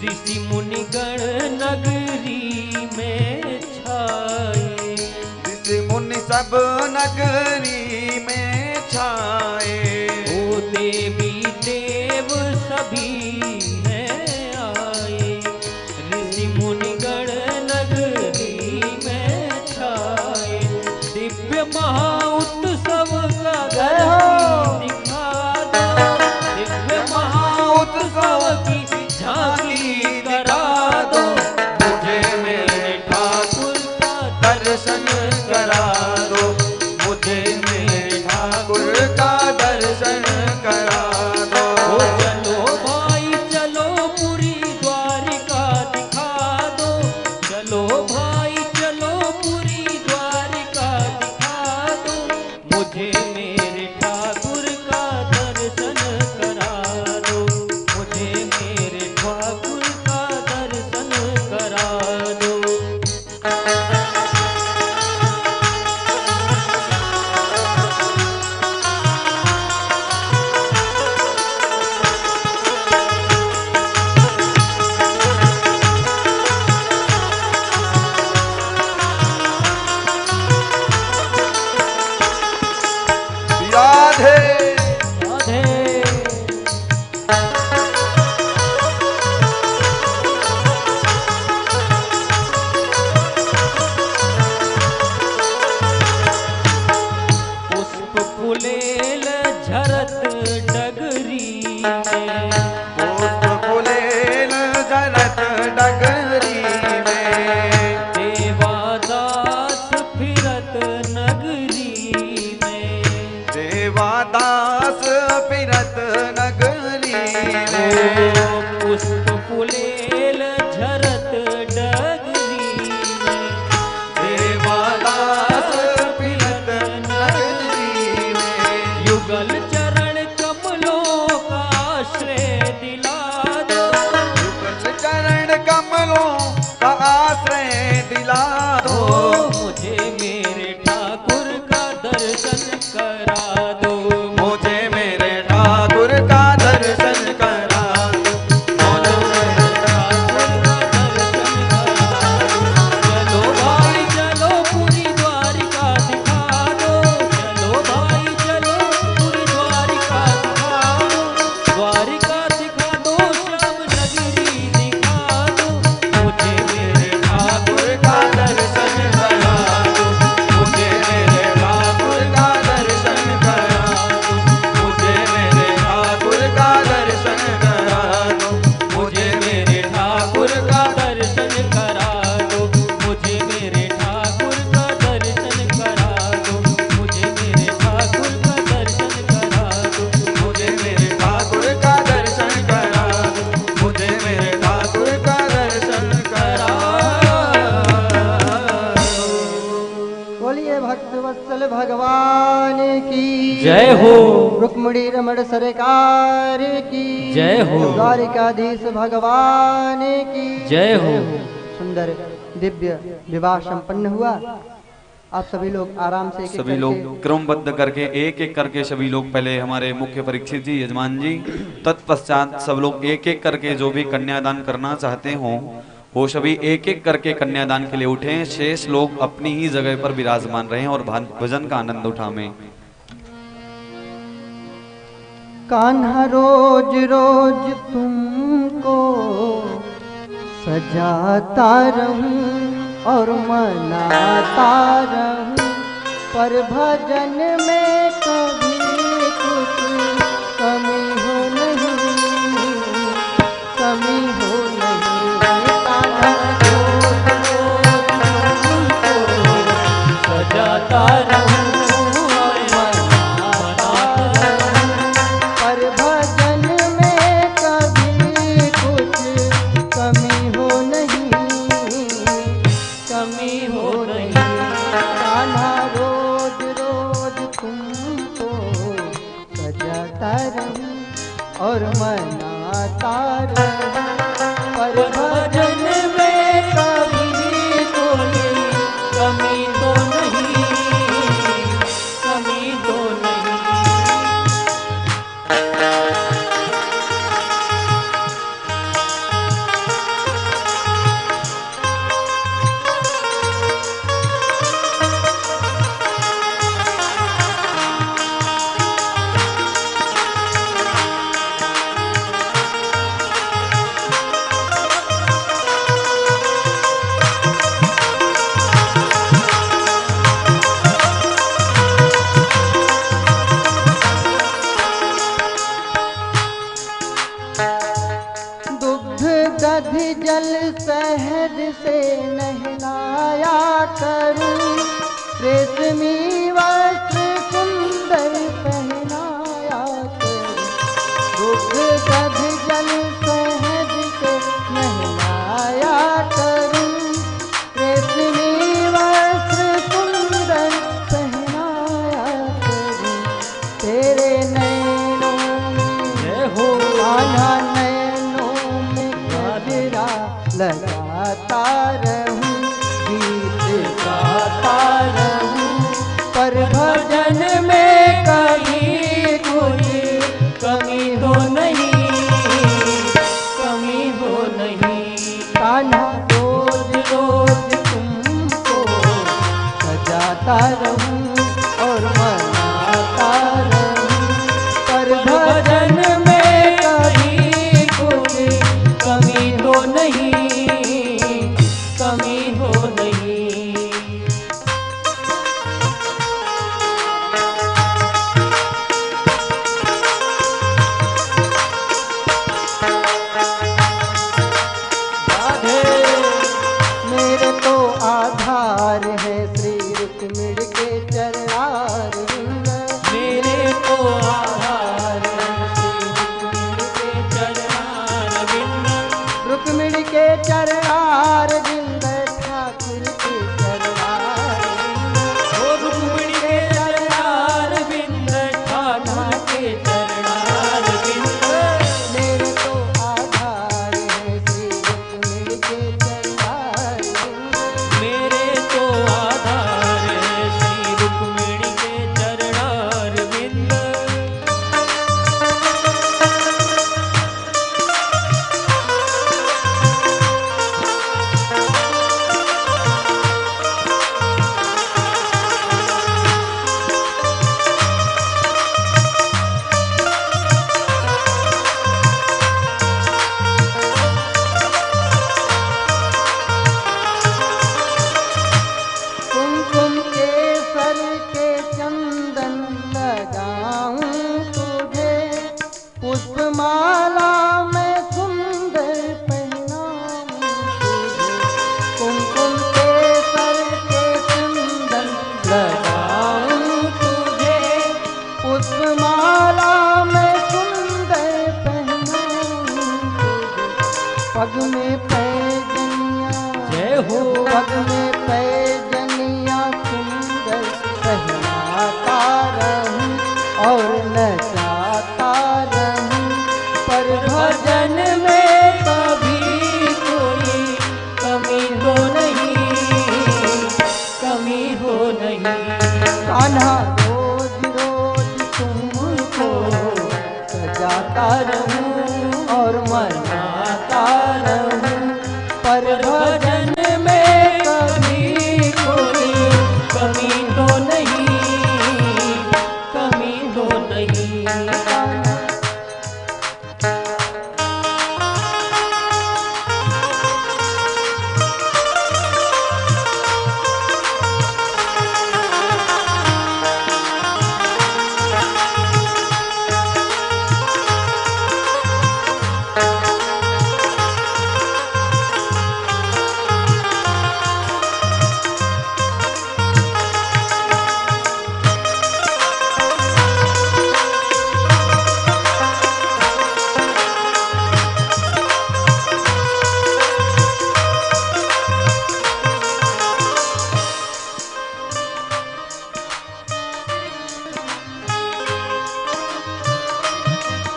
ऋषि मुनिगण नगरी में छाए, ऋषि मुनि सब नगरी में छाए। ओ देवी देव सभी हैं आए, ऋषि मुनिगण नगरी में छाए, दिव्य महाउत्सव का दर्शन दिखा दो, दिव्य महाउत्सव की झांकी करा दो, मुझे मेरे ठाकुर का दर्शन करा दो, मुझे मेरे ठाकुर का दर्शन करा दो। ओ चलो भाई चलो पुरी द्वारिका दिखा दो, चलो भाई चलो पुरी द्वारिका दिखा दो, मुझे मेरे ठाकुर का दर्शन करा दो, मुझे मेरे ठाकुर का दर्शन करा दो। राधे राधे पुष्प फुलेल झरत डगरी में, पुष्प फुलेल झरत डगरी में, देवादास फिरत नगरी में, देवादास फिरत नगरी में। पुष्प फुलेल झरत डगरी में, देवादास फिरत नगरी में, युगल चरण कमलों का आश्रय हो। रुक्मिणी रमण सरकार की जय हो। द्वारिकाधीश भगवान की जय हो। सुंदर दिव्य विवाह संपन्न हुआ। आप सभी लोग आराम से एक-एक सभी लोग क्रमबद्ध करके एक एक करके सभी लोग पहले हमारे मुख्य परीक्षित जी यजमान जी, तत्पश्चात सब लोग एक एक करके जो भी कन्यादान करना चाहते हो वो सभी एक एक करके कन्यादान के लिए उठें। शेष लोग अपनी ही जगह पर विराजमान रहें और भजन का आनंद उठाएं। कान्हा रोज रोज तुमको सजाता रहूं और मनाता रहूं, पर भजन में कभी कुछ कमी हो नहीं, कमी हो नहीं। कान्हा रोज रोज तुमको सजाता रहूं और मनाता रहूं, पर भजन में कभी कुछ कमी हो नहीं, कमी हो नहीं। कान्हा रोज रोज तुमको सजाता रहूं और मनाता रहूं, पर भजन में कभी कोई कमी तो नहीं, कमी तो नहीं। दुग्ध दधि जल शहद से नहलाया करूं, रेशमी वस्त्र सुंदर पहनाया करूं। दुग्ध दधि जल शहद से नहलाया करूं, रेशमी वस्त्र सुंदर पहनाया करूं। तेरे नैनों में जय हो। कान्हा नैनों में गजरा लगाता रहूं, गीत गाता रहूं, पर भजन में कहीं कोई कमी तो नहीं, कमी हो नहीं। कान्हा रोज रोज तुमको सजाता रहूं और मनाता रहूं, पर भजन में कहीं कोई कमी तो नहीं, कमी हो नहीं। मेरे तो आधार है श्री रुक्मिणी के चरणार विंद, मेरे तो आधार श्री रुक्मिणी के चरणारविंद, रुक्मिणी के चरणार विंद, ठाकुर के चरणार विंद। ओ रुक्मिणी के चरणारविंद, ठाकुर के चरणारविंद। मेरे तो आधार है श्री रुक्मिणी के चरणार विंद, मेरे तो आधार है श्री रुक्मिणी के चरणारविंद। कुमकुम केसर के चंदन लगाऊं तुझे, पुष्पमाला में सुंदर पहनाऊं तुझे। कुमकुम केसर के चंदन लगाऊं तुझे, पुष्पमाला में सुंदर पहनाऊं तुझे। पग में पैजनिया जय हो। पग में पैजनिया सुंदर पहनाता रहूं और सजाता रहूं और मनाता रहूं, पर भजन में कभी कोई कमी तो नहीं, कमी तो नहीं।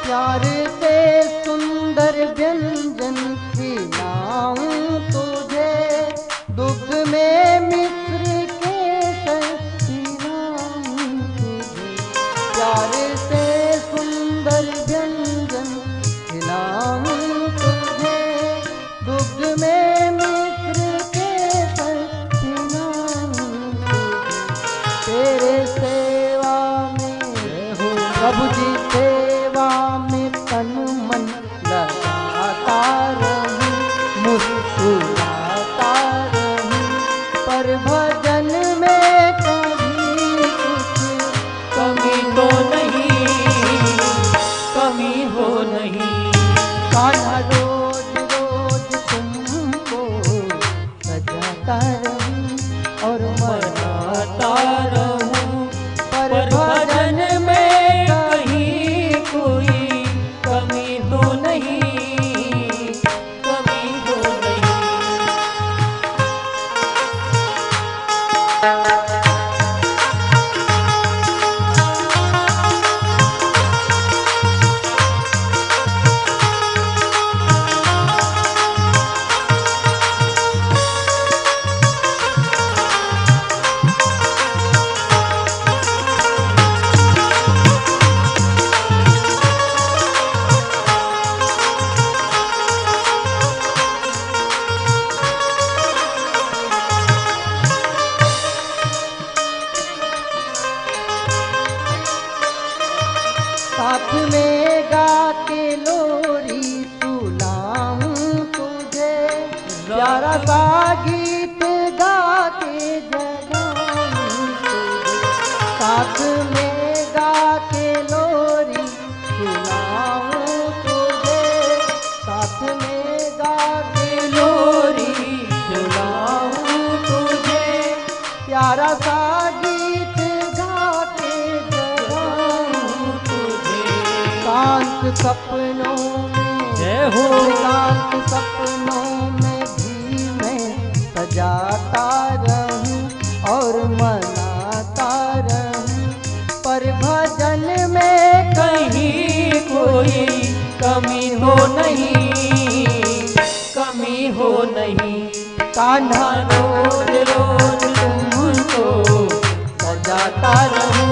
प्यार से सुंदर व्यंजन खिलाऊं तुझे, दुग्ध में मिश्र केसर पिलाऊं तुझे। प्यार से सुंदर व्यंजन खिलाऊं तुझे, दुग्ध में मिश्र केसर पिलाऊं तुझे। तेरे सेवा में हो प्रभु जी, सेवा में तन मन लगाता रहूं, मुस्कुराता रहूं, पर भजन में कभी कुछ कमी तो नहीं, कमी हो नहीं। कान्हा रोज रोज तुमको सजाता रहूं और मनाता रहूं, पर भजन में कहीं कोई कमी तो नहीं, कमी तो नहीं। साथ में गा के लोरी सुनाऊं तुझे, प्यारा सा गीत गा के जगाऊं तुझे। साथ में गा के लोरी सुनाऊं तुझे, साथ में गा के लोरी सुनाऊं तुझे। प्यारा सा गीत गा के जगाऊं तुझे। शांत सपनों में जय हो। शांत सपनों में भी मैं सजाता रहूं और मनाता रहूं, पर भजन में कहीं कोई कमी हो नहीं, कमी हो नहीं। कान्हा रोज रोज तुमको सजाता रहूं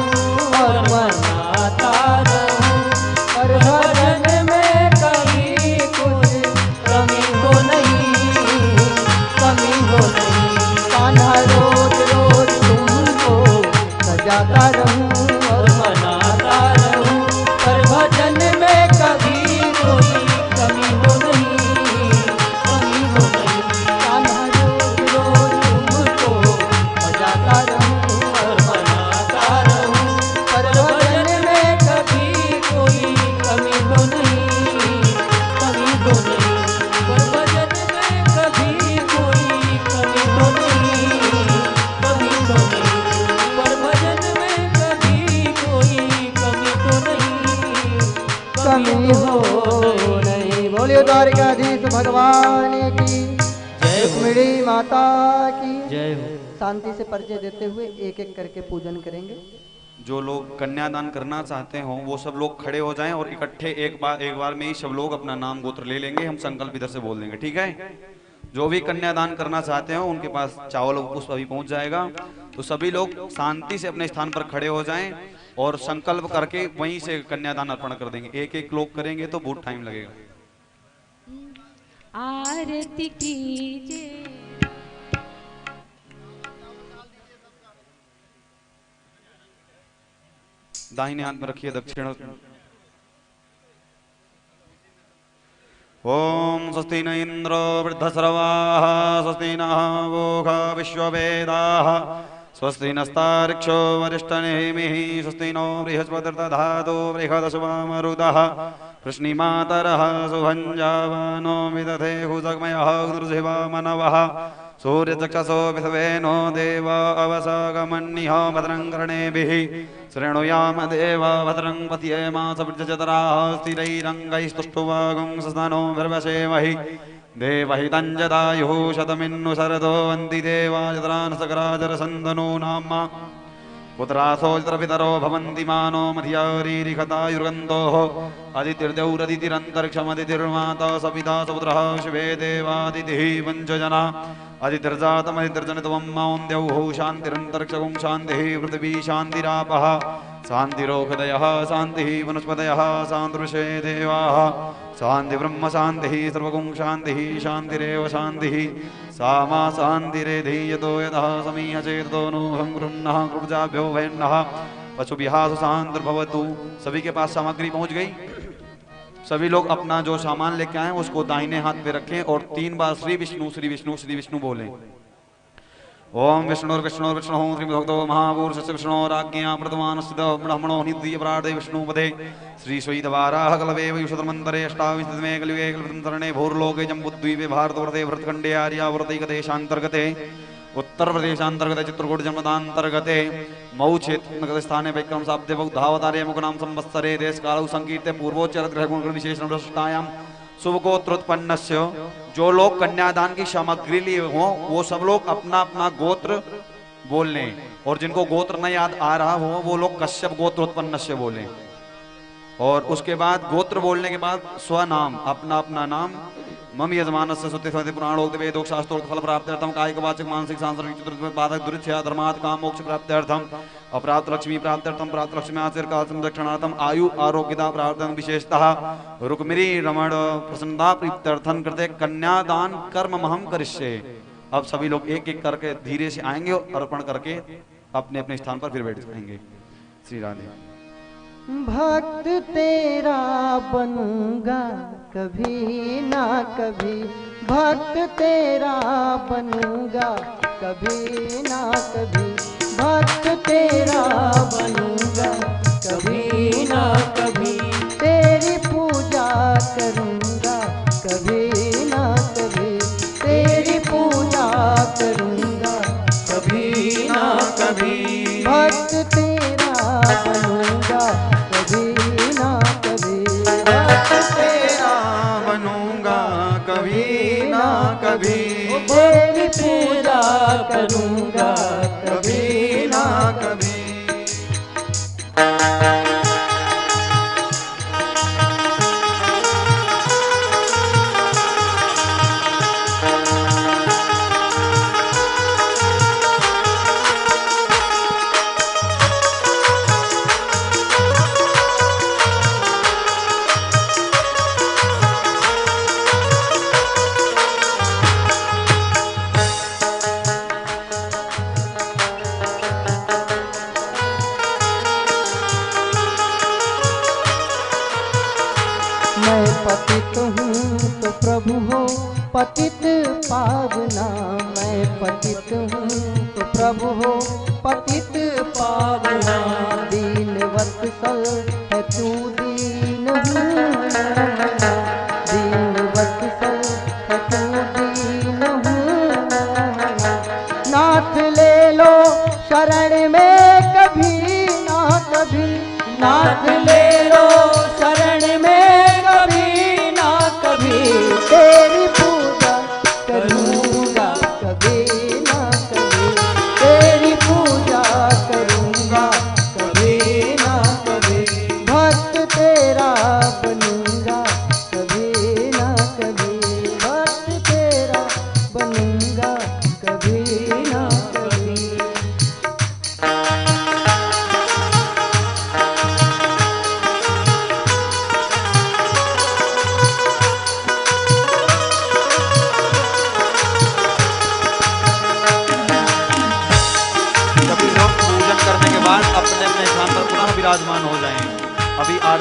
और मनाता रहूं, पर भजन में कहीं कोई कमी हो नहीं, कमी हो नहीं। कान्हा रोज रोज तुमको सजाता रहूं और मनाता रहूं, पर भजन में कभी कोई कमी हो नहीं, कमी हो नहीं। कान्हा रोज रोज तुमको सजाता रहूं और मनाता रहूं, पर भजन में कभी कोई कमी हो नहीं, कमी हो नहीं। पर भजन में कभी कोई कमी हो नहीं, कमी हो नहीं। पर भजन में कभी कोई कमी तो नहीं, कमी हो नहीं। बोलिए द्वारिकाधीश भगवान की, जय हो। रुक्मिणी माता की जय हो। शांति से परिचय देते हुए एक एक करके पूजन करेंगे। जो लोग कन्यादान करना चाहते हो वो सब लोग खड़े हो जाएं और इकट्ठे एक बार में ही सब लोग अपना नाम गोत्र ले लेंगे। हम संकल्प इधर से बोल देंगे, ठीक है। जो भी कन्यादान करना चाहते हो उनके पास चावल और पुष्प अभी पहुंच जाएगा। तो सभी लोग शांति से अपने स्थान पर खड़े हो जाएं। और संकल्प करके वहीं से कन्यादान अर्पण कर देंगे। एक एक लोग करेंगे तो बहुत टाइम लगेगा। आरती कीजिए। दाहिने हाथ में रखिए दक्षिण। ओम स्वस्ति न इंद्रो वृद्धश्रवाः स्वस्ति नः वोघा विश्ववेदाः स्वस्ति नस्तार्क्ष्यो वरिष्ठनेमिः स्वस्ति नो बृहस्पतिर्दधातु बृहदशुवामरुदः कृष्णीमातरः सुभञ्जावानो विदधेः जग्मयः दुर्जिवामनवः सूर्यचक्षसो विश्वेनो देव अवसागमन्निः भद्रं कर्णेभिः शृणुयाम देवा भद्रं पश्येमा सवृजचतराः स्थिरैरङ्गैस्तुष्टुवागुं सस्नो विर्वशेमहि देवहितं जदायुः शतमिन्नु शरदो वन्ति देवा चतरान् सकराजरसन्दनो नाम पुत्रासो पितरो भवन्ति मानो मध्यारीरिखतायुर्गन्तोः अदितिर्द्यौरदितिरन्तरिक्षमदितिर्माता सपिता सपुत्रः शिवे देवादितिः पञ्चजना अदितिर्जातमदितिर्जनितवं मौन्द्यौः शान्तिरन्तरिक्षगुं शान्तिः पृथिवी शान्तिरापः शान्तिरोहृदयः शान्तिः वनस्पतयः शान्तृषे देवाः शान्ति ब्रह्म शान्तिः सर्वगुं शान्तिः शान्तिरेव शान्तिः सामा शान्तिरेधि यतो यतः समीह चेतो नो हम गृह्णः कृपजाभ्यो भयन्नः पशुभिः सुशान्तिर्भवतु। सभी के पास सामग्री पहुंच गई। सभी लोग अपना जो सामान लेके आए उसको दाहिने हाथ पे रखें और 3 बार श्री विष्णु श्री विष्णु श्री विष्णु बोलें। ओम विष्णुर्विष्णुर्विष्णु श्रीमद्भक्तो महापुरुषस्य विष्णोराज्ञया प्रथमानस्थितो ब्रह्मणो नित्य प्रार्थे विष्णुपदे श्री श्वेतवाराह कलवेव युषधर्मन्तरे अष्टाविंशतितमे कलियुगे कल्पतरणे भूर्लोके जम्बुद्वीपे भारतवर्षे भरतखण्डे आर्यावर्तैकदेशान्तर्गते उत्तर प्रदेशांतर्गत चित्रकूट जनपदांतर्गते मऊ क्षेत्र स्थाने विक्रम शाब्दे बौद्धावतारे मुखनाम संवत्सरे देश कालौ संकीर्ते पूर्वोच्चर ग्रह गुण विशेषण विशिष्टायाम शुभ गोत्रोत्पन्नस्य। जो लोग कन्यादान की सामग्री लिए हो वो सब लोग अपना अपना गोत्र बोल लें और जिनको गोत्र नहीं याद आ रहा हो वो लोग कश्यप गोत्रोत्पन्नस्य बोलें। और उसके बाद गोत्र बोलने के बाद स्वनाम अपना अपना नाम मम यजमानस्य सुते स्वते पुराणोक्त वेदोक्त शास्त्रोक्त फल प्राप्त्यर्थम कायिक वाचक मानसिक सांसारिक चतुर्थ बाधक दुरिच्छया धर्मात् काम मोक्ष प्राप्त्यर्थम अप्राप्त लक्ष्मी प्राप्त्यर्थम प्राप्त लक्ष्मी आचर काल संरक्षणार्थम आयु आरोग्यता प्राप्त्यर्थम विशेषतः रुक्मिणी रमण प्रसन्नता प्रीत्यर्थम कृते कन्यादान कर्म महम करिष्ये। अब सभी लोग एक एक करके धीरे से आएंगे और अर्पण करके अपने अपने स्थान पर फिर बैठ जाएंगे। श्री राधे। भक्त तेरा बनूंगा कभी ना कभी, भक्त तेरा बनूंगा कभी ना कभी, भक्त तेरा बनूंगा कभी ना कभी, तेरी पूजा करूंगा कभी ना कभी, तेरी पूजा करूंगा कभी ना कभी, भक्त तेरा बनूंगा कभी ना कभी, भक्त तेरा बनूंगा कभी ना कभी, तेरी पूजा करूंगा कभी ना कभी। मैं पतित हूँ तो प्रभु हो पतित पावना, मैं पतित हूँ तो प्रभु हो पतित पावना, दीन वत्सल है तू दीन हूँ, दीन वत्सल है तू दीन हूँ, नाथ ले लो शरण में कभी ना कभी, नाथ ले लो शरण में कभी ना कभी, तेरी पूजा करूंगा कभी ना कभी, तेरी पूजा करूंगा कभी ना कभी, भक्त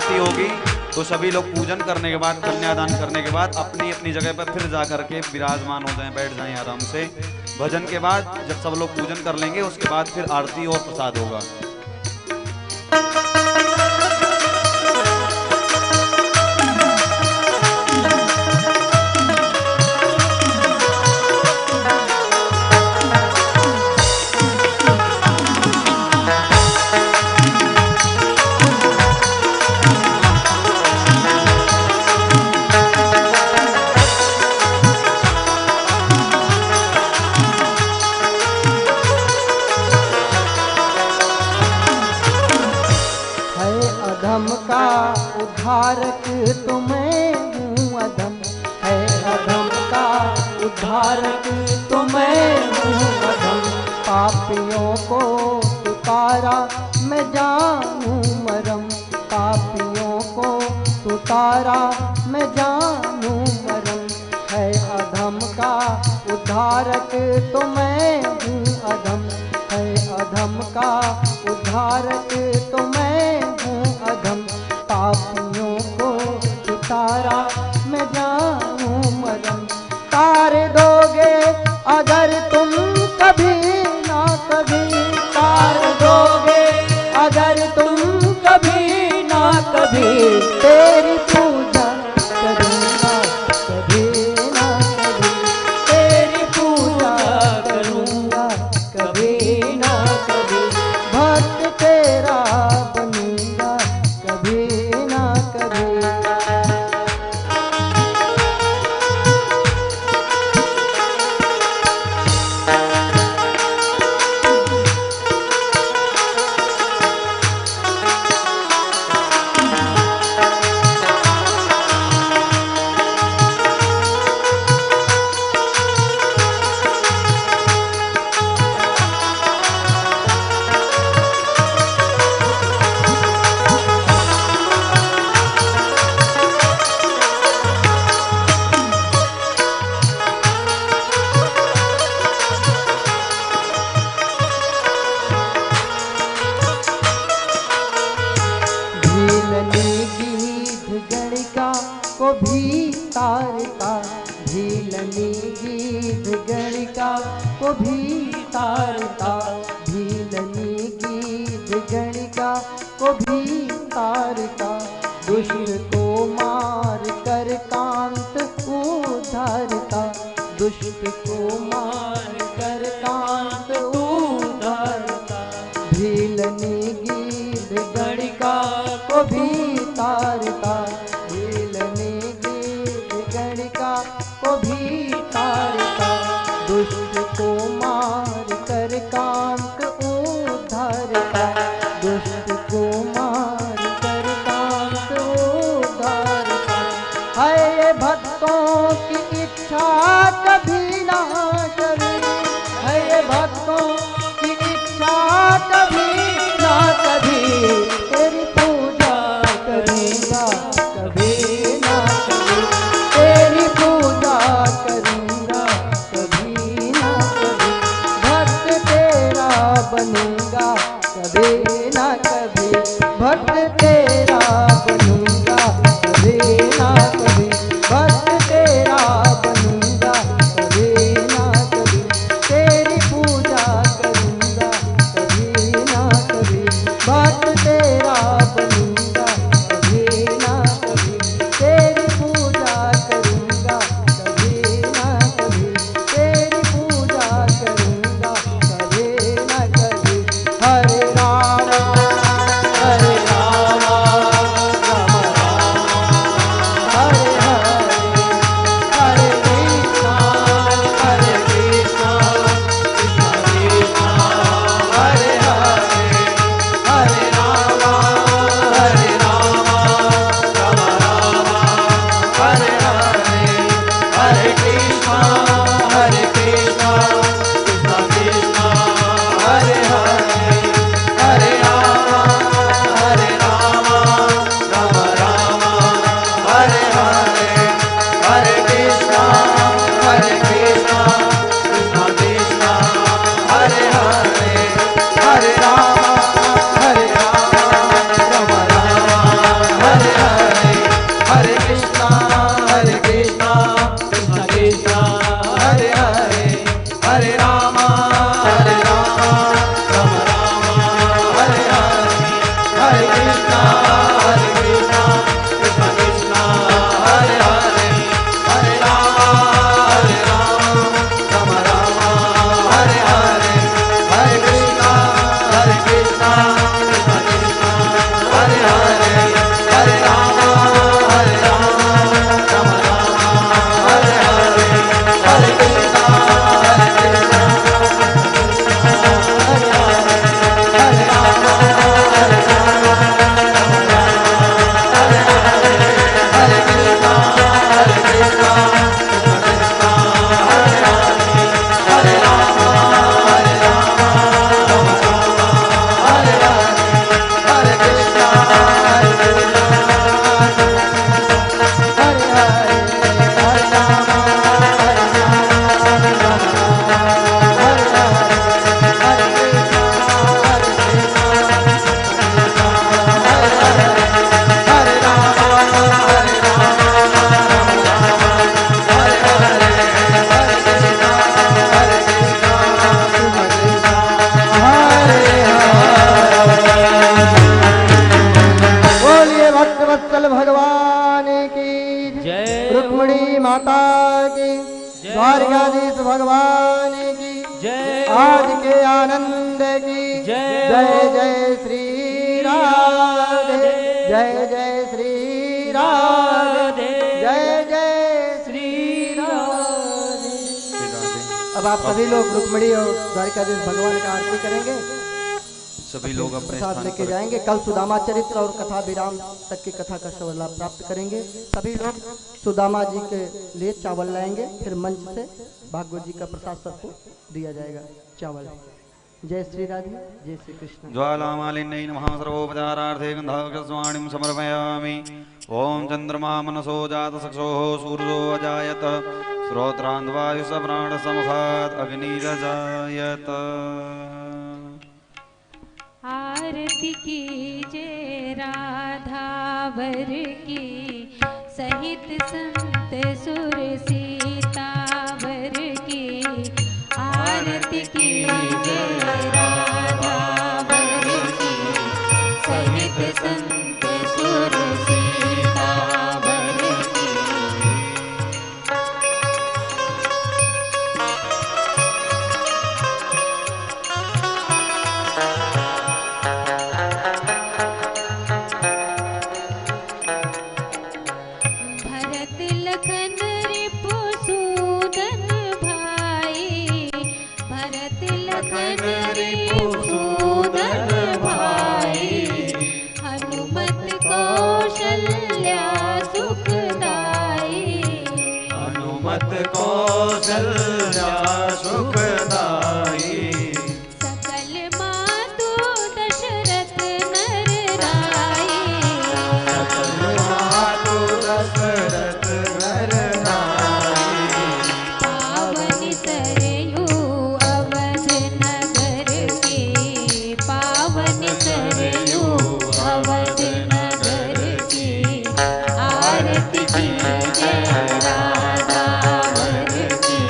आरती होगी तो सभी लोग पूजन करने के बाद, कन्यादान करने के बाद अपनी अपनी जगह पर फिर जा करके विराजमान हो जाएं, बैठ जाएं आराम से। भजन के बाद जब सब लोग पूजन कर लेंगे उसके बाद फिर आरती और प्रसाद होगा। अधम का उद्धारक तो मैं हूँ अधम, है अधम का उद्धारक तो मैं हूँ अधम। पापियों को उतारा मैं जानूं मरम, पापियों को उतारा मैं जानूं मरम। है अधम का उद्धारक तो मैं हूँ अधम, है अधम का उद्धारक तो मैं हूँ अधम। पापियों को उतारा मैं जानूं मरम। तार दोगे अगर तुम कभी ना कभी, तार दोगे अगर तुम कभी ना कभी। तेरी पूजा करूँगा कभी ना कभी, तेरी पूजा करूँगा कभी ना कभी। भक्त तेरा बनूंगा कभी ना कभी। झीलनी गीत गणिका को भी तारता, झीलनी गीत गणिका को भी तारता। झीलनी गीत गणिका को भी तारता। दुष्ट को मार कर कांत उधारता, दुष्ट को मार कर कांत उधारता। झीलनी गीत गणिका को भी तारता, झीलनी गीत गणिका को भी तारता। दुष्ट को मार कर कांत उधारता, दुष्ट को मार कर कांत उधारता। है ये भक्तों की इच्छा कभी ना कभी, है ये भक्तों की इच्छा कभी ना कभी। तेरी पूजा करूँगा कभी ना कभी, तेरी पूजा करूँगा कभी ना कभी। भक्त तेरा बनूंगा कभी ना कभी, भक्त तेरा बनूंगा कभी ना कभी, भक्त तेरा बनूंगा कभी ना कभी। तेरी पूजा करूँगा कभी ना कभी, भक्त तेरा बनूंगा कभी ना कभी। तेरी पूजा करूँगा कभी ना कभी, तेरी पूजा करूँगा कभी ना कभी। हरे राम हरे राम राम राम हरे हरे, हरे कृष्णा हरे कृष्णा कृष्णा कृष्णा हरे हरे। हरे राम हरे राम राम राम हरे हरे, हरे कृष्णा कृष्णा कृष्णा हरे हरे। हरे राम राम राम हरे हरे, हरे कृष्णा कृष्णा कृष्णा हरे हरे। हरे राम राम राम हरे कृष्णा हरे कृष्णा कृष्ण कृष्ण हरे हरे हरे राम राम राम हरे हरे हरे कृष्णा कृष्ण कृष्ण हरे हरे हरे राम राम राम हरे हरे हरे कृष्णा कृष्ण कृष्ण हरे हरे हरे राम राम हरे हरे हरे कृष्णा बोलिए भक्तवत्सल भगवान की जय रुक्मिणी माता की जय द्वारकाधीश भगवान की जय आज के आनंद की जय जय जय श्री राधे जय जय श्री राधे जय जय श्री राधे। अब आप सभी लोग रुक्मिणी और द्वारकाधीश भगवान का आरती करेंगे। सभी लोग अपने प्रसाद स्थान लेके पर जाएंगे। कल सुदामा चरित्र और कथा विराम तक की कथा का श्रवण लाभ प्राप्त करेंगे। सभी लोग सुदामा जी के लिए चावल लाएंगे, फिर मंच से भागवत जी का प्रसाद सबको दिया जाएगा चावल। जय श्री राधे जय श्री कृष्ण। ज्वालामालिन्यै नमः सर्वोपचारार्थे गन्धर्वस्वाणीं समर्पयामि। ॐ चन्द्रमा मनसो जातचक्षुः सूर्यो अजायत श्रोत्रान्वायुसप्राणसमुखात् अग्निरजायत। आरती कीजे राधावर की सहित संत सुर सीतावर की। आरती कीजे राधावर की सहित संत सुर सीतावर की। भरत लखन रिपुसूदन भाई। भरत लखन रिपुसूदन भाई। हनुमत कौशल्या सुखदाई। हनुमत कौशल्या सुखदाई। सकल मातु दशरथ नर राई। मातु दशरथ नर नारी। पावन सरयू अवध नगर की। पावन सरयू अवध नगर की। आरती कीजे राधावर की।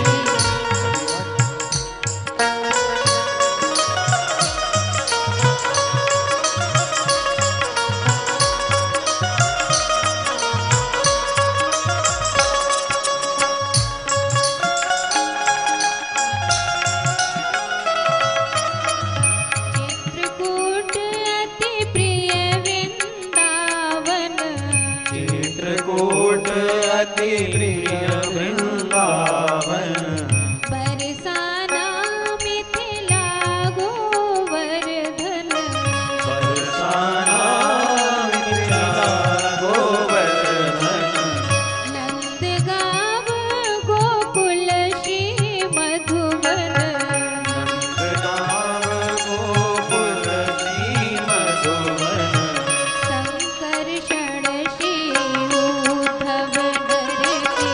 चित्रकूट अति प्रिय वृंदावन। चित्रकूट अति प्रिय वृंदावन। बरसाना मिथिला गोवर्धन। बरसाना मिथिला गोवर्धन। नंदगांव गोकुल श्री मधुबन। नंदगांव गोकुल श्री मधुबन। संकर्षण श्री उद्धव नर की।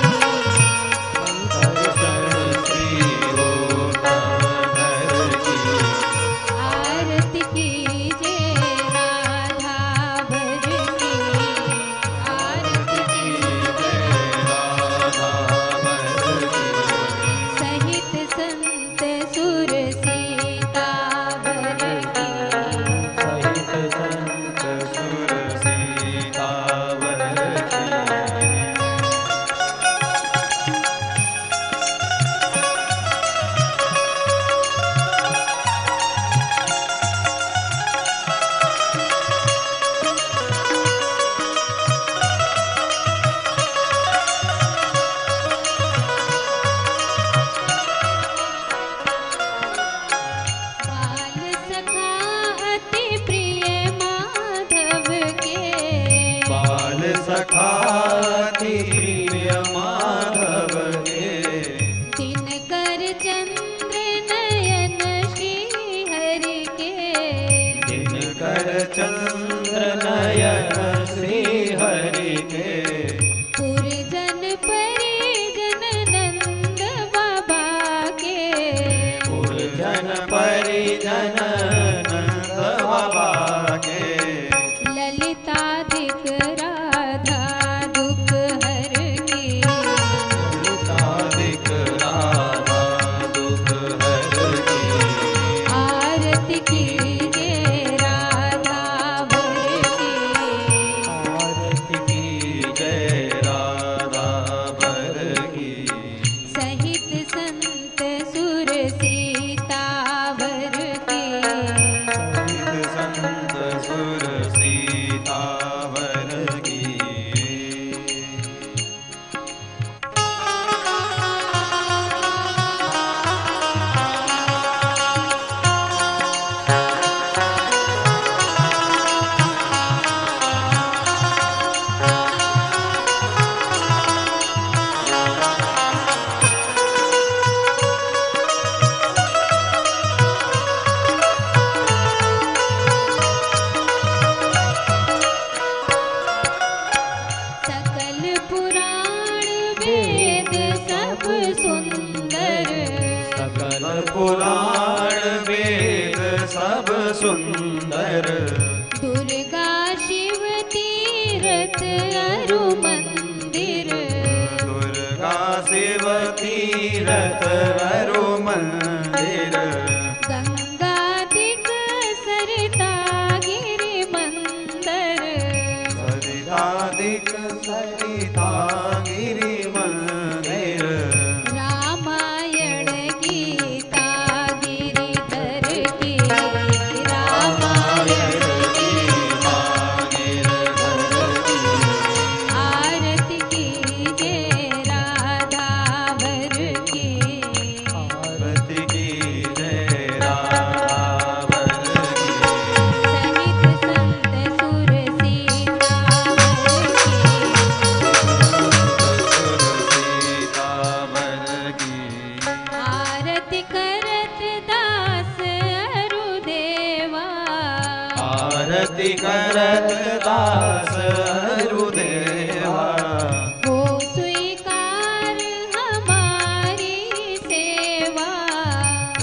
सुंदर सकल पुराण वेद सब सुंदर दुर्गा शिव तीरथ अरु मंदिर दुर्गा शिव तीरथ अरु मंदिर गंगादिक सरिता गिरि मंदिर सरितादिक सरिता गिरि मंदिर रामायण गीता गिरिधर की रामायण गीता गिरधर की आरती कीजे राधावर की आरती की जय रावण की सहित संत सुर सीतावर की आरती करत दास अरुदेवा आरती करत दास अरुदेवा हो स्वीकार हमारी सेवा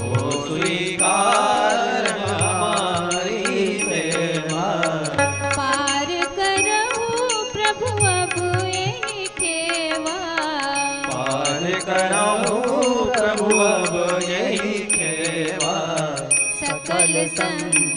हो स्वीकार हमारी सेवा पार करो प्रभु अब यही खेवा पार कराओ प्रभु अब यही खेवा सकल संत